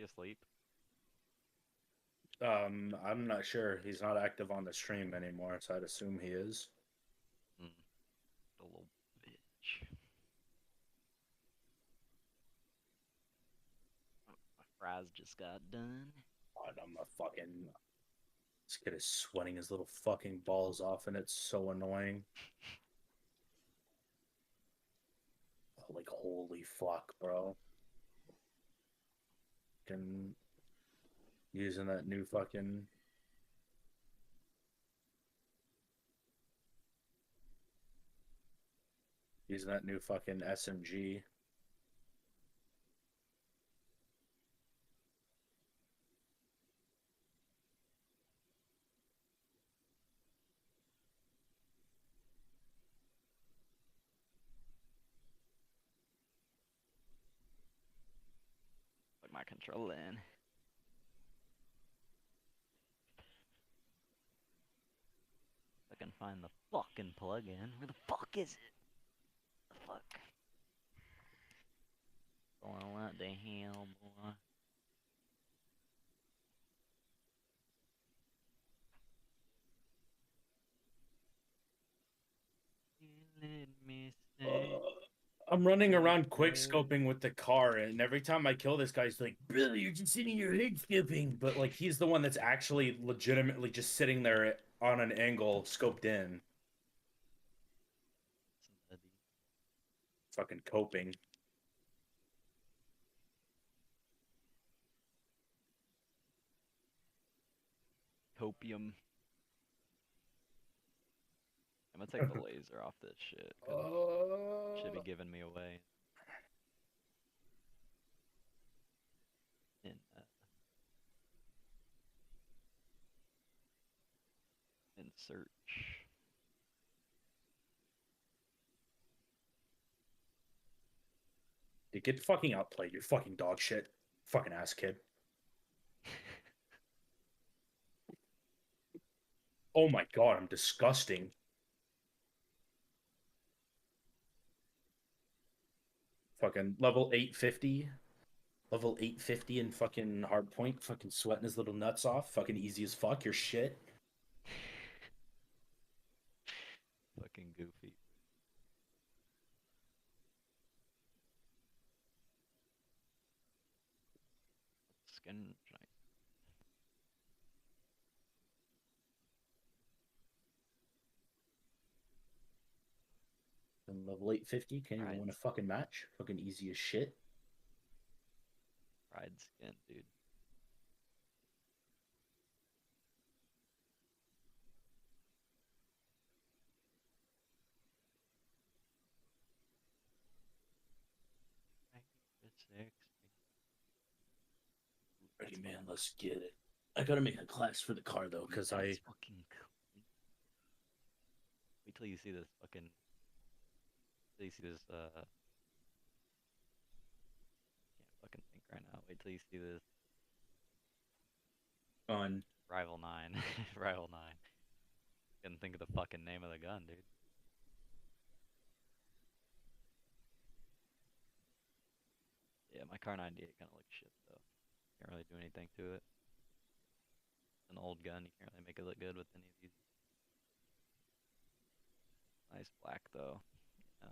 asleep? I'm not sure. He's not active on the stream anymore, so I'd assume he is. The little bitch. My fries just got done. God, I'm a fucking. This kid is sweating his little fucking balls off, and it's so annoying. Like, holy fuck, bro. Fucking using that new fucking. Using that new fucking SMG. Plug my controller in. I can find the fucking plug-in. Where the fuck is it? The fuck? Oh, what the hell, boy? Let me say. I'm running around quick scoping with the car, and every time I kill this guy, he's like, "Brother, you're just sitting here head scoping." But like, he's the one that's actually legitimately just sitting there on an angle, scoped in. Fucking coping. Copium. I'm gonna take the laser off this shit. 'Cause it should be giving me away. In search. Dude, get fucking outplayed, you fucking dog shit. Fucking ass kid. Oh my god, I'm disgusting. Fucking level 850. Level 850 in fucking hardpoint. Fucking sweating his little nuts off. Fucking easy as fuck. You're shit. Fucking goofy. Skin giant. And level 850, can't even win a fucking match. Fucking easy as shit. Pride skin, dude. Ready, man, let's get it. I gotta make a class for the car, though, because I... fucking cool. Wait till you see this fucking... Till you see this, Can't fucking think right now. Wait till you see this. On... Rival 9. Rival 9. Couldn't think of the fucking name of the gun, dude. Yeah, my car 98 kind of looks shit, though. Can't really do anything to it. It's an old gun, you can't really make it look good with any of these. Nice black, though. Yeah.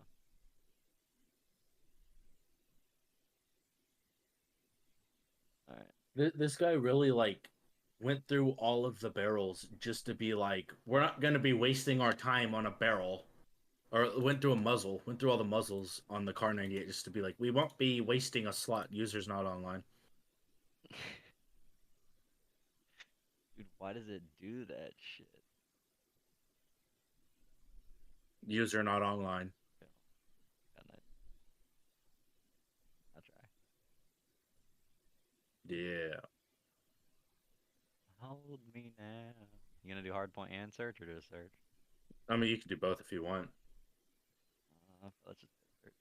Alright. This guy really, like, went through all of the barrels just to be like, we're not gonna be wasting our time on a barrel. Or went through all the muzzles on the car 98 just to be like, we won't be wasting a slot. User's not online. Dude, why does it do that shit? User not online. I'll try. Yeah. Hold me now. You gonna do hardpoint and search or just search? I mean, you can do both if you want. Let's just search.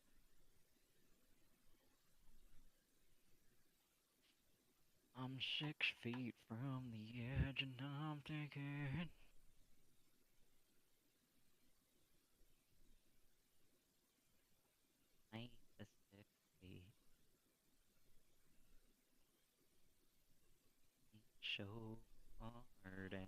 I'm 6 feet from the edge and I'm thinking. I ain't a 6 feet. show hard and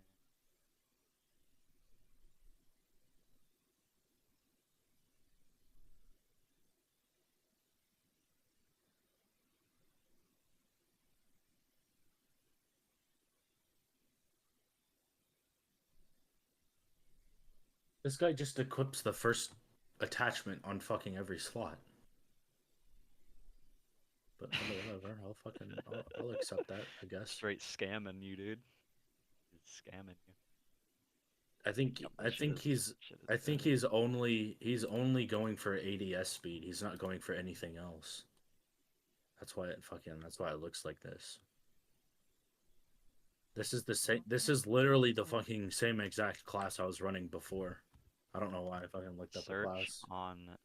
This guy just equips the first attachment on fucking every slot. But whatever, I'll accept that, I guess. straight scamming you, dude. He's scamming you. I think he's only going for ADS speed. He's not going for anything else. That's why it looks like this. This is the same. This is literally the fucking same exact class I was running before. I don't know why I fucking looked up the Search class. on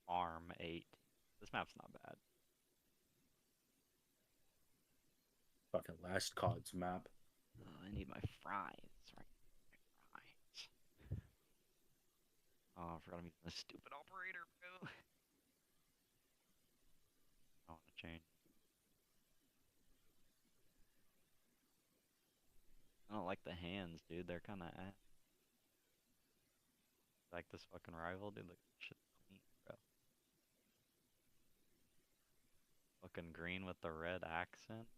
ARM 8. This map's not bad. Fucking last COD's map. Oh, I need my fries. Right. My fries. Oh, I forgot I'm using this stupid operator, bro. I want to change. I don't like the hands, dude. They're kind of like this fucking rival, dude. Look, shit clean, bro. Fucking green with the red accent.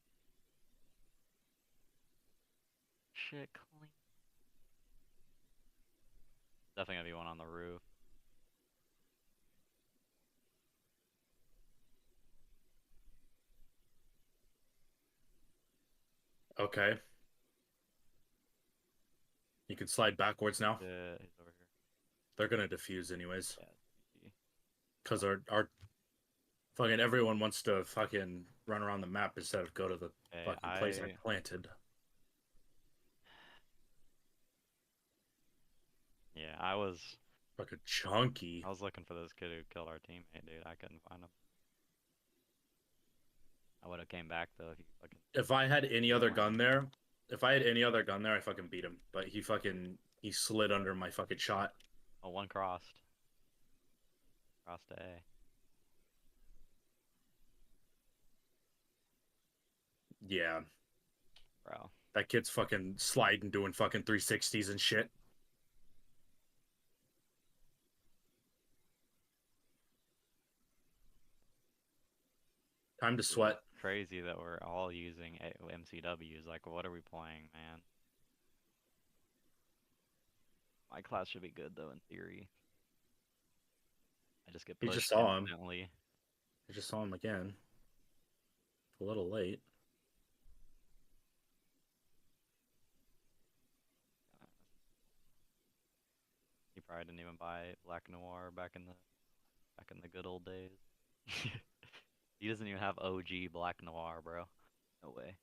Shit clean. Definitely gonna be one on the roof. Okay. You can slide backwards now. Yeah, he's over here. They're gonna defuse anyways. Yeah. Cause our fucking everyone wants to fucking run around the map instead of go to the fucking place I planted. Yeah, I was fucking chunky. I was looking for this kid who killed our teammate, dude. I couldn't find him. I would have came back though if you fucking. If I had any other gun there, I fucking beat him. But he slid under my fucking shot. Oh, one crossed. Crossed to A. Yeah. Bro. That kid's fucking sliding, doing fucking 360s and shit. Time to sweat. Crazy that we're all using MCWs. Like, what are we playing, man? My class should be good though, in theory. I just get pushed instantly. I just saw him again. A little late. He probably didn't even buy Black Noir back in the good old days. He doesn't even have OG Black Noir, bro. No way.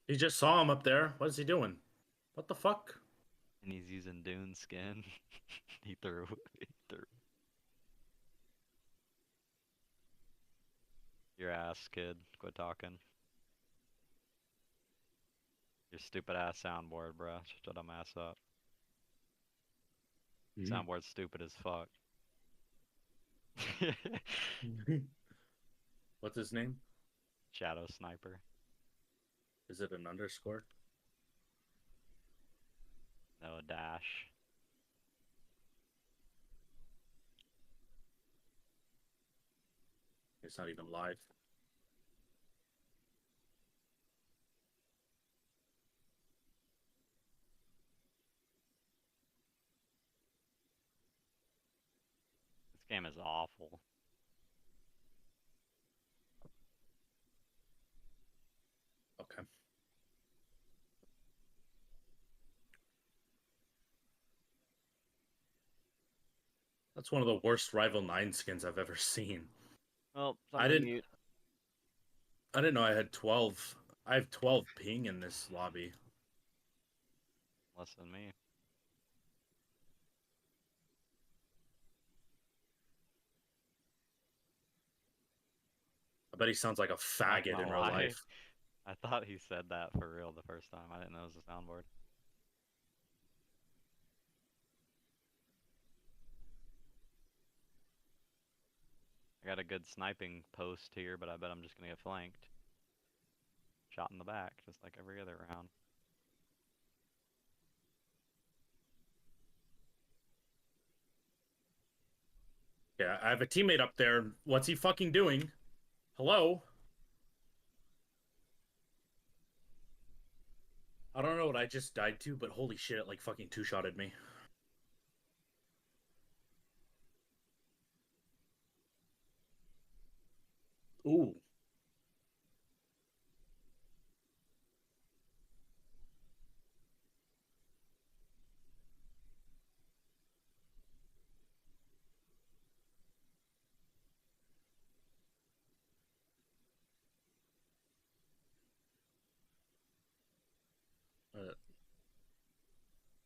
He just saw him up there. What is he doing? What the fuck? And he's using Dune skin. He threw. Your ass, kid. Quit talking. Your stupid ass soundboard, bro. Shut them ass up. Soundboard's stupid as fuck. What's his name? Shadow Sniper. Is it an underscore? No, a dash. It's not even live. This game is awful. Okay. That's one of the worst Rival 9 skins I've ever seen. Well, I didn't know I had 12. I have 12 ping in this lobby. Less than me. I bet he sounds like a faggot in real life. I thought he said that for real the first time. I didn't know it was a soundboard. I got a good sniping post here, but I bet I'm just gonna get flanked. Shot in the back, just like every other round. Yeah, I have a teammate up there. What's he fucking doing? Hello? I don't know what I just died to, but holy shit, it like fucking two-shotted me. Ooh.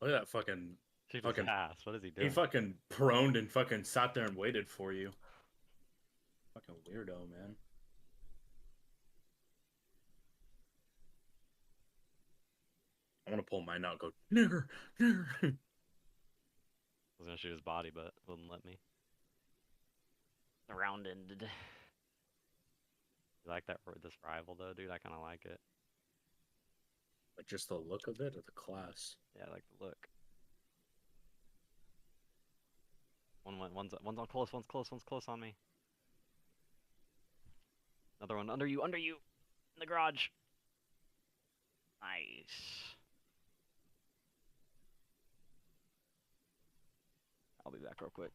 Look at that fucking Kicked his ass. What is he doing? He fucking proned and fucking sat there and waited for you. Fucking weirdo, man. I want to pull mine out and go, nigger, nigger. I was gonna shoot his body, but wouldn't let me. The round ended. You like that this rival though, dude? I kind of like it. Like just the look of it or the class? Yeah, I like the look. One's on close, one's close on me. Another one under you, in the garage. Nice. I'll be back real quick.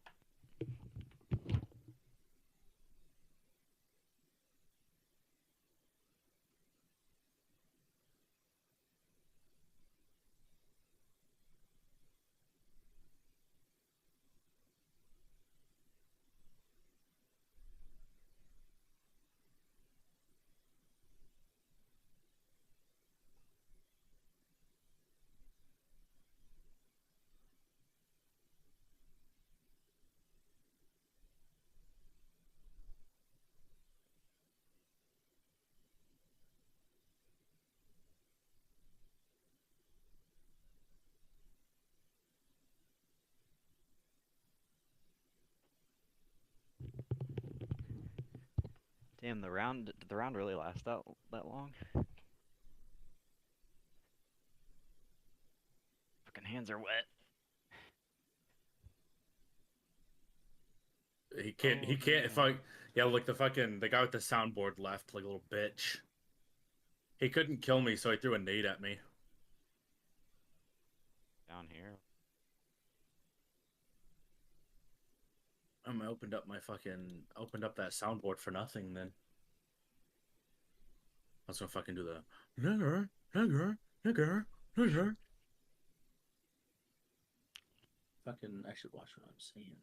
Damn, did the round really last that long? Fucking hands are wet. He can't, yeah, like the guy with the soundboard left, like a little bitch. He couldn't kill me, so he threw a nade at me. Down here. I opened up that soundboard for nothing then. I was gonna fucking do the nigger, nigger, nigger, nigger. Fucking, I should watch what I'm saying.